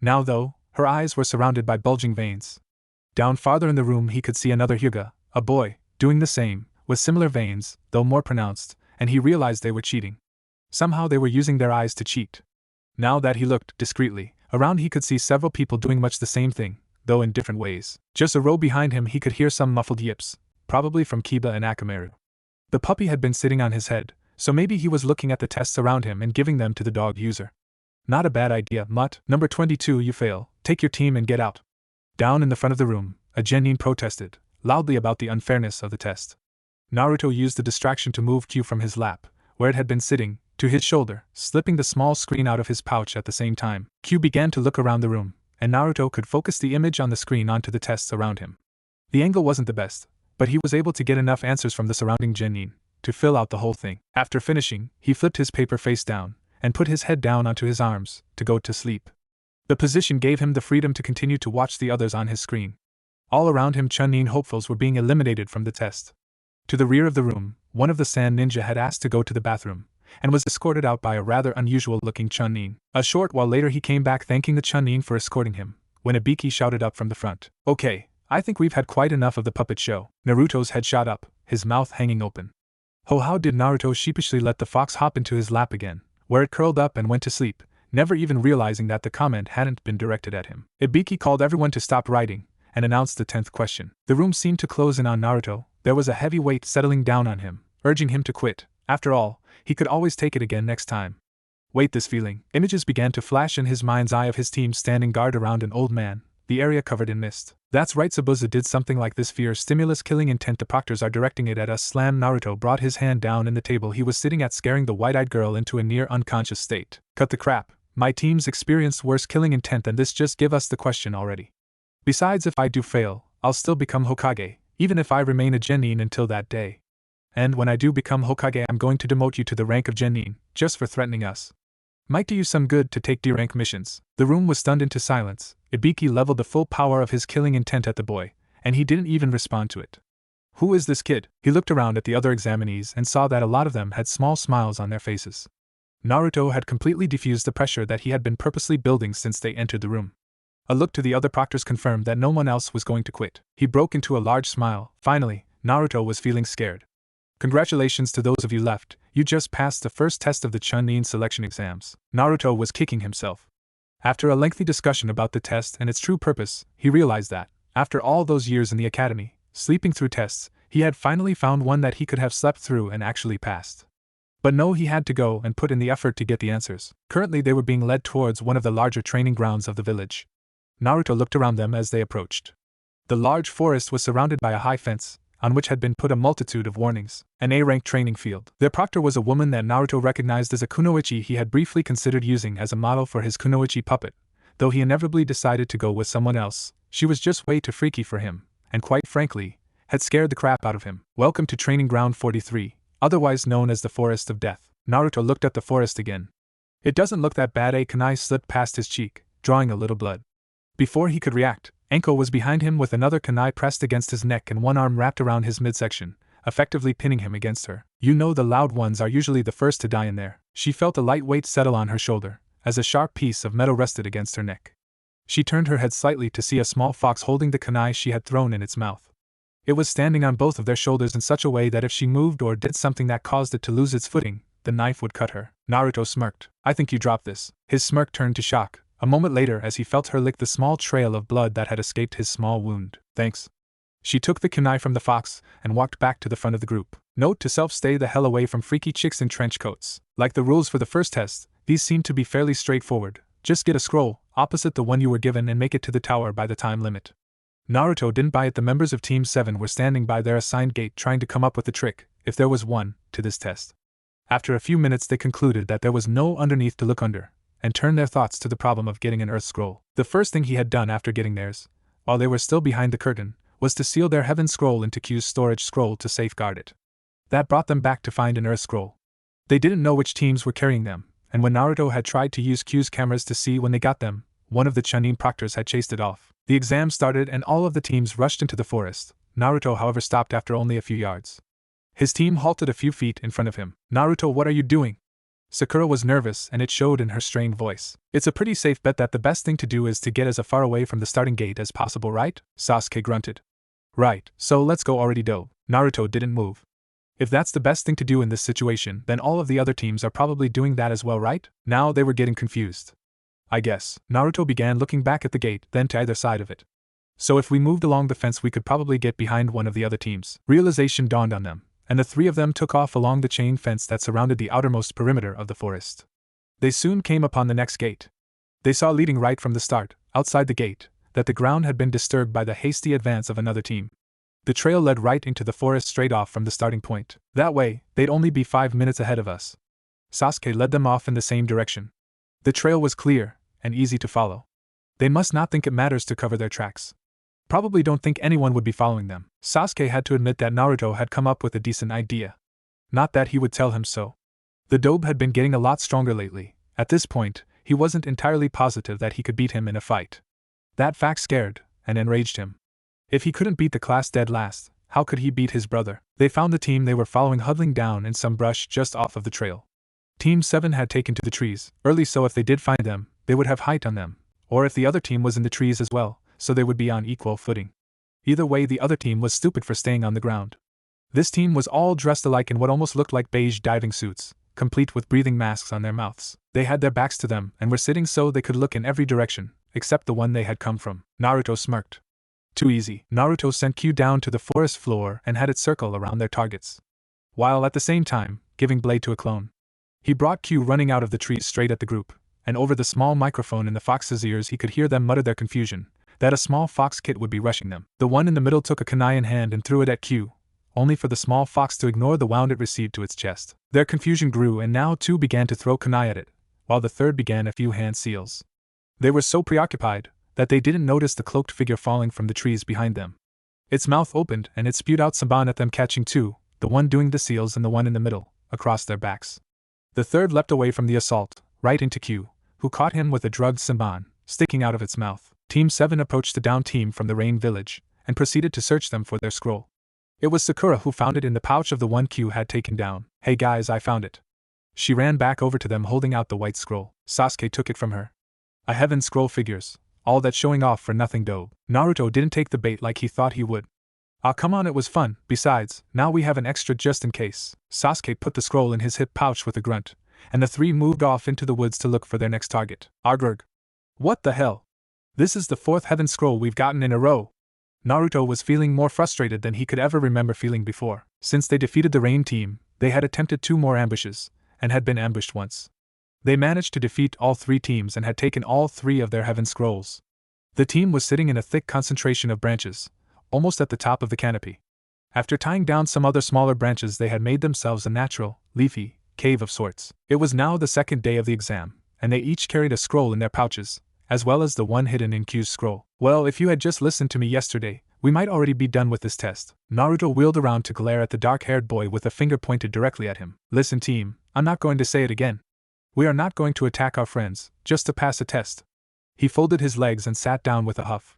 A: Now though, her eyes were surrounded by bulging veins. Down farther in the room he could see another Hyuga, a boy, doing the same, with similar veins, though more pronounced, and he realized they were cheating. Somehow they were using their eyes to cheat. Now that he looked discreetly around, he could see several people doing much the same thing, though in different ways. Just a row behind him he could hear some muffled yips, probably from Kiba and Akamaru. The puppy had been sitting on his head, so maybe he was looking at the tests around him and giving them to the dog user. Not a bad idea, Mutt. Number 22, you fail. Take your team and get out. Down in the front of the room, a genin protested, loudly about the unfairness of the test. Naruto used the distraction to move Q from his lap, where it had been sitting, to his shoulder, slipping the small screen out of his pouch at the same time. Q began to look around the room, and Naruto could focus the image on the screen onto the tests around him. The angle wasn't the best, but he was able to get enough answers from the surrounding genin to fill out the whole thing. After finishing, he flipped his paper face down, and put his head down onto his arms, to go to sleep. The position gave him the freedom to continue to watch the others on his screen. All around him Chunin hopefuls were being eliminated from the test. To the rear of the room, one of the sand ninja had asked to go to the bathroom, and was escorted out by a rather unusual-looking Chunin. A short while later he came back thanking the Chunin for escorting him, when Ibiki shouted up from the front. Okay, I think we've had quite enough of the puppet show. Naruto's head shot up, his mouth hanging open. How did Naruto sheepishly let the fox hop into his lap again, where it curled up and went to sleep, never even realizing that the comment hadn't been directed at him. Ibiki called everyone to stop writing, and announced the 10th question. The room seemed to close in on Naruto. There was a heavy weight settling down on him, urging him to quit. After all, he could always take it again next time. Wait, this feeling. Images began to flash in his mind's eye of his team standing guard around an old man, the area covered in mist. That's right, Zabuza did something like this. Fear, stimulus, killing intent. The proctors are directing it at us. Slam. Naruto brought his hand down in the table he was sitting at, scaring the wide-eyed girl into a near unconscious state. Cut the crap. My team's experienced worse killing intent than this. Just give us the question already. Besides, if I do fail, I'll still become Hokage, even if I remain a genin until that day. and when I do become Hokage, I'm going to demote you to the rank of Genin, just for threatening us. Might do you some good to take D-rank missions." The room was stunned into silence. Ibiki leveled the full power of his killing intent at the boy, and he didn't even respond to it. "Who is this kid?" He looked around at the other examinees and saw that a lot of them had small smiles on their faces. Naruto had completely diffused the pressure that he had been purposely building since they entered the room. A look to the other proctors confirmed that no one else was going to quit. He broke into a large smile. Finally, Naruto was feeling scared. "Congratulations to those of you left, you just passed the first test of the Chunin selection exams." Naruto was kicking himself. After a lengthy discussion about the test and its true purpose, he realized that, after all those years in the academy, sleeping through tests, he had finally found one that he could have slept through and actually passed. But no, he had to go and put in the effort to get the answers. Currently they were being led towards one of the larger training grounds of the village. Naruto looked around them as they approached. The large forest was surrounded by a high fence, on which had been put a multitude of warnings. An A-rank training field. Their proctor was a woman that Naruto recognized as a kunoichi he had briefly considered using as a model for his kunoichi puppet, though he inevitably decided to go with someone else. She was just way too freaky for him, and quite frankly, had scared the crap out of him. "Welcome to Training Ground 43, otherwise known as the Forest of Death." Naruto looked at the forest again. "It doesn't look that bad." A kunai slipped past his cheek, drawing a little blood. Before he could react, Enko was behind him with another kunai pressed against his neck and one arm wrapped around his midsection, effectively pinning him against her. "You know the loud ones are usually the first to die in there." She felt a light weight settle on her shoulder, as a sharp piece of metal rested against her neck. She turned her head slightly to see a small fox holding the kunai she had thrown in its mouth. It was standing on both of their shoulders in such a way that if she moved or did something that caused it to lose its footing, the knife would cut her. Naruto smirked. "I think you dropped this." His smirk turned to shock, a moment later as he felt her lick the small trail of blood that had escaped his small wound. "Thanks." She took the kunai from the fox and walked back to the front of the group. Note to self: stay the hell away from freaky chicks in trench coats. Like the rules for the first test, these seemed to be fairly straightforward. Just get a scroll, opposite the one you were given, and make it to the tower by the time limit. Naruto didn't buy it. The members of Team 7 were standing by their assigned gate trying to come up with a trick, if there was one, to this test. After a few minutes they concluded that there was no underneath to look under, and turned their thoughts to the problem of getting an earth scroll. The first thing he had done after getting theirs, while they were still behind the curtain, was to seal their heaven scroll into Q's storage scroll to safeguard it. That brought them back to find an earth scroll. They didn't know which teams were carrying them, and when Naruto had tried to use Q's cameras to see when they got them, one of the Chunin proctors had chased it off. The exam started and all of the teams rushed into the forest. Naruto, however, stopped after only a few yards. His team halted a few feet in front of him. "Naruto, what are you doing?" Sakura was nervous and it showed in her strained voice. "It's a pretty safe bet that the best thing to do is to get as far away from the starting gate as possible, right?" Sasuke grunted. "Right, so let's go already do." Naruto didn't move. "If that's the best thing to do in this situation, then all of the other teams are probably doing that as well, right?" Now they were getting confused. "I guess." Naruto began looking back at the gate, then to either side of it. "So if we moved along the fence we could probably get behind one of the other teams." Realization dawned on them, and the three of them took off along the chain fence that surrounded the outermost perimeter of the forest. They soon came upon the next gate. They saw leading right from the start, outside the gate, that the ground had been disturbed by the hasty advance of another team. The trail led right into the forest straight off from the starting point. "That way, they'd only be 5 minutes ahead of us." Sasuke led them off in the same direction. The trail was clear and easy to follow. They must not think it matters to cover their tracks. Probably don't think anyone would be following them. Sasuke had to admit that Naruto had come up with a decent idea. Not that he would tell him so. The dobe had been getting a lot stronger lately. At this point, he wasn't entirely positive that he could beat him in a fight. That fact scared and enraged him. If he couldn't beat the class dead last, how could he beat his brother? They found the team they were following huddling down in some brush just off of the trail. Team 7 had taken to the trees early, so if they did find them, they would have height on them, or if the other team was in the trees as well, so they would be on equal footing. Either way, the other team was stupid for staying on the ground. This team was all dressed alike in what almost looked like beige diving suits, complete with breathing masks on their mouths. They had their backs to them and were sitting so they could look in every direction, except the one they had come from. Naruto smirked. Too easy. Naruto sent Q down to the forest floor and had it circle around their targets, while at the same time giving Blade to a clone. He brought Q running out of the trees straight at the group, and over the small microphone in the fox's ears he could hear them mutter their confusion, that a small fox kit would be rushing them. The one in the middle took a kunai in hand and threw it at Q, only for the small fox to ignore the wound it received to its chest. Their confusion grew and now two began to throw kunai at it, while the third began a few hand seals. They were so preoccupied that they didn't notice the cloaked figure falling from the trees behind them. Its mouth opened and it spewed out Saban at them, catching two, the one doing the seals and the one in the middle, across their backs. The third leapt away from the assault, right into Q, who caught him with a drugged Simban, sticking out of its mouth. Team 7 approached the downed team from the Rain Village, and proceeded to search them for their scroll. It was Sakura who found it in the pouch of the one Q had taken down. "Hey guys, I found it." She ran back over to them holding out the white scroll. Sasuke took it from her. "A heaven scroll figures. All that showing off for nothing dope." Naruto didn't take the bait like he thought he would. "Ah, come on, it was fun. Besides, now we have an extra just in case." Sasuke put the scroll in his hip pouch with a grunt, and the three moved off into the woods to look for their next target. Argrg. What the hell? This is the fourth heaven scroll we've gotten in a row. Naruto was feeling more frustrated than he could ever remember feeling before. Since they defeated the Rain team, they had attempted 2 more ambushes, and had been ambushed once. They managed to defeat all 3 teams and had taken all 3 of their heaven scrolls. The team was sitting in a thick concentration of branches, almost at the top of the canopy. After tying down some other smaller branches, they had made themselves a natural, leafy, cave of sorts. It was now the second day of the exam, and they each carried a scroll in their pouches, as well as the one hidden in Q's scroll. "Well, if you had just listened to me yesterday, we might already be done with this test." Naruto wheeled around to glare at the dark-haired boy with a finger pointed directly at him. "Listen team, I'm not going to say it again. We are not going to attack our friends, just to pass a test." He folded his legs and sat down with a huff.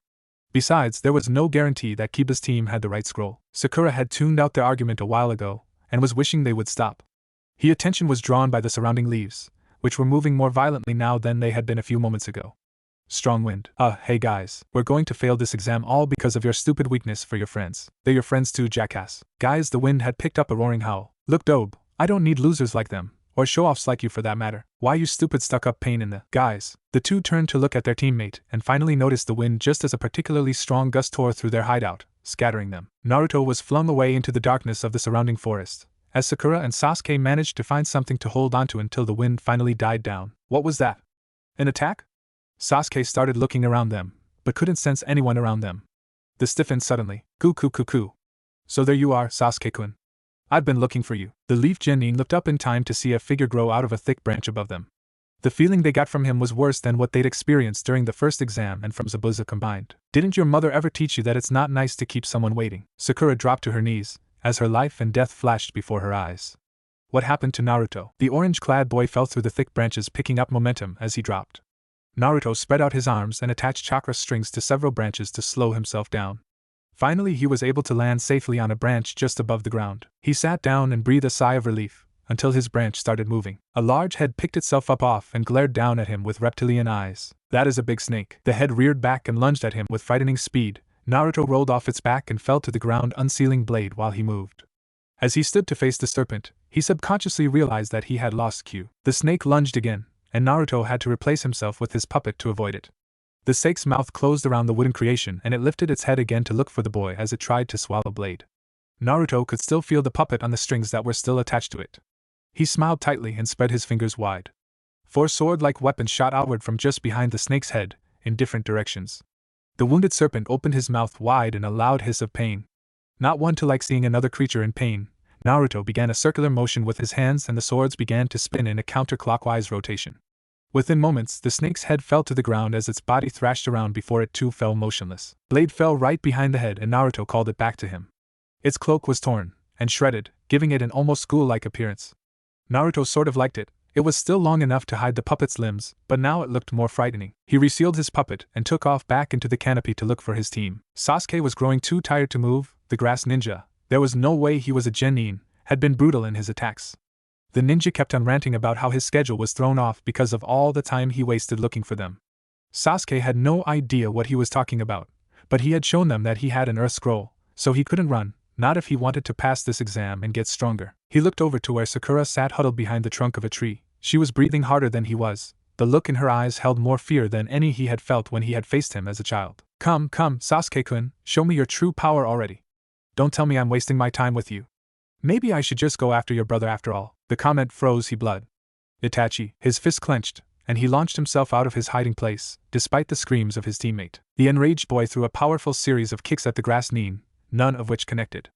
A: Besides, there was no guarantee that Kiba's team had the right scroll. Sakura had tuned out their argument a while ago, and was wishing they would stop. His attention was drawn by the surrounding leaves, which were moving more violently now than they had been a few moments ago. Strong wind. Hey guys, we're going to fail this exam all because of your stupid weakness for your friends. They're your friends too, jackass. Guys, the wind had picked up a roaring howl. "Look dope, I don't need losers like them, or show-offs like you for that matter. Why you stupid stuck-up pain in the..." Guys, the two turned to look at their teammate and finally noticed the wind just as a particularly strong gust tore through their hideout, scattering them. Naruto was flung away into the darkness of the surrounding forest, as Sakura and Sasuke managed to find something to hold onto until the wind finally died down. What was that? An attack? Sasuke started looking around them, but couldn't sense anyone around them. They stiffened suddenly. Goo. So there you are, Sasuke-kun. I've been looking for you. The leaf genin looked up in time to see a figure grow out of a thick branch above them. The feeling they got from him was worse than what they'd experienced during the first exam and from Zabuza combined. "Didn't your mother ever teach you that it's not nice to keep someone waiting?" Sakura dropped to her knees, as her life and death flashed before her eyes. What happened to Naruto? The orange-clad boy fell through the thick branches, picking up momentum as he dropped. Naruto spread out his arms and attached chakra strings to several branches to slow himself down. Finally he was able to land safely on a branch just above the ground. He sat down and breathed a sigh of relief, until his branch started moving. A large head picked itself up off and glared down at him with reptilian eyes. "That is a big snake." The head reared back and lunged at him with frightening speed. Naruto rolled off its back and fell to the ground, unsealing blade while he moved. As he stood to face the serpent, he subconsciously realized that he had lost Q. The snake lunged again, and Naruto had to replace himself with his puppet to avoid it. The snake's mouth closed around the wooden creation and it lifted its head again to look for the boy as it tried to swallow blade. Naruto could still feel the puppet on the strings that were still attached to it. He smiled tightly and spread his fingers wide. 4 sword-like weapons shot outward from just behind the snake's head, in different directions. The wounded serpent opened his mouth wide in a loud hiss of pain. Not one to like seeing another creature in pain, Naruto began a circular motion with his hands and the swords began to spin in a counterclockwise rotation. Within moments, the snake's head fell to the ground as its body thrashed around before it too fell motionless. Blade fell right behind the head and Naruto called it back to him. Its cloak was torn and shredded, giving it an almost school-like appearance. Naruto sort of liked it. It was still long enough to hide the puppet's limbs, but now it looked more frightening. He resealed his puppet and took off back into the canopy to look for his team. Sasuke was growing too tired to move. The grass ninja, there was no way he was a genin, had been brutal in his attacks. The ninja kept on ranting about how his schedule was thrown off because of all the time he wasted looking for them. Sasuke had no idea what he was talking about, but he had shown them that he had an earth scroll, so he couldn't run, not if he wanted to pass this exam and get stronger. He looked over to where Sakura sat huddled behind the trunk of a tree. She was breathing harder than he was. The look in her eyes held more fear than any he had felt when he had faced him as a child. Come, Sasuke-kun, show me your true power already. Don't tell me I'm wasting my time with you. Maybe I should just go after your brother after all." The comment froze his blood. Itachi, his fist clenched, and he launched himself out of his hiding place, despite the screams of his teammate. The enraged boy threw a powerful series of kicks at the grass nin, none of which connected.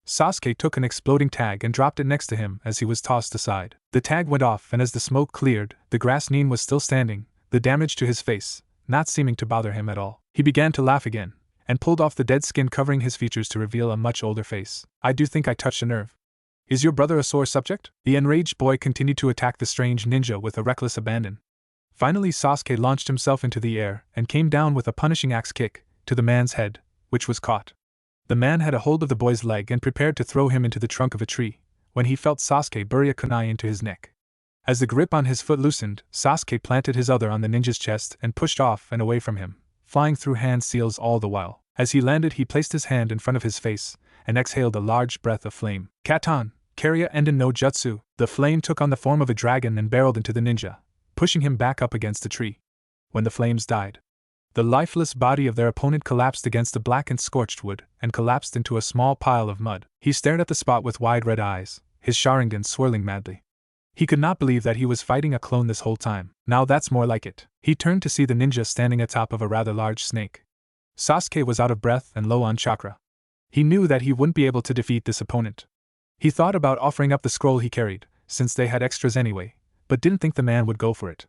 A: Sasuke took an exploding tag and dropped it next to him as he was tossed aside. The tag went off and as the smoke cleared, the grass nin was still standing, the damage to his face not seeming to bother him at all. He began to laugh again, and pulled off the dead skin covering his features to reveal a much older face. "I do think I touched a nerve. Is your brother a sore subject? The enraged boy continued to attack the strange ninja with a reckless abandon. Finally, Sasuke launched himself into the air and came down with a punishing axe kick to the man's head, which was caught. The man had a hold of the boy's leg and prepared to throw him into the trunk of a tree, when he felt Sasuke bury a kunai into his neck. As the grip on his foot loosened, Sasuke planted his other on the ninja's chest and pushed off and away from him, flying through hand seals all the while. As he landed, he placed his hand in front of his face and exhaled a large breath of flame. Katan, Karya Enden no Jutsu. The flame took on the form of a dragon and barreled into the ninja, pushing him back up against the tree. When the flames died, the lifeless body of their opponent collapsed against the blackened scorched wood and collapsed into a small pile of mud. He stared at the spot with wide red eyes, his Sharingan swirling madly. He could not believe that he was fighting a clone this whole time. Now that's more like it. He turned to see the ninja standing atop of a rather large snake. Sasuke was out of breath and low on chakra. He knew that he wouldn't be able to defeat this opponent. He thought about offering up the scroll he carried, since they had extras anyway, but didn't think the man would go for it.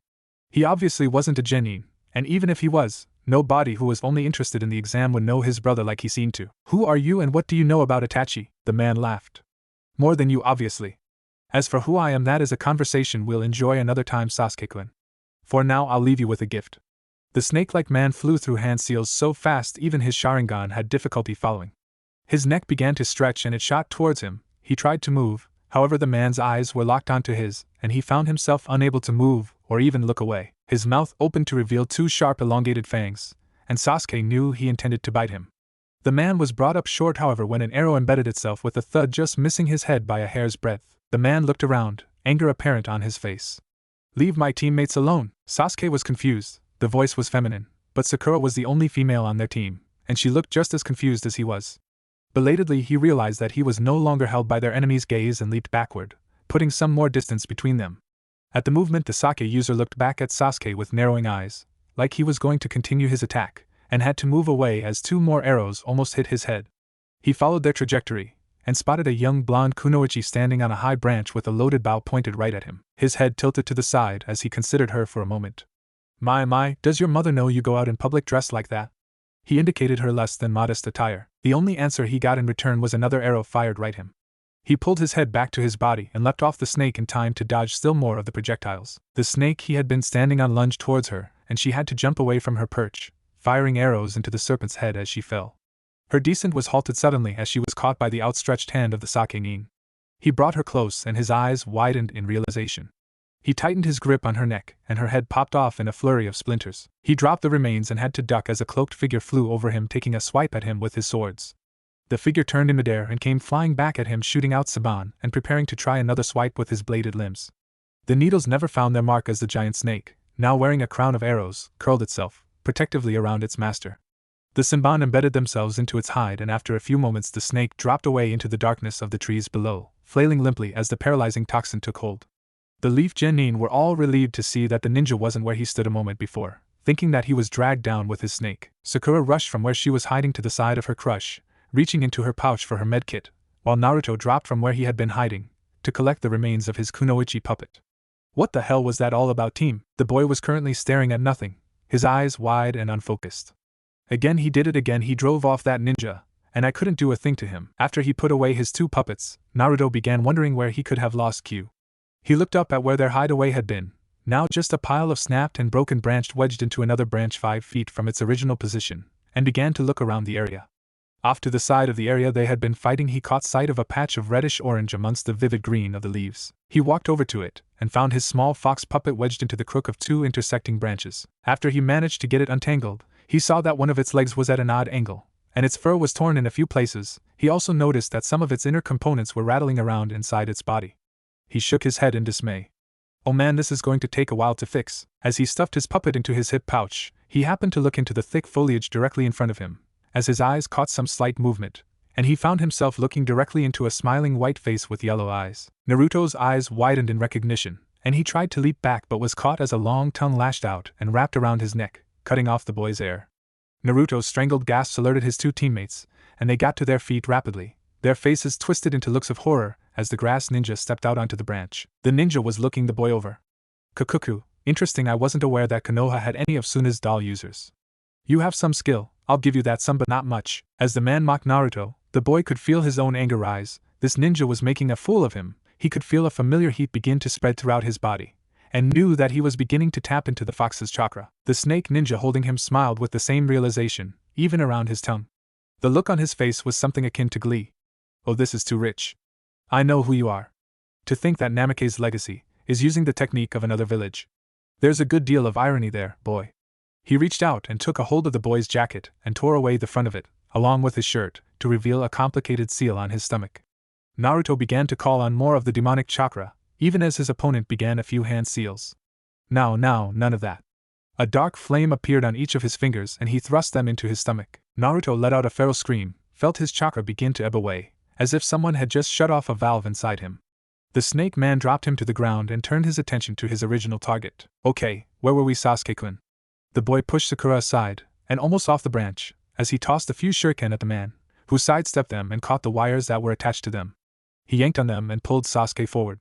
A: He obviously wasn't a genin, and even if he was, nobody who was only interested in the exam would know his brother like he seemed to. Who are you and what do you know about Itachi? The man laughed. More than you, obviously. As for who I am, that is a conversation we'll enjoy another time, Sasuke-kun. For now, I'll leave you with a gift. The snake-like man flew through hand seals so fast even his Sharingan had difficulty following. His neck began to stretch and it shot towards him. He tried to move, however the man's eyes were locked onto his, and he found himself unable to move or even look away. His mouth opened to reveal two sharp elongated fangs, and Sasuke knew he intended to bite him. The man was brought up short, however, when an arrow embedded itself with a thud, just missing his head by a hair's breadth. The man looked around, anger apparent on his face. Leave my teammates alone. Sasuke was confused. The voice was feminine, but Sakura was the only female on their team, and she looked just as confused as he was. Belatedly, he realized that he was no longer held by their enemy's gaze and leaped backward, putting some more distance between them. At the movement, the Sake user looked back at Sasuke with narrowing eyes, like he was going to continue his attack, and had to move away as two more arrows almost hit his head. He followed their trajectory, and spotted a young blonde kunoichi standing on a high branch with a loaded bow pointed right at him. His head tilted to the side as he considered her for a moment. My, does your mother know you go out in public dressed like that? He indicated her less than modest attire. The only answer he got in return was another arrow fired right him. He pulled his head back to his body and leapt off the snake in time to dodge still more of the projectiles. The snake he had been standing on lunged towards her, and she had to jump away from her perch, firing arrows into the serpent's head as she fell. Her descent was halted suddenly as she was caught by the outstretched hand of the Sake-nin. He brought her close and his eyes widened in realization. He tightened his grip on her neck, and her head popped off in a flurry of splinters. He dropped the remains and had to duck as a cloaked figure flew over him, taking a swipe at him with his swords. The figure turned in midair and came flying back at him, shooting out Saban and preparing to try another swipe with his bladed limbs. The needles never found their mark as the giant snake, now wearing a crown of arrows, curled itself protectively around its master. The Saban embedded themselves into its hide, and after a few moments the snake dropped away into the darkness of the trees below, flailing limply as the paralyzing toxin took hold. The Leaf Genin were all relieved to see that the ninja wasn't where he stood a moment before, thinking that he was dragged down with his snake. Sakura rushed from where she was hiding to the side of her crush, reaching into her pouch for her medkit, while Naruto dropped from where he had been hiding, to collect the remains of his kunoichi puppet. What the hell was that all about, team? The boy was currently staring at nothing, his eyes wide and unfocused. Again he did it again, he drove off that ninja, and I couldn't do a thing to him. After he put away his two puppets, Naruto began wondering where he could have lost Q. He looked up at where their hideaway had been, now just a pile of snapped and broken branch wedged into another branch 5 feet from its original position, and began to look around the area. Off to the side of the area they had been fighting, he caught sight of a patch of reddish-orange amongst the vivid green of the leaves. He walked over to it, and found his small fox puppet wedged into the crook of two intersecting branches. After he managed to get it untangled, he saw that one of its legs was at an odd angle, and its fur was torn in a few places. He also noticed that some of its inner components were rattling around inside its body. He shook his head in dismay. Oh man, this is going to take a while to fix. As he stuffed his puppet into his hip pouch, he happened to look into the thick foliage directly in front of him, as his eyes caught some slight movement, and he found himself looking directly into a smiling white face with yellow eyes. Naruto's eyes widened in recognition, and he tried to leap back but was caught as a long tongue lashed out and wrapped around his neck, cutting off the boy's air. Naruto's strangled gasps alerted his two teammates, and they got to their feet rapidly, their faces twisted into looks of horror as the grass ninja stepped out onto the branch. The ninja was looking the boy over. Kukuku, interesting, I wasn't aware that Konoha had any of Suna's doll users. You have some skill, I'll give you that, some but not much. As the man mocked Naruto, the boy could feel his own anger rise, This ninja was making a fool of him. He could feel a familiar heat begin to spread throughout his body, and knew that he was beginning to tap into the fox's chakra. The snake ninja holding him smiled with the same realization, even around his tongue. The look on his face was something akin to glee. Oh, this is too rich. I know who you are. To think that Namake's legacy is using the technique of another village. There's a good deal of irony there, boy. He reached out and took a hold of the boy's jacket and tore away the front of it, along with his shirt, to reveal a complicated seal on his stomach. Naruto began to call on more of the demonic chakra, even as his opponent began a few hand seals. Now, none of that. A dark flame appeared on each of his fingers and he thrust them into his stomach. Naruto let out a feral scream, felt his chakra begin to ebb away, as if someone had just shut off a valve inside him. The snake man dropped him to the ground and turned his attention to his original target. Okay, where were we, Sasuke-kun? The boy pushed Sakura aside, and almost off the branch, as he tossed a few shuriken at the man, who sidestepped them and caught the wires that were attached to them. He yanked on them and pulled Sasuke forward.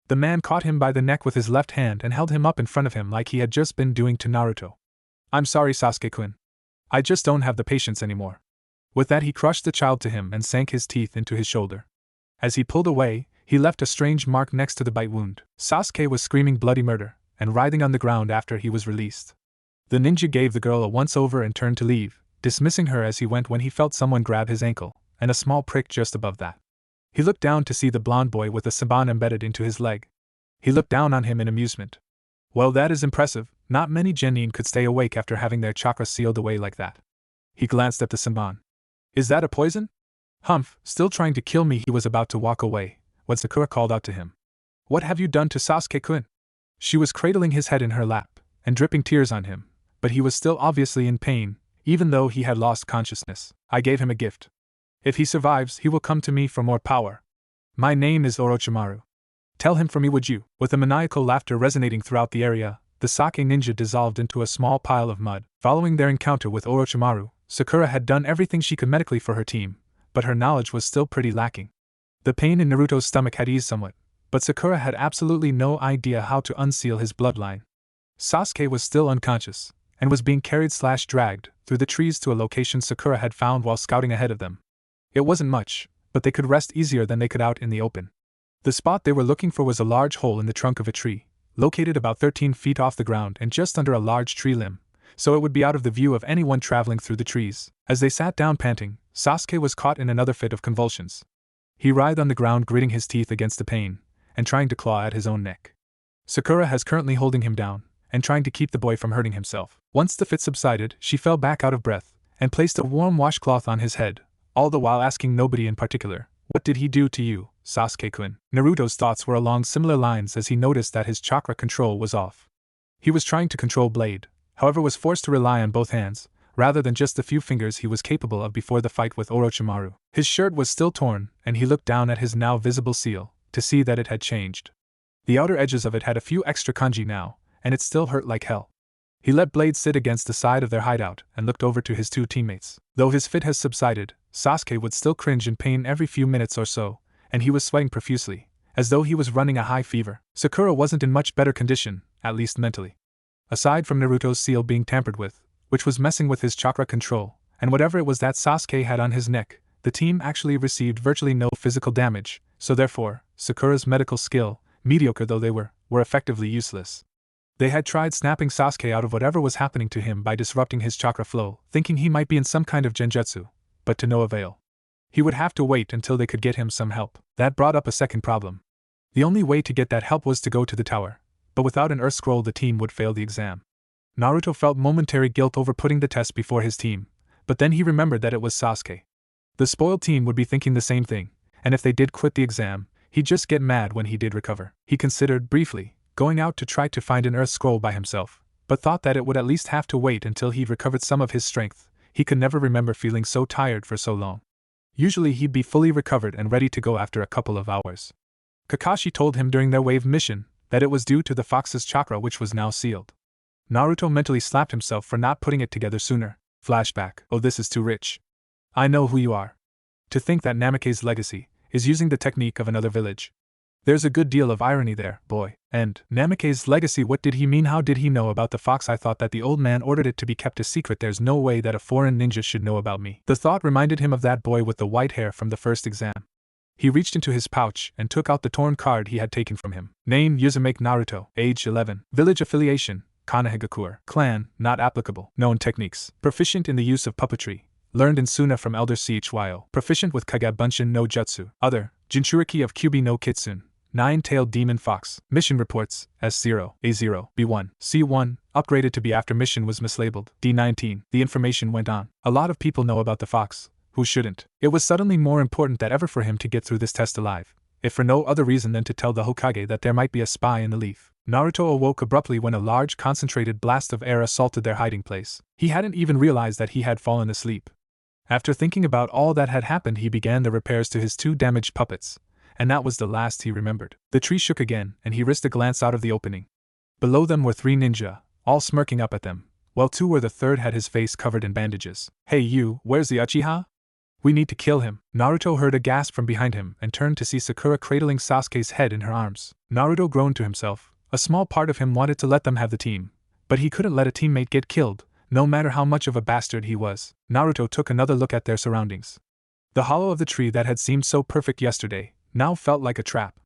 A: The man caught him by the neck with his left hand and held him up in front of him like he had just been doing to Naruto. I'm sorry, Sasuke-kun. I just don't have the patience anymore. With that he crushed the child to him and sank his teeth into his shoulder. As he pulled away, he left a strange mark next to the bite wound. Sasuke was screaming bloody murder, and writhing on the ground after he was released. The ninja gave the girl a once-over and turned to leave, dismissing her as he went when he felt someone grab his ankle, and a small prick just above that. He looked down to see the blonde boy with a saban embedded into his leg. He looked down on him in amusement. Well, that is impressive. Not many genin could stay awake after having their chakra sealed away like that. He glanced at the saban. Is that a poison? Humph, still trying to kill me. He was about to walk away when Sakura called out to him. What have you done to Sasuke-kun? She was cradling his head in her lap, and dripping tears on him, but he was still obviously in pain, even though he had lost consciousness. I gave him a gift. If he survives, he will come to me for more power. My name is Orochimaru. Tell him for me, would you? With a maniacal laughter resonating throughout the area, the sake ninja dissolved into a small pile of mud. Following their encounter with Orochimaru, Sakura had done everything she could medically for her team, but her knowledge was still pretty lacking. The pain in Naruto's stomach had eased somewhat, but Sakura had absolutely no idea how to unseal his bloodline. Sasuke was still unconscious, and was being carried/dragged through the trees to a location Sakura had found while scouting ahead of them. It wasn't much, but they could rest easier than they could out in the open. The spot they were looking for was a large hole in the trunk of a tree, located about 13 feet off the ground and just under a large tree limb, so it would be out of the view of anyone traveling through the trees. As they sat down panting, Sasuke was caught in another fit of convulsions. He writhed on the ground, gritting his teeth against the pain, and trying to claw at his own neck. Sakura was currently holding him down, and trying to keep the boy from hurting himself. Once the fit subsided, she fell back out of breath, and placed a warm washcloth on his head, all the while asking nobody in particular, "What did he do to you, Sasuke-kun?" Naruto's thoughts were along similar lines as he noticed that his chakra control was off. He was trying to control Blade, however was forced to rely on both hands, rather than just the few fingers he was capable of before the fight with Orochimaru. His shirt was still torn, and he looked down at his now visible seal, to see that it had changed. The outer edges of it had a few extra kanji now, and it still hurt like hell. He let Blade sit against the side of their hideout and looked over to his two teammates. Though his fit has subsided, Sasuke would still cringe in pain every few minutes or so, and he was sweating profusely, as though he was running a high fever. Sakura wasn't in much better condition, at least mentally. Aside from Naruto's seal being tampered with, which was messing with his chakra control, and whatever it was that Sasuke had on his neck, the team actually received virtually no physical damage, so therefore, Sakura's medical skill, mediocre though they were effectively useless. They had tried snapping Sasuke out of whatever was happening to him by disrupting his chakra flow, thinking he might be in some kind of genjutsu, but to no avail. He would have to wait until they could get him some help. That brought up a second problem. The only way to get that help was to go to the tower, but without an earth scroll the team would fail the exam. Naruto felt momentary guilt over putting the test before his team, but then he remembered that it was Sasuke. The spoiled team would be thinking the same thing, and if they did quit the exam, he'd just get mad when he did recover. He considered, briefly, going out to try to find an earth scroll by himself, but thought that it would at least have to wait until he'd recovered some of his strength. He could never remember feeling so tired for so long. Usually he'd be fully recovered and ready to go after a couple of hours. Kakashi told him during their wave mission that it was due to the fox's chakra, which was now sealed. Naruto mentally slapped himself for not putting it together sooner. Flashback. Oh, this is too rich. I know who you are. To think that Namake's legacy is using the technique of another village. There's a good deal of irony there, boy. And Namake's legacy, what did he mean? How did he know about the fox? I thought that the old man ordered it to be kept a secret. There's no way that a foreign ninja should know about me. The thought reminded him of that boy with the white hair from the first exam. He reached into his pouch and took out the torn card he had taken from him. Name: Uzumake Naruto. Age: 11. Village affiliation: Sunagakure. Clan: not applicable. Known techniques: proficient in the use of puppetry. Learned in Suna from Elder Chyo. Proficient with Kage Bunshin no Jutsu. Other: Jinchuriki of Kyubi no Kitsune. Nine-tailed demon fox. Mission reports: S0, A0, B1, C1, upgraded to B after mission was mislabeled. D19. The information went on. A lot of people know about the fox. Who shouldn't? It was suddenly more important than ever for him to get through this test alive, if for no other reason than to tell the Hokage that there might be a spy in the leaf. Naruto awoke abruptly when a large concentrated blast of air assaulted their hiding place. He hadn't even realized that he had fallen asleep. After thinking about all that had happened, he began the repairs to his 2 damaged puppets, and that was the last he remembered. The tree shook again, and he risked a glance out of the opening. Below them were 3 ninja, all smirking up at them, while 2 or the third had his face covered in bandages. Hey you, where's the Uchiha? We need to kill him. Naruto heard a gasp from behind him and turned to see Sakura cradling Sasuke's head in her arms. Naruto groaned to himself. A small part of him wanted to let them have the team, but he couldn't let a teammate get killed, no matter how much of a bastard he was. Naruto took another look at their surroundings. The hollow of the tree that had seemed so perfect yesterday now felt like a trap.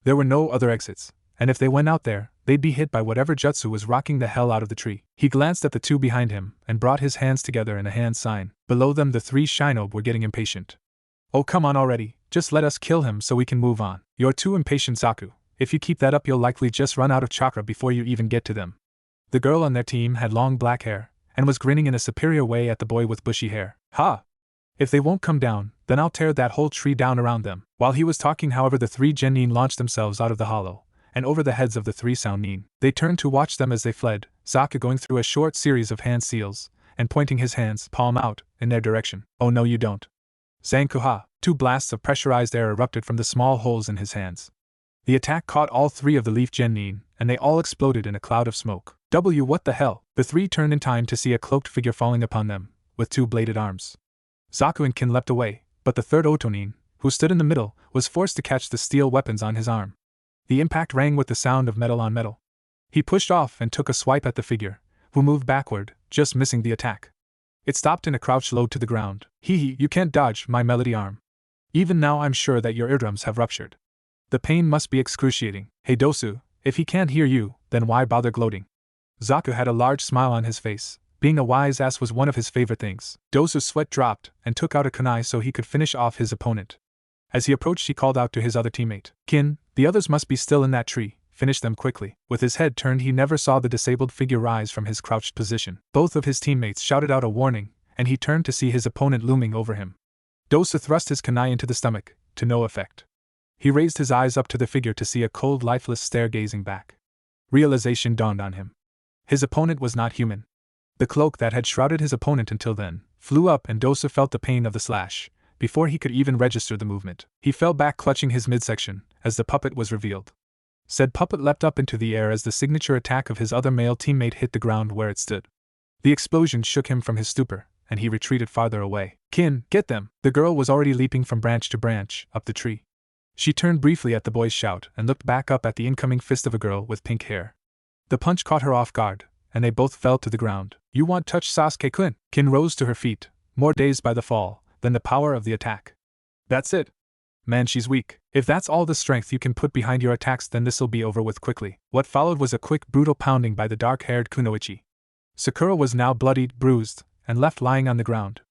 A: There were no other exits, and if they went out there, they'd be hit by whatever jutsu was rocking the hell out of the tree. He glanced at the 2 behind him and brought his hands together in a hand sign. Below them the 3 shinobi were getting impatient. Oh come on already, just let us kill him so we can move on. You're too impatient, Zaku. If you keep that up you'll likely just run out of chakra before you even get to them. The girl on their team had long black hair, and was grinning in a superior way at the boy with bushy hair. Ha! If they won't come down, then I'll tear that whole tree down around them. While he was talking, however, the 3 genin launched themselves out of the hollow, and over the heads of the 3 Sannin. They turned to watch them as they fled, Zaku going through a short series of hand seals, and pointing his hands, palm out, in their direction. Oh no you don't. Zankuha! 2 blasts of pressurized air erupted from the small holes in his hands. The attack caught all 3 of the leaf genin, and they all exploded in a cloud of smoke. What the hell? The 3 turned in time to see a cloaked figure falling upon them, with 2 bladed arms. Zaku and Kin leapt away, but the 3rd Otonin, who stood in the middle, was forced to catch the steel weapons on his arm. The impact rang with the sound of metal on metal. He pushed off and took a swipe at the figure, who moved backward, just missing the attack. It stopped in a crouch low to the ground. Hee, you can't dodge my melody arm. Even now I'm sure that your eardrums have ruptured. The pain must be excruciating. Hey Dosu, if he can't hear you, then why bother gloating? Zaku had a large smile on his face. Being a wise ass was one of his favorite things. Dosu's sweat dropped and took out a kunai so he could finish off his opponent. As he approached, he called out to his other teammate. Kin, the others must be still in that tree. Finish them quickly. With his head turned, he never saw the disabled figure rise from his crouched position. Both of his teammates shouted out a warning, and he turned to see his opponent looming over him. Dosu thrust his kunai into the stomach, to no effect. He raised his eyes up to the figure to see a cold, lifeless stare gazing back. Realization dawned on him. His opponent was not human. The cloak that had shrouded his opponent until then flew up, and Dosu felt the pain of the slash before he could even register the movement. He fell back clutching his midsection as the puppet was revealed. Said puppet leapt up into the air as the signature attack of his other male teammate hit the ground where it stood. The explosion shook him from his stupor, and he retreated farther away. Kin, get them! The girl was already leaping from branch to branch up the tree. She turned briefly at the boy's shout and looked back up at the incoming fist of a girl with pink hair. The punch caught her off guard, and they both fell to the ground. You want touch Sasuke-kun? Kin rose to her feet, more dazed by the fall than the power of the attack. That's it. Man, she's weak. If that's all the strength you can put behind your attacks, then this'll be over with quickly. What followed was a quick, brutal pounding by the dark-haired kunoichi. Sakura was now bloodied, bruised, and left lying on the ground.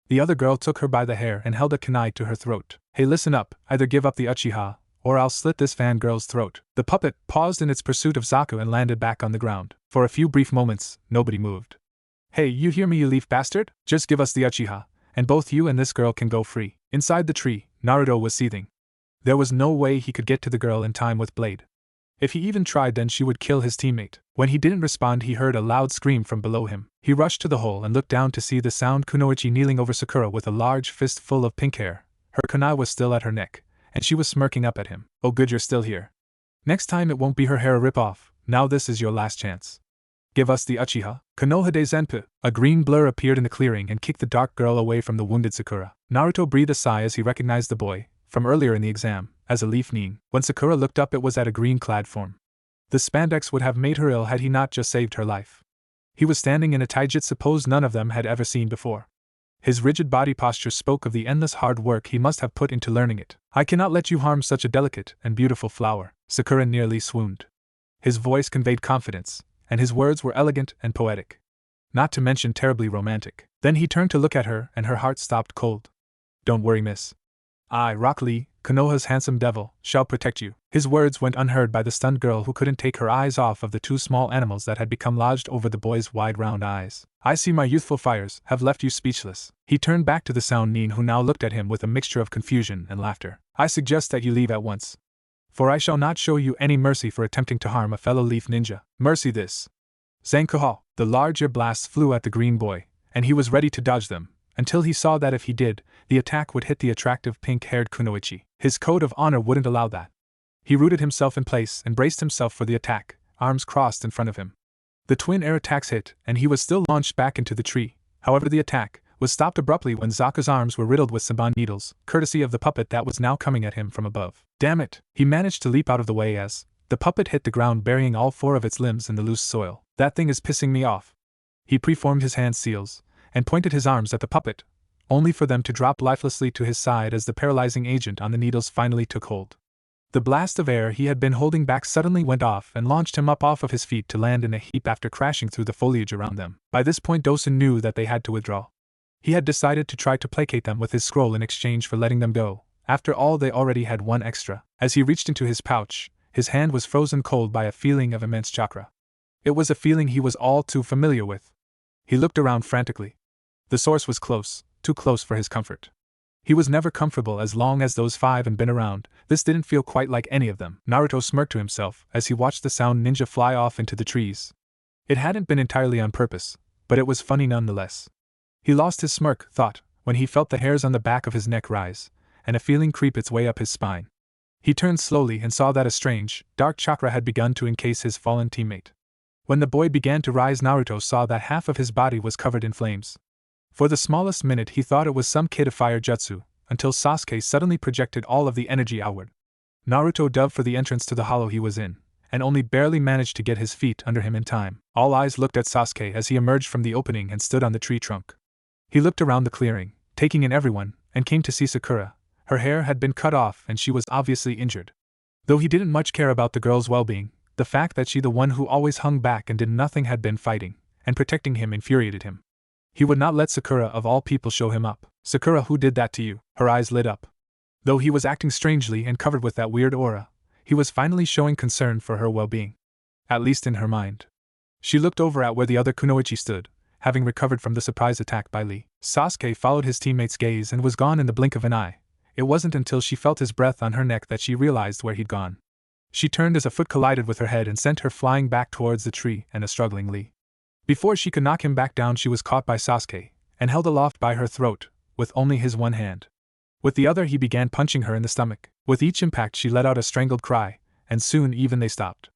A: The other girl took her by the hair and held a kunai to her throat. Hey, listen up, either give up the Uchiha, or I'll slit this fangirl's throat. The puppet paused in its pursuit of Zaku and landed back on the ground. For a few brief moments, nobody moved. Hey, you hear me, you leaf bastard? Just give us the Uchiha, and both you and this girl can go free. Inside the tree, Naruto was seething. There was no way he could get to the girl in time with Blade. If he even tried, then she would kill his teammate. When he didn't respond, he heard a loud scream from below him. He rushed to the hole and looked down to see the sound kunoichi kneeling over Sakura with a large fist full of pink hair. Her kunai was still at her neck, and she was smirking up at him. Oh good, you're still here. Next time it won't be her hair rip off. Now this is your last chance. Give us the Uchiha. Konohide Zenpu. A green blur appeared in the clearing and kicked the dark girl away from the wounded Sakura. Naruto breathed a sigh as he recognized the boy, from earlier in the exam, as a leaf nin. When Sakura looked up, it was at a green-clad form. The spandex would have made her ill had he not just saved her life. He was standing in a taijutsu pose none of them had ever seen before. His rigid body posture spoke of the endless hard work he must have put into learning it. I cannot let you harm such a delicate and beautiful flower. Sakura nearly swooned. His voice conveyed confidence, and his words were elegant and poetic. Not to mention terribly romantic. Then he turned to look at her, and her heart stopped cold. Don't worry, miss. I, Rock Lee, Konoha's handsome devil, shall protect you. His words went unheard by the stunned girl, who couldn't take her eyes off of the two small animals that had become lodged over the boy's wide round eyes. I see my youthful fires have left you speechless. He turned back to the Sound Nin, who now looked at him with a mixture of confusion and laughter. I suggest that you leave at once, for I shall not show you any mercy for attempting to harm a fellow leaf ninja. Mercy this. Zankuhal. The large air blasts flew at the green boy, and he was ready to dodge them, until he saw that if he did, the attack would hit the attractive pink-haired Kunoichi. His code of honor wouldn't allow that. He rooted himself in place and braced himself for the attack, arms crossed in front of him. The twin air attacks hit, and he was still launched back into the tree. However, the attack was stopped abruptly when Zaka's arms were riddled with Saban needles, courtesy of the puppet that was now coming at him from above. Damn it! He managed to leap out of the way as the puppet hit the ground, burying all four of its limbs in the loose soil. That thing is pissing me off. He preformed his hand seals, and pointed his arms at the puppet, only for them to drop lifelessly to his side as the paralyzing agent on the needles finally took hold. The blast of air he had been holding back suddenly went off and launched him up off of his feet to land in a heap after crashing through the foliage around them. By this point Dosen knew that they had to withdraw. He had decided to try to placate them with his scroll in exchange for letting them go. After all, they already had one extra. As he reached into his pouch, his hand was frozen cold by a feeling of immense chakra. It was a feeling he was all too familiar with. He looked around frantically. The source was close, too close for his comfort. He was never comfortable as long as those five had been around. This didn't feel quite like any of them. Naruto smirked to himself as he watched the Sound Ninja fly off into the trees. It hadn't been entirely on purpose, but it was funny nonetheless. He lost his smirk, thought, when he felt the hairs on the back of his neck rise, and a feeling creep its way up his spine. He turned slowly and saw that a strange, dark chakra had begun to encase his fallen teammate. When the boy began to rise, Naruto saw that half of his body was covered in flames. For the smallest minute he thought it was some kid of fire jutsu, until Sasuke suddenly projected all of the energy outward. Naruto dove for the entrance to the hollow he was in, and only barely managed to get his feet under him in time. All eyes looked at Sasuke as he emerged from the opening and stood on the tree trunk. He looked around the clearing, taking in everyone, and came to see Sakura. Her hair had been cut off and she was obviously injured. Though he didn't much care about the girl's well-being, the fact that she, the one who always hung back and did nothing, had been fighting and protecting him infuriated him. He would not let Sakura of all people show him up. Sakura, who did that to you? Her eyes lit up. Though he was acting strangely and covered with that weird aura, he was finally showing concern for her well-being. At least in her mind. She looked over at where the other Kunoichi stood, having recovered from the surprise attack by Lee. Sasuke followed his teammate's gaze and was gone in the blink of an eye. It wasn't until she felt his breath on her neck that she realized where he'd gone. She turned as a foot collided with her head and sent her flying back towards the tree and a struggling Lee. Before she could knock him back down, she was caught by Sasuke and held aloft by her throat, with only his one hand. With the other he began punching her in the stomach. With each impact she let out a strangled cry, and soon even they stopped.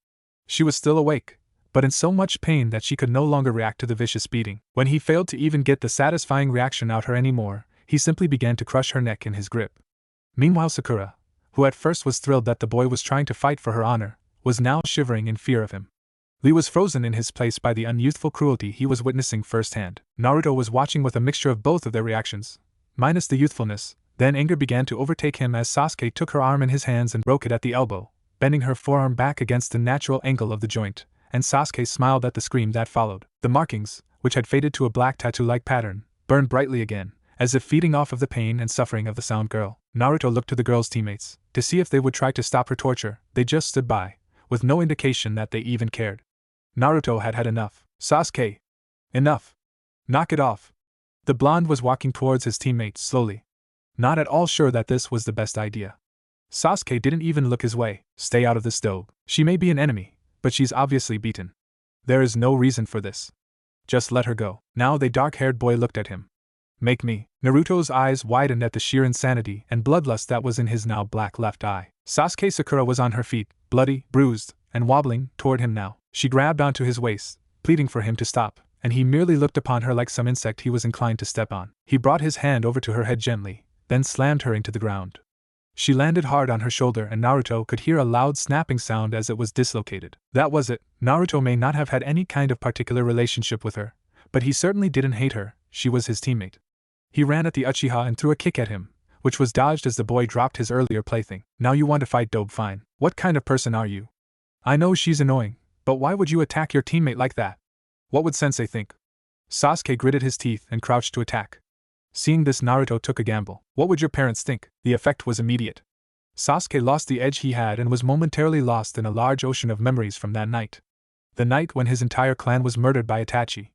A: She was still awake, but in so much pain that she could no longer react to the vicious beating. When he failed to even get the satisfying reaction out her anymore, he simply began to crush her neck in his grip. Meanwhile Sakura, who at first was thrilled that the boy was trying to fight for her honor, was now shivering in fear of him. Lee was frozen in his place by the unyouthful cruelty he was witnessing firsthand. Naruto was watching with a mixture of both of their reactions, minus the youthfulness. Then anger began to overtake him as Sasuke took her arm in his hands and broke it at the elbow, bending her forearm back against the natural angle of the joint, and Sasuke smiled at the scream that followed. The markings, which had faded to a black tattoo-like pattern, burned brightly again, as if feeding off of the pain and suffering of the Sound Girl. Naruto looked to the girl's teammates to see if they would try to stop her torture. They just stood by, with no indication that they even cared. Naruto had had enough. Sasuke! Enough! Knock it off! The blonde was walking towards his teammates slowly, not at all sure that this was the best idea. Sasuke didn't even look his way. Stay out of this, Doge. She may be an enemy, but she's obviously beaten. There is no reason for this. Just let her go. Now the dark-haired boy looked at him. Make me. Naruto's eyes widened at the sheer insanity and bloodlust that was in his now black left eye. Sasuke Sakura was on her feet, bloody, bruised, and wobbling toward him now. She grabbed onto his waist, pleading for him to stop, and he merely looked upon her like some insect he was inclined to step on. He brought his hand over to her head gently, then slammed her into the ground. She landed hard on her shoulder and Naruto could hear a loud snapping sound as it was dislocated. That was it. Naruto may not have had any kind of particular relationship with her, but he certainly didn't hate her. She was his teammate. He ran at the Uchiha and threw a kick at him, which was dodged as the boy dropped his earlier plaything. Now you want to fight Dobe, fine. What kind of person are you? I know she's annoying, but why would you attack your teammate like that? What would Sensei think? Sasuke gritted his teeth and crouched to attack. Seeing this, Naruto took a gamble. What would your parents think? The effect was immediate. Sasuke lost the edge he had and was momentarily lost in a large ocean of memories from that night. The night when his entire clan was murdered by Itachi.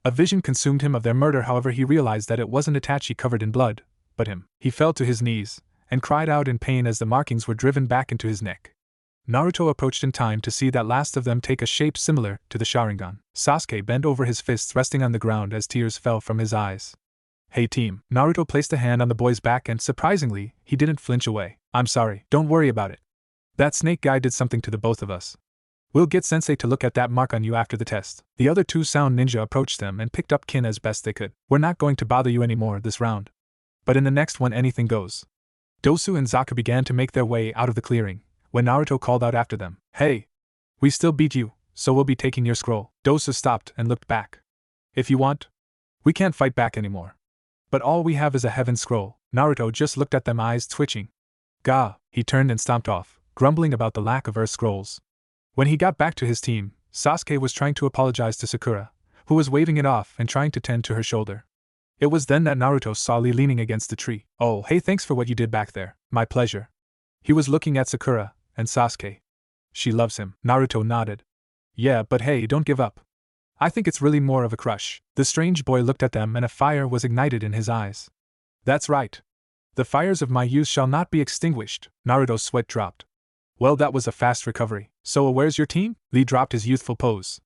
A: A vision consumed him of their murder, however he realized that it wasn't Itachi covered in blood, but him. He fell to his knees, and cried out in pain as the markings were driven back into his neck. Naruto approached in time to see that last of them take a shape similar to the Sharingan. Sasuke bent over, his fists resting on the ground as tears fell from his eyes. Hey team. Naruto placed a hand on the boy's back and, surprisingly, he didn't flinch away. I'm sorry, don't worry about it. That snake guy did something to the both of us. We'll get Sensei to look at that mark on you after the test. The other two sound ninja approached them and picked up Kin as best they could. We're not going to bother you anymore this round. But in the next one anything goes. Dosu and Zaka began to make their way out of the clearing, when Naruto called out after them. Hey! We still beat you, so we'll be taking your scroll. Dosu stopped and looked back. If you want. We can't fight back anymore. But all we have is a heaven scroll. Naruto just looked at them, eyes twitching. Gah! He turned and stomped off, grumbling about the lack of earth scrolls. When he got back to his team, Sasuke was trying to apologize to Sakura, who was waving it off and trying to tend to her shoulder. It was then that Naruto saw Lee leaning against the tree. Oh, hey, thanks for what you did back there. My pleasure. He was looking at Sakura and Sasuke. She loves him. Naruto nodded. Yeah, but hey, don't give up. I think it's really more of a crush. The strange boy looked at them and a fire was ignited in his eyes. That's right. The fires of my youth shall not be extinguished. Naruto's sweat dropped. Well, that was a fast recovery. So where's your team? Lee dropped his youthful pose.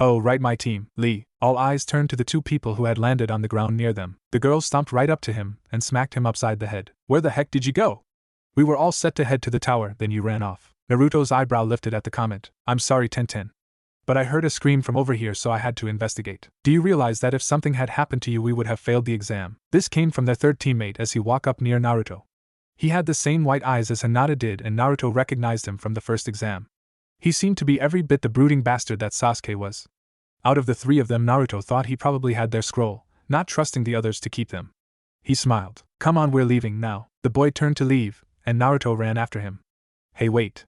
A: Oh, right, my team, Lee. All eyes turned to the two people who had landed on the ground near them. The girl stomped right up to him and smacked him upside the head. Where the heck did you go? We were all set to head to the tower, then you ran off. Naruto's eyebrow lifted at the comment. I'm sorry, Tenten. But I heard a scream from over here, so I had to investigate. Do you realize that if something had happened to you we would have failed the exam? This came from their third teammate as he walked up near Naruto. He had the same white eyes as Hinata did, and Naruto recognized him from the first exam. He seemed to be every bit the brooding bastard that Sasuke was. Out of the three of them, Naruto thought he probably had their scroll, not trusting the others to keep them. He smiled. Come on, we're leaving now. The boy turned to leave, and Naruto ran after him. Hey, wait.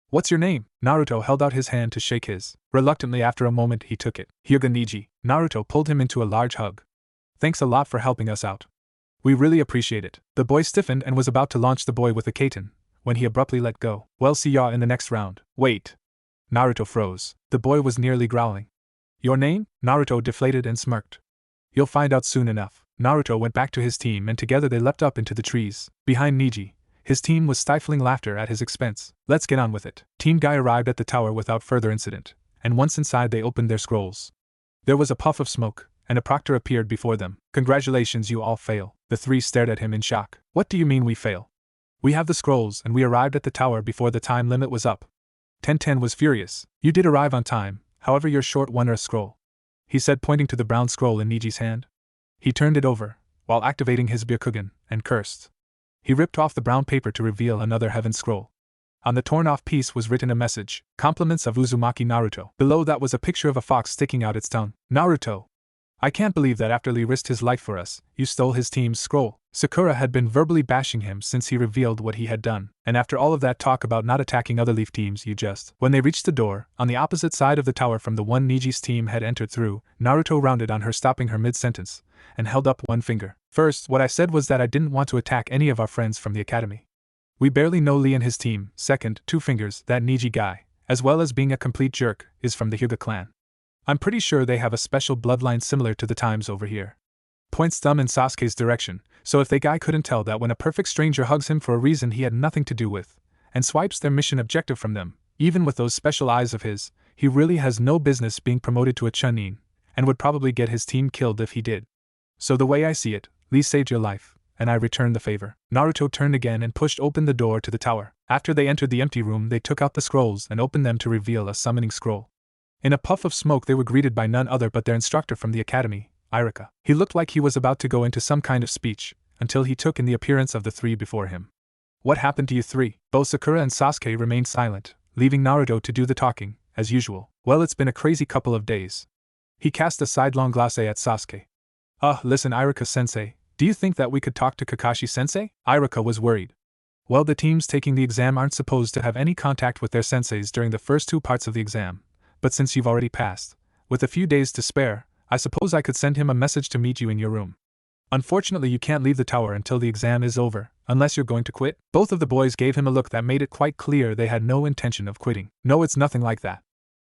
A: What's your name? Naruto held out his hand to shake his. Reluctantly, after a moment, he took it. Hyuga Niji. Naruto pulled him into a large hug. Thanks a lot for helping us out. We really appreciate it. The boy stiffened and was about to launch the boy with a katen, when he abruptly let go. Well, see ya in the next round. Wait. Naruto froze. The boy was nearly growling. Your name? Naruto deflated and smirked. You'll find out soon enough. Naruto went back to his team and together they leapt up into the trees. Behind Niji, his team was stifling laughter at his expense. Let's get on with it. Team Guy arrived at the tower without further incident, and once inside they opened their scrolls. There was a puff of smoke, and a proctor appeared before them. Congratulations, you all fail. The three stared at him in shock. What do you mean we fail? We have the scrolls and we arrived at the tower before the time limit was up. Tenten was furious. You did arrive on time, however you're short one earth scroll. He said, pointing to the brown scroll in Niji's hand. He turned it over, while activating his Byakugan, and cursed. He ripped off the brown paper to reveal another heaven scroll. On the torn-off piece was written a message, compliments of Uzumaki Naruto. Below that was a picture of a fox sticking out its tongue. Naruto. I can't believe that after Lee risked his life for us, you stole his team's scroll. Sakura had been verbally bashing him since he revealed what he had done, and after all of that talk about not attacking other Leaf teams, you just... When they reached the door, on the opposite side of the tower from the one Niji's team had entered through, Naruto rounded on her, stopping her mid-sentence, and held up one finger. First, what I said was that I didn't want to attack any of our friends from the academy. We barely know Lee and his team. Second, two fingers, that Niji guy, as well as being a complete jerk, is from the Hyuga clan. I'm pretty sure they have a special bloodline similar to the times over here. Points thumb in Sasuke's direction, so if the guy couldn't tell that when a perfect stranger hugs him for a reason he had nothing to do with, and swipes their mission objective from them, even with those special eyes of his, he really has no business being promoted to a Chunin, and would probably get his team killed if he did. So the way I see it, Lee saved your life, and I returned the favor. Naruto turned again and pushed open the door to the tower. After they entered the empty room, they took out the scrolls and opened them to reveal a summoning scroll. In a puff of smoke they were greeted by none other but their instructor from the academy, Irika. He looked like he was about to go into some kind of speech, until he took in the appearance of the three before him. What happened to you three? Both Sakura and Sasuke remained silent, leaving Naruto to do the talking, as usual. Well, it's been a crazy couple of days. He cast a sidelong glance at Sasuke. Listen, Irika-sensei, Do you think that we could talk to Kakashi-sensei? Iruka was worried. Well, the teams taking the exam aren't supposed to have any contact with their senseis during the first 2 parts of the exam, but since you've already passed, with a few days to spare, I suppose I could send him a message to meet you in your room. Unfortunately, you can't leave the tower until the exam is over, unless you're going to quit. Both of the boys gave him a look that made it quite clear they had no intention of quitting. No, it's nothing like that.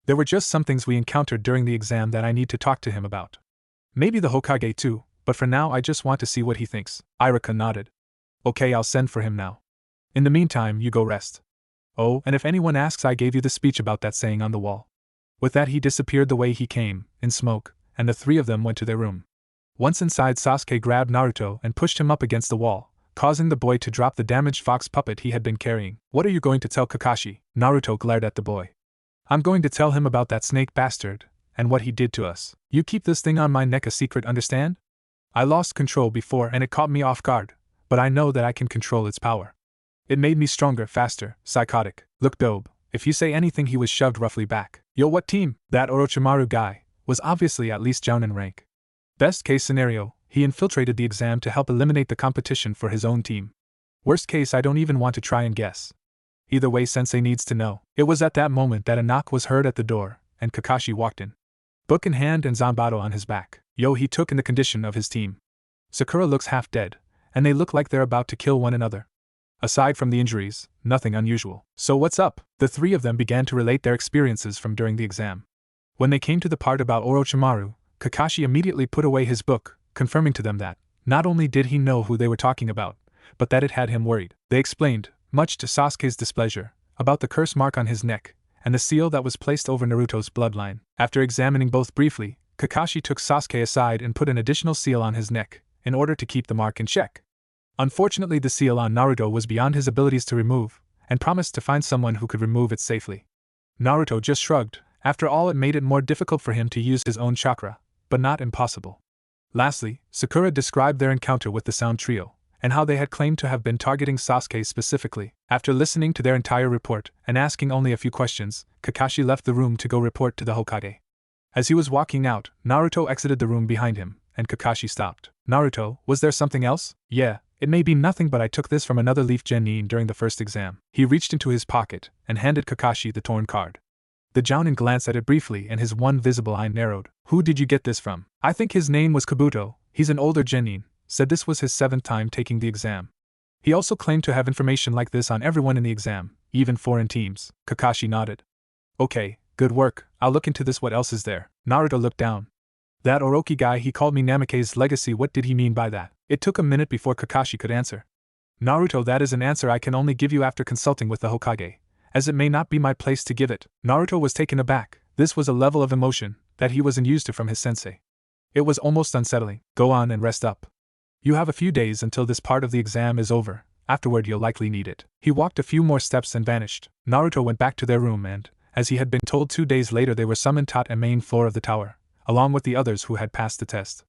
A: There were just some things we encountered during the exam that I need to talk to him about. Maybe the Hokage too, but for now I just want to see what he thinks. Iruka nodded. Okay, I'll send for him now. In the meantime, you go rest. Oh, and if anyone asks, I gave you the speech about that saying on the wall. With that, he disappeared the way he came, in smoke, and the 3 of them went to their room. Once inside, Sasuke grabbed Naruto and pushed him up against the wall, causing the boy to drop the damaged fox puppet he had been carrying. What are you going to tell Kakashi? Naruto glared at the boy. I'm going to tell him about that snake bastard, and what he did to us. You keep this thing on my neck a secret, understand? I lost control before and it caught me off guard, but I know that I can control its power. It made me stronger, faster, psychotic. Look, Dobe, if you say anything, he was shoved roughly back. Yo, what team? That Orochimaru guy was obviously at least Jounin rank. Best case scenario, he infiltrated the exam to help eliminate the competition for his own team. Worst case, I don't even want to try and guess. Either way, Sensei needs to know. It was at that moment that a knock was heard at the door, and Kakashi walked in. Book in hand and Zanbato on his back. Yo, he took in the condition of his team. Sakura looks half dead, and they look like they're about to kill one another. Aside from the injuries, nothing unusual. So what's up? The 3 of them began to relate their experiences from during the exam. When they came to the part about Orochimaru, Kakashi immediately put away his book, confirming to them that, not only did he know who they were talking about, but that it had him worried. They explained, much to Sasuke's displeasure, about the curse mark on his neck, and the seal that was placed over Naruto's bloodline. After examining both briefly, Kakashi took Sasuke aside and put an additional seal on his neck, in order to keep the mark in check. Unfortunately, the seal on Naruto was beyond his abilities to remove, and promised to find someone who could remove it safely. Naruto just shrugged. After all, it made it more difficult for him to use his own chakra, but not impossible. Lastly, Sakura described their encounter with the Sound Trio, and how they had claimed to have been targeting Sasuke specifically. After listening to their entire report and asking only a few questions, Kakashi left the room to go report to the Hokage. As he was walking out, Naruto exited the room behind him, and Kakashi stopped. Naruto, was there something else? Yeah, it may be nothing, but I took this from another Leaf Genin during the first exam. He reached into his pocket and handed Kakashi the torn card. The Jounin glanced at it briefly and his one visible eye narrowed. Who did you get this from? I think his name was Kabuto. He's an older Genin, said this was his 7th time taking the exam. He also claimed to have information like this on everyone in the exam, even foreign teams. Kakashi nodded. Okay, good work, I'll look into this. What else is there? Naruto looked down. That Orochi guy, he called me Namake's legacy. What did he mean by that? It took a minute before Kakashi could answer. Naruto, that is an answer I can only give you after consulting with the Hokage, as it may not be my place to give it. Naruto was taken aback. This was a level of emotion that he wasn't used to from his sensei. It was almost unsettling. Go on and rest up. You have a few days until this part of the exam is over. Afterward, you'll likely need it. He walked a few more steps and vanished. Naruto went back to their room and, as he had been told 2 days later, they were summoned to the main floor of the tower, along with the others who had passed the test.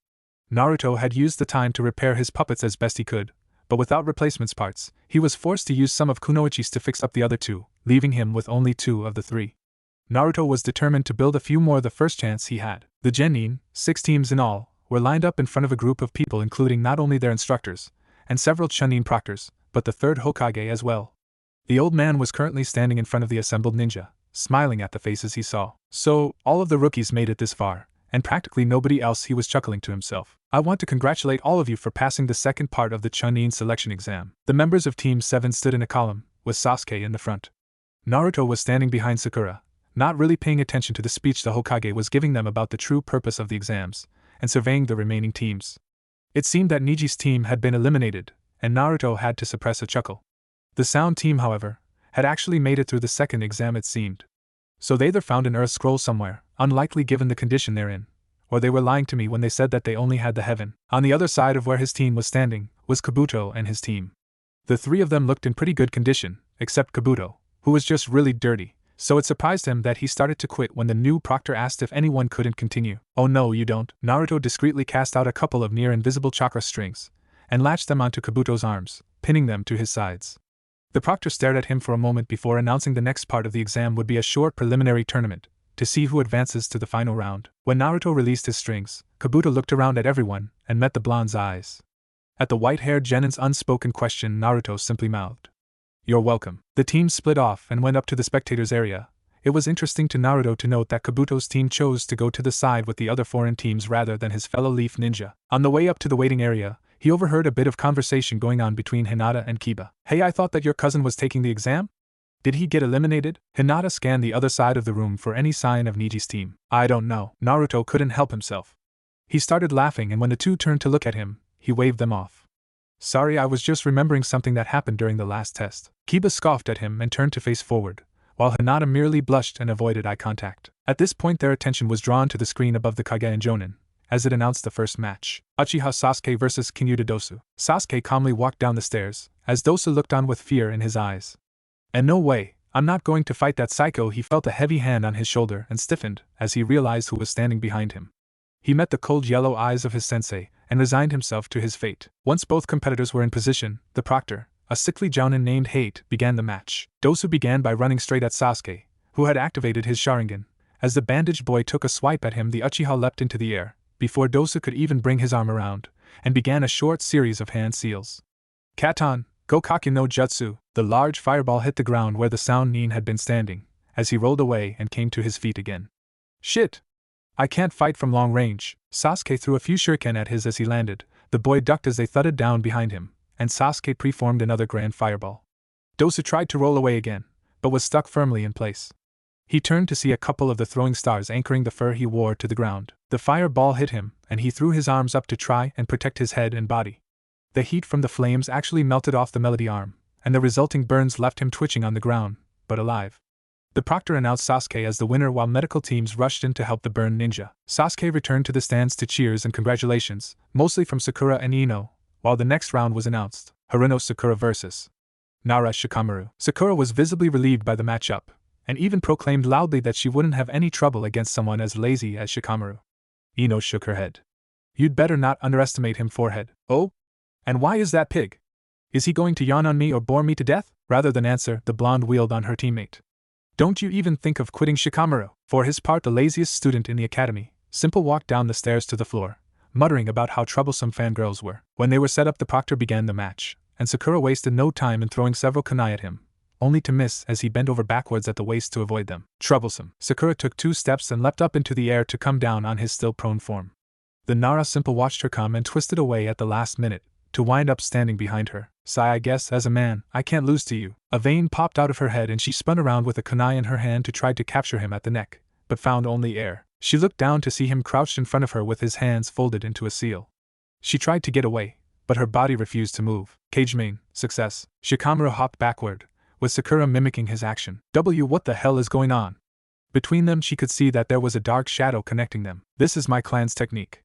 A: Naruto had used the time to repair his puppets as best he could, but without replacement parts, he was forced to use some of Kunoichi's to fix up the other 2, leaving him with only 2 of the 3. Naruto was determined to build a few more the first chance he had. The Genin, 6 teams in all, were lined up in front of a group of people including not only their instructors, and several Chunin proctors, but the 3rd Hokage as well. The old man was currently standing in front of the assembled ninja, smiling at the faces he saw. So, all of the rookies made it this far, and practically nobody else. He was chuckling to himself. I want to congratulate all of you for passing the second part of the Chunin selection exam. The members of Team 7 stood in a column, with Sasuke in the front. Naruto was standing behind Sakura, not really paying attention to the speech the Hokage was giving them about the true purpose of the exams, and surveying the remaining teams. It seemed that Niji's team had been eliminated, and Naruto had to suppress a chuckle. The Sound team, however, had actually made it through the second exam, it seemed. So they either found an Earth scroll somewhere, unlikely given the condition they're in, or they were lying to me when they said that they only had the heaven. On the other side of where his team was standing, was Kabuto and his team. The 3 of them looked in pretty good condition, except Kabuto, who was just really dirty, so it surprised him that he started to quit when the new proctor asked if anyone couldn't continue. Oh no, you don't. Naruto discreetly cast out a couple of near-invisible chakra strings, and latched them onto Kabuto's arms, pinning them to his sides. The proctor stared at him for a moment before announcing the next part of the exam would be a short preliminary tournament, to see who advances to the final round. When Naruto released his strings, Kabuto looked around at everyone, and met the blonde's eyes. At the white-haired genin's unspoken question, Naruto simply mouthed, "You're welcome." The team split off and went up to the spectators area. It was interesting to Naruto to note that Kabuto's team chose to go to the side with the other foreign teams rather than his fellow Leaf Ninja. On the way up to the waiting area, he overheard a bit of conversation going on between Hinata and Kiba. "Hey, I thought that your cousin was taking the exam? Did he get eliminated?" Hinata scanned the other side of the room for any sign of Niji's team. "I don't know." Naruto couldn't help himself. He started laughing, and when the two turned to look at him, he waved them off. "Sorry, I was just remembering something that happened during the last test." Kiba scoffed at him and turned to face forward, while Hinata merely blushed and avoided eye contact. At this point their attention was drawn to the screen above the Kage and Jonin, as it announced the first match. Uchiha Sasuke vs. Kinyuda Dosu. Sasuke calmly walked down the stairs, as Dosu looked on with fear in his eyes. "And no way, I'm not going to fight that psycho." He felt a heavy hand on his shoulder and stiffened as he realized who was standing behind him. He met the cold yellow eyes of his sensei, and resigned himself to his fate. Once both competitors were in position, the proctor, a sickly jounin named Hate, began the match. Dosu began by running straight at Sasuke, who had activated his Sharingan. As the bandaged boy took a swipe at him, the Uchiha leapt into the air, before Dosu could even bring his arm around, and began a short series of hand seals. Katon, Gokake no Jutsu. The large fireball hit the ground where the Sound Nin had been standing, as he rolled away and came to his feet again. "Shit! I can't fight from long range." Sasuke threw a few shuriken at his as he landed. The boy ducked as they thudded down behind him, and Sasuke preformed another grand fireball. Dosu tried to roll away again, but was stuck firmly in place. He turned to see a couple of the throwing stars anchoring the fur he wore to the ground. The fireball hit him, and he threw his arms up to try and protect his head and body. The heat from the flames actually melted off the melody arm, and the resulting burns left him twitching on the ground, but alive. The proctor announced Sasuke as the winner while medical teams rushed in to help the burned ninja. Sasuke returned to the stands to cheers and congratulations, mostly from Sakura and Ino, while the next round was announced. Haruno Sakura vs. Nara Shikamaru. Sakura was visibly relieved by the matchup, and even proclaimed loudly that she wouldn't have any trouble against someone as lazy as Shikamaru. Ino shook her head. "You'd better not underestimate him, forehead." "Oh? And why is that pig? Is he going to yawn on me or bore me to death?" Rather than answer, the blonde wheeled on her teammate. "Don't you even think of quitting Shikamaru." For his part, the laziest student in the academy, Simple walked down the stairs to the floor, muttering about how troublesome fangirls were. When they were set up, the proctor began the match, and Sakura wasted no time in throwing several kunai at him, only to miss as he bent over backwards at the waist to avoid them. Troublesome. Sakura took 2 steps and leapt up into the air to come down on his still prone form. The Nara Simple watched her come and twisted away at the last minute, to wind up standing behind her. "Sigh, I guess as a man, I can't lose to you." A vein popped out of her head and she spun around with a kunai in her hand to try to capture him at the neck, but found only air. She looked down to see him crouched in front of her with his hands folded into a seal. She tried to get away, but her body refused to move. Cage main, success. Shikamaru hopped backward, with Sakura mimicking his action. What the hell is going on? Between them she could see that there was a dark shadow connecting them. "This is my clan's technique.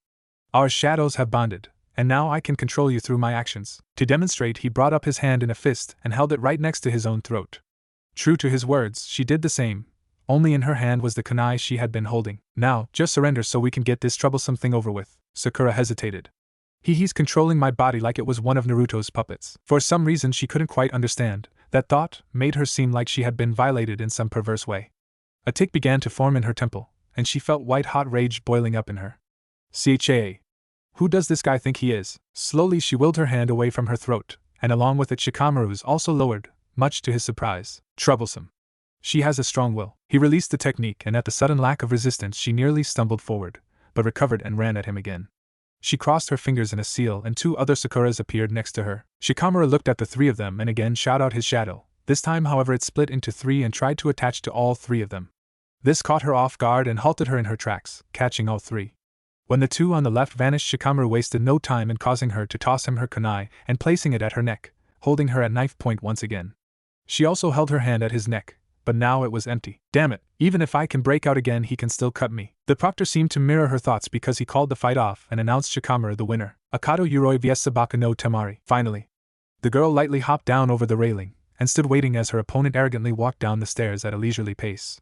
A: Our shadows have bonded, and now I can control you through my actions." To demonstrate, he brought up his hand in a fist and held it right next to his own throat. True to his words, she did the same, only in her hand was the kunai she had been holding. "Now, just surrender so we can get this troublesome thing over with." Sakura hesitated. He's controlling my body like it was one of Naruto's puppets." For some reason she couldn't quite understand, that thought made her seem like she had been violated in some perverse way. A tic began to form in her temple, and she felt white-hot rage boiling up in her. "Cha! Who does this guy think he is?" Slowly she willed her hand away from her throat, and along with it Shikamaru's also lowered, much to his surprise. Troublesome. She has a strong will. He released the technique, and at the sudden lack of resistance she nearly stumbled forward, but recovered and ran at him again. She crossed her fingers in a seal and 2 other Sakuras appeared next to her. Shikamaru looked at the 3 of them and again shot out his shadow. This time, however, it split into 3 and tried to attach to all 3 of them. This caught her off guard and halted her in her tracks, catching all 3. When the 2 on the left vanished, Shikamaru wasted no time in causing her to toss him her kunai and placing it at her neck, holding her at knife point once again. She also held her hand at his neck, but now it was empty. "Damn it, even if I can break out again he can still cut me." The proctor seemed to mirror her thoughts because he called the fight off and announced Shikamaru the winner. Akato Yuroi vs Sabaka no Temari. Finally. The girl lightly hopped down over the railing, and stood waiting as her opponent arrogantly walked down the stairs at a leisurely pace.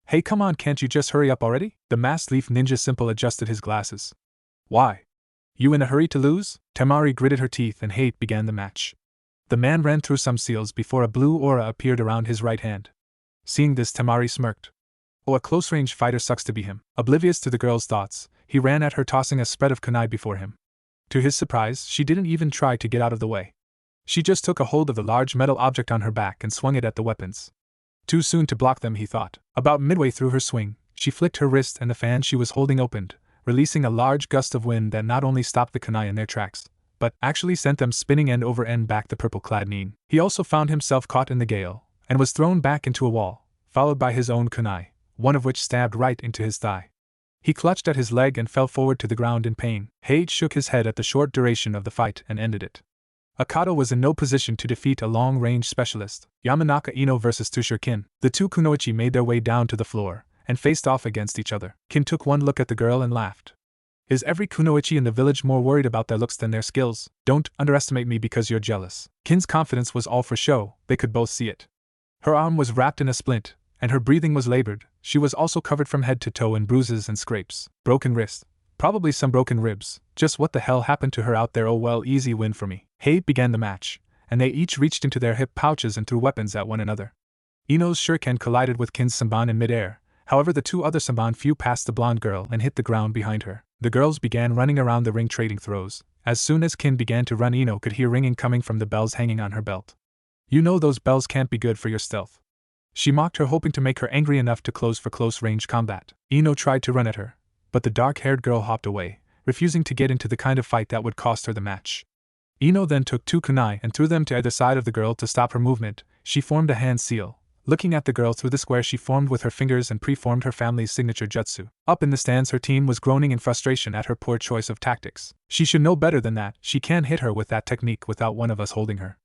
A: "Hey, come on, can't you just hurry up already?" The masked leaf ninja Simple adjusted his glasses. "Why? You in a hurry to lose?" Temari gritted her teeth and Hate began the match. The man ran through some seals before a blue aura appeared around his right hand. Seeing this, Temari smirked. "Oh, a close-range fighter sucks to be him." Oblivious to the girl's thoughts, he ran at her tossing a spread of kunai before him. To his surprise, she didn't even try to get out of the way. She just took a hold of the large metal object on her back and swung it at the weapons. Too soon to block them, he thought. About midway through her swing, she flicked her wrist and the fan she was holding opened, releasing a large gust of wind that not only stopped the kunai in their tracks, but actually sent them spinning end over end back the purple-clad Nin. He also found himself caught in the gale, and was thrown back into a wall, followed by his own kunai, one of which stabbed right into his thigh. He clutched at his leg and fell forward to the ground in pain. Hage shook his head at the short duration of the fight and ended it. Akato was in no position to defeat a long-range specialist. Yamanaka Ino versus Tushir Kin. The two kunoichi made their way down to the floor and faced off against each other. Kin took one look at the girl and laughed. Is every kunoichi in the village more worried about their looks than their skills? Don't underestimate me because you're jealous. Kin's confidence was all for show, they could both see it. Her arm was wrapped in a splint, and her breathing was labored. She was also covered from head to toe in bruises and scrapes. Broken wrist. Probably some broken ribs. Just what the hell happened to her out there? Oh well, easy win for me. Hade began the match, and they each reached into their hip pouches and threw weapons at one another. Ino's shuriken collided with Kin's samban in midair, however the two other samban flew past the blonde girl and hit the ground behind her. The girls began running around the ring trading throws. As soon as Kin began to run, Ino could hear ringing coming from the bells hanging on her belt. You know those bells can't be good for your stealth. She mocked her, hoping to make her angry enough to close for close-range combat. Ino tried to run at her, but the dark-haired girl hopped away, refusing to get into the kind of fight that would cost her the match. Ino then took two kunai and threw them to either side of the girl to stop her movement. She formed a hand seal, looking at the girl through the square she formed with her fingers and preformed her family's signature jutsu. Up in the stands, her team was groaning in frustration at her poor choice of tactics. She should know better than that. She can't hit her with that technique without one of us holding her.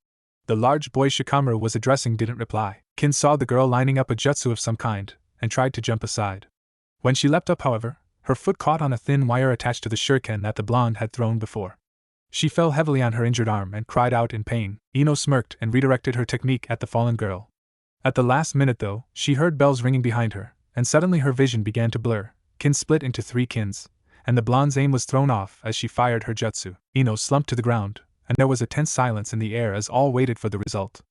A: The large boy Shikamaru was addressing didn't reply. Kin saw the girl lining up a jutsu of some kind, and tried to jump aside. When she leapt up, however, her foot caught on a thin wire attached to the shuriken that the blonde had thrown before. She fell heavily on her injured arm and cried out in pain. Ino smirked and redirected her technique at the fallen girl. At the last minute though, she heard bells ringing behind her, and suddenly her vision began to blur. Kin split into three kins, and the blonde's aim was thrown off as she fired her jutsu. Ino slumped to the ground, and there was a tense silence in the air as all waited for the result.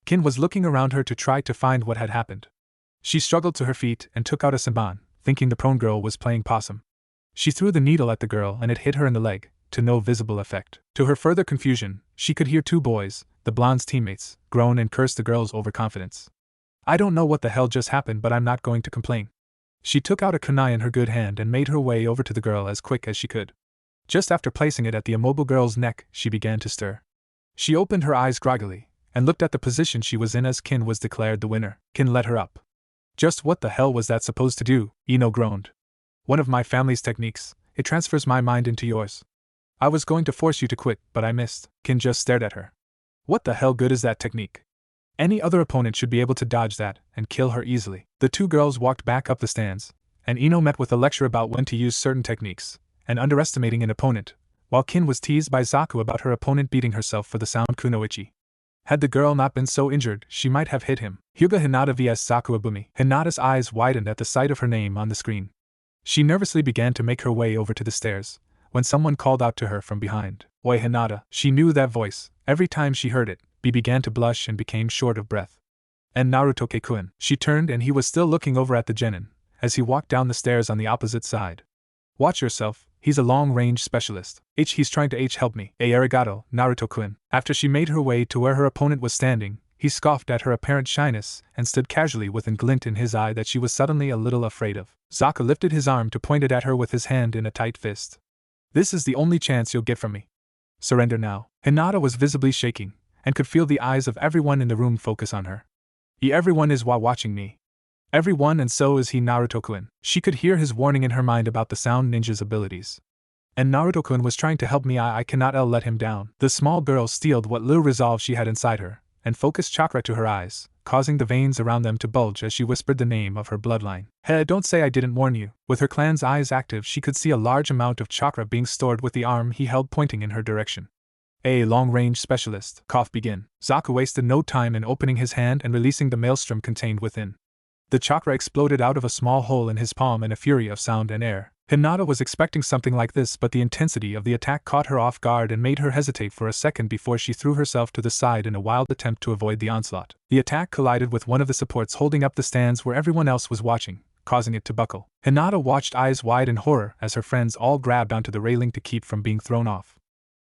A: Kin was looking around her to try to find what had happened. She struggled to her feet and took out a samban, thinking the prone girl was playing possum. She threw the needle at the girl and it hit her in the leg, to no visible effect. To her further confusion, she could hear two boys, the blonde's teammates, groan and curse the girl's overconfidence. I don't know what the hell just happened, but I'm not going to complain. She took out a kunai in her good hand and made her way over to the girl as quick as she could. Just after placing it at the immobile girl's neck, she began to stir. She opened her eyes groggily, and looked at the position she was in as Kin was declared the winner. Kin let her up. Just what the hell was that supposed to do? Ino groaned. One of my family's techniques. It transfers my mind into yours. I was going to force you to quit, but I missed. Kin just stared at her. What the hell good is that technique? Any other opponent should be able to dodge that and kill her easily. The two girls walked back up the stands, and Ino met with a lecture about when to use certain techniques, and underestimating an opponent, while Kin was teased by Zaku about her opponent beating herself for the sound kunoichi. Had the girl not been so injured, she might have hit him. Hyuga Hinata vs Zaku Abumi. Hinata's eyes widened at the sight of her name on the screen. She nervously began to make her way over to the stairs, when someone called out to her from behind. Oi Hinata. She knew that voice. Every time she heard it, Bee began to blush and became short of breath. And Naruto Kekuen. She turned and he was still looking over at the genin, as he walked down the stairs on the opposite side. Watch yourself, he's a long-range specialist. He's trying to help me. Arigato, Naruto-kun. After she made her way to where her opponent was standing, he scoffed at her apparent shyness and stood casually with a glint in his eye that she was suddenly a little afraid of. Zaku lifted his arm to point it at her with his hand in a tight fist. This is the only chance you'll get from me. Surrender now. Hinata was visibly shaking, and could feel the eyes of everyone in the room focus on her. Everyone is watching me. Everyone, and so is he, Naruto-kun. She could hear his warning in her mind about the sound ninja's abilities. And Naruto-kun was trying to help me. I cannot let him down. The small girl steeled what little resolve she had inside her, and focused chakra to her eyes, causing the veins around them to bulge as she whispered the name of her bloodline. Hey, don't say I didn't warn you. With her clan's eyes active, she could see a large amount of chakra being stored with the arm he held pointing in her direction. A long-range specialist. Cough begin. Zaku wasted no time in opening his hand and releasing the maelstrom contained within. The chakra exploded out of a small hole in his palm in a fury of sound and air. Hinata was expecting something like this, but the intensity of the attack caught her off guard and made her hesitate for a second before she threw herself to the side in a wild attempt to avoid the onslaught. The attack collided with one of the supports holding up the stands where everyone else was watching, causing it to buckle. Hinata watched eyes wide in horror as her friends all grabbed onto the railing to keep from being thrown off.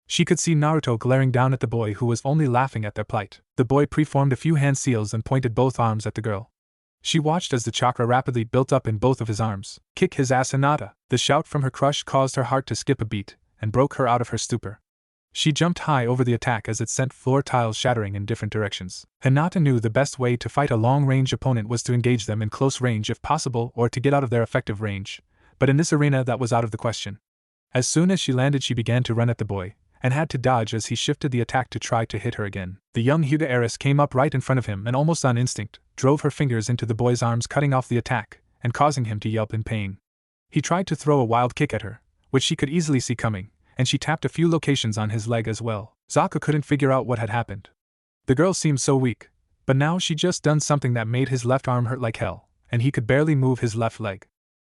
A: She could see Naruto glaring down at the boy who was only laughing at their plight. The boy preformed a few hand seals and pointed both arms at the girl. She watched as the chakra rapidly built up in both of his arms. Kick his ass, Hinata! The shout from her crush caused her heart to skip a beat and broke her out of her stupor. She jumped high over the attack as it sent floor tiles shattering in different directions. Hinata knew the best way to fight a long-range opponent was to engage them in close range if possible or to get out of their effective range, but in this arena that was out of the question. As soon as she landed she began to run at the boy, and had to dodge as he shifted the attack to try to hit her again. The young Hyuga heiress came up right in front of him and almost on instinct, drove her fingers into the boy's arms cutting off the attack, and causing him to yelp in pain. He tried to throw a wild kick at her, which she could easily see coming, and she tapped a few locations on his leg as well. Zaku couldn't figure out what had happened. The girl seemed so weak, but now she just done something that made his left arm hurt like hell, and he could barely move his left leg.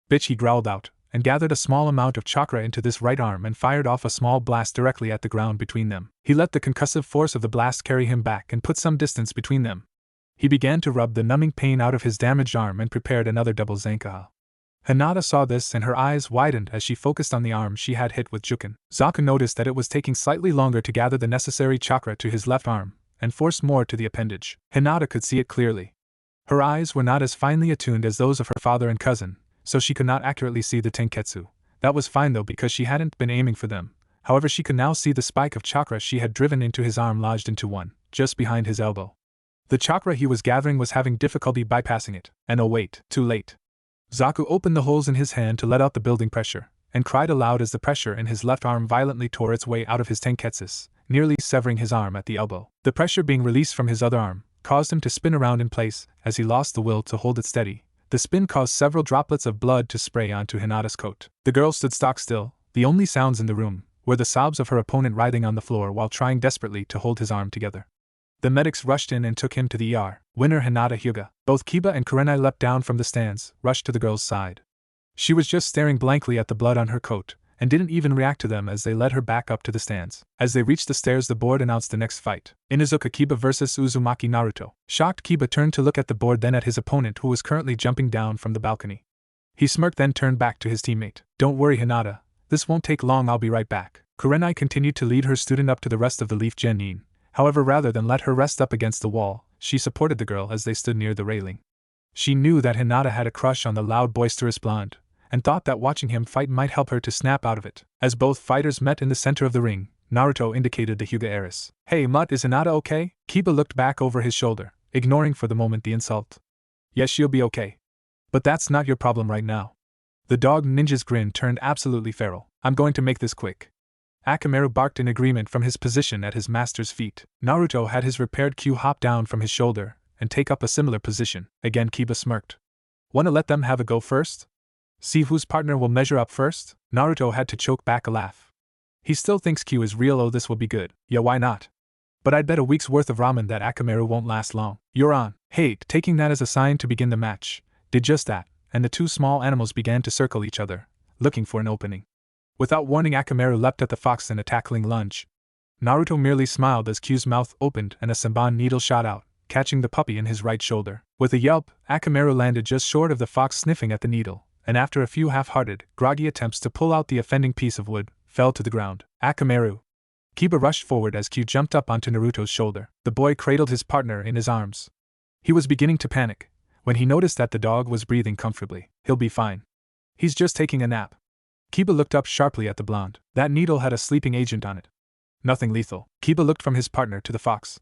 A: Bitch, he growled out, and gathered a small amount of chakra into this right arm and fired off a small blast directly at the ground between them. He let the concussive force of the blast carry him back and put some distance between them. He began to rub the numbing pain out of his damaged arm and prepared another double Zankaha. Hinata saw this and her eyes widened as she focused on the arm she had hit with Jukin. Zaku noticed that it was taking slightly longer to gather the necessary chakra to his left arm, and force more to the appendage. Hinata could see it clearly. Her eyes were not as finely attuned as those of her father and cousin, so she could not accurately see the tenketsu. That was fine though because she hadn't been aiming for them. However, she could now see the spike of chakra she had driven into his arm lodged into one, just behind his elbow. The chakra he was gathering was having difficulty bypassing it, and oh wait, too late. Zaku opened the holes in his hand to let out the building pressure, and cried aloud as the pressure in his left arm violently tore its way out of his tenketsu, nearly severing his arm at the elbow. The pressure being released from his other arm caused him to spin around in place as he lost the will to hold it steady. The spin caused several droplets of blood to spray onto Hinata's coat. The girl stood stock still. The only sounds in the room were the sobs of her opponent writhing on the floor while trying desperately to hold his arm together. The medics rushed in and took him to the ER. Winner Hinata Hyuga. Both Kiba and Kurenai leapt down from the stands, rushed to the girl's side. She was just staring blankly at the blood on her coat, and didn't even react to them as they led her back up to the stands. As they reached the stairs, the board announced the next fight. Inuzuka Kiba vs Uzumaki Naruto. Shocked, Kiba turned to look at the board, then at his opponent who was currently jumping down from the balcony. He smirked, then turned back to his teammate. Don't worry Hinata, this won't take long, I'll be right back. Kurenai continued to lead her student up to the rest of the Leaf Genin. However, rather than let her rest up against the wall, she supported the girl as they stood near the railing. She knew that Hinata had a crush on the loud, boisterous blonde, and thought that watching him fight might help her to snap out of it. As both fighters met in the center of the ring, Naruto indicated the Hyuga heiress. Hey Mutt, is Hinata okay? Kiba looked back over his shoulder, ignoring for the moment the insult. Yes, she'll be okay. But that's not your problem right now. The dog ninja's grin turned absolutely feral. I'm going to make this quick. Akamaru barked in agreement from his position at his master's feet. Naruto had his repaired Q hop down from his shoulder and take up a similar position. Again Kiba smirked. Wanna let them have a go first? See whose partner will measure up first? Naruto had to choke back a laugh. He still thinks Q is real. Oh, this will be good. Yeah, why not? But I'd bet a week's worth of ramen that Akamaru won't last long. You're on. Hate, taking that as a sign to begin the match, did just that, and the two small animals began to circle each other, looking for an opening. Without warning, Akamaru leapt at the fox in a tackling lunge. Naruto merely smiled as Q's mouth opened and a senbon needle shot out, catching the puppy in his right shoulder. With a yelp, Akamaru landed just short of the fox sniffing at the needle, and after a few half-hearted, groggy attempts to pull out the offending piece of wood, fell to the ground. Akamaru! Kiba rushed forward as Q jumped up onto Naruto's shoulder. The boy cradled his partner in his arms. He was beginning to panic when he noticed that the dog was breathing comfortably. He'll be fine. He's just taking a nap. Kiba looked up sharply at the blonde. That needle had a sleeping agent on it. Nothing lethal. Kiba looked from his partner to the fox.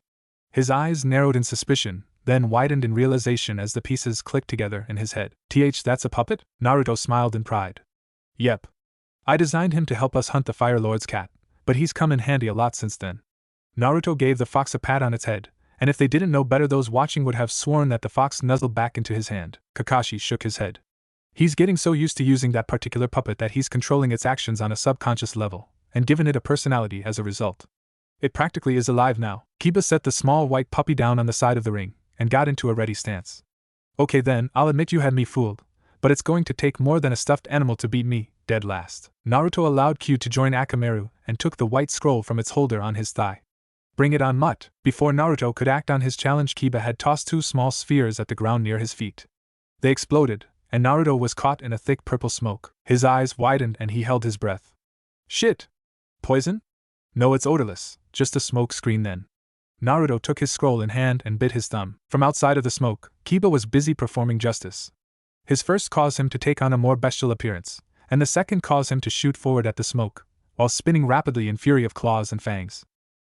A: His eyes narrowed in suspicion, then widened in realization as the pieces clicked together in his head. That's a puppet? Naruto smiled in pride. Yep. I designed him to help us hunt the Fire Lord's cat, but he's come in handy a lot since then. Naruto gave the fox a pat on its head, and if they didn't know better, those watching would have sworn that the fox nuzzled back into his hand. Kakashi shook his head. He's getting so used to using that particular puppet that he's controlling its actions on a subconscious level, and given it a personality as a result. It practically is alive now. Kiba set the small white puppy down on the side of the ring, and got into a ready stance. Okay then, I'll admit you had me fooled, but it's going to take more than a stuffed animal to beat me, dead last. Naruto allowed Q to join Akamaru, and took the white scroll from its holder on his thigh. Bring it on, Mutt. Before Naruto could act on his challenge, Kiba had tossed two small spheres at the ground near his feet. They exploded, and Naruto was caught in a thick purple smoke. His eyes widened and he held his breath. Shit! Poison? No, it's odorless, just a smoke screen then. Naruto took his scroll in hand and bit his thumb. From outside of the smoke, Kiba was busy performing justice. His first caused him to take on a more bestial appearance, and the second caused him to shoot forward at the smoke, while spinning rapidly in fury of claws and fangs.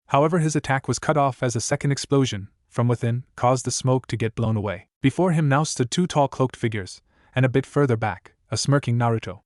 A: However, his attack was cut off as a second explosion, from within, caused the smoke to get blown away. Before him now stood two tall cloaked figures, and a bit further back, a smirking Naruto.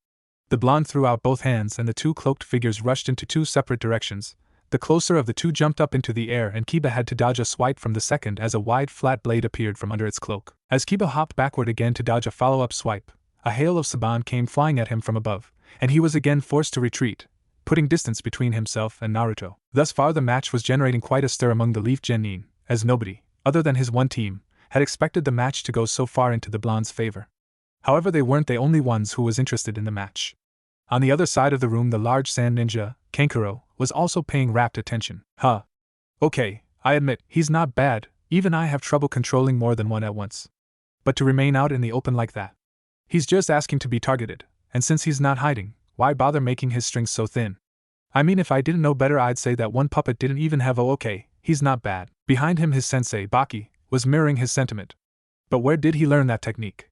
A: The blonde threw out both hands and the two cloaked figures rushed into two separate directions. The closer of the two jumped up into the air and Kiba had to dodge a swipe from the second as a wide flat blade appeared from under its cloak. As Kiba hopped backward again to dodge a follow-up swipe, a hail of Saban came flying at him from above, and he was again forced to retreat, putting distance between himself and Naruto. Thus far the match was generating quite a stir among the Leaf Genin, as nobody, other than his one team, had expected the match to go so far into the blonde's favor. However, they weren't the only ones who was interested in the match. On the other side of the room, the large sand ninja, Kankuro, was also paying rapt attention. Huh. Okay, I admit, he's not bad, even I have trouble controlling more than one at once. But to remain out in the open like that. He's just asking to be targeted, and since he's not hiding, why bother making his strings so thin? I mean, if I didn't know better, I'd say that one puppet didn't even have okay, he's not bad. Behind him his sensei, Baki, was mirroring his sentiment. But where did he learn that technique?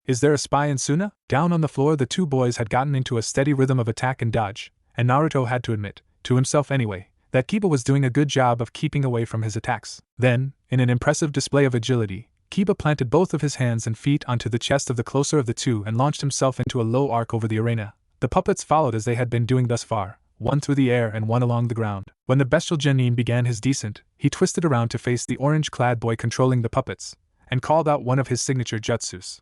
A: Is there a spy in Suna? Down on the floor, the two boys had gotten into a steady rhythm of attack and dodge, and Naruto had to admit, to himself anyway, that Kiba was doing a good job of keeping away from his attacks. Then, in an impressive display of agility, Kiba planted both of his hands and feet onto the chest of the closer of the two and launched himself into a low arc over the arena. The puppets followed as they had been doing thus far, one through the air and one along the ground. When the bestial Genin began his descent, he twisted around to face the orange-clad boy controlling the puppets, and called out one of his signature jutsus.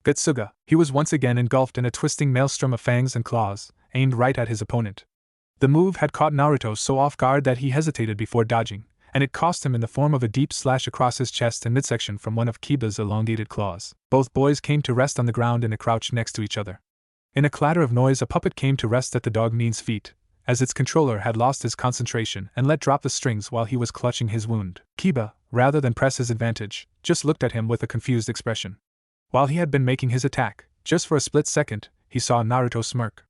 A: Gutsuga. He was once again engulfed in a twisting maelstrom of fangs and claws, aimed right at his opponent. The move had caught Naruto so off guard that he hesitated before dodging, and it cost him in the form of a deep slash across his chest and midsection from one of Kiba's elongated claws. Both boys came to rest on the ground in a crouch next to each other. In a clatter of noise, a puppet came to rest at the dog Nin's feet, as its controller had lost his concentration and let drop the strings while he was clutching his wound. Kiba, rather than press his advantage, just looked at him with a confused expression. While he had been making his attack, just for a split second, he saw Naruto smirk.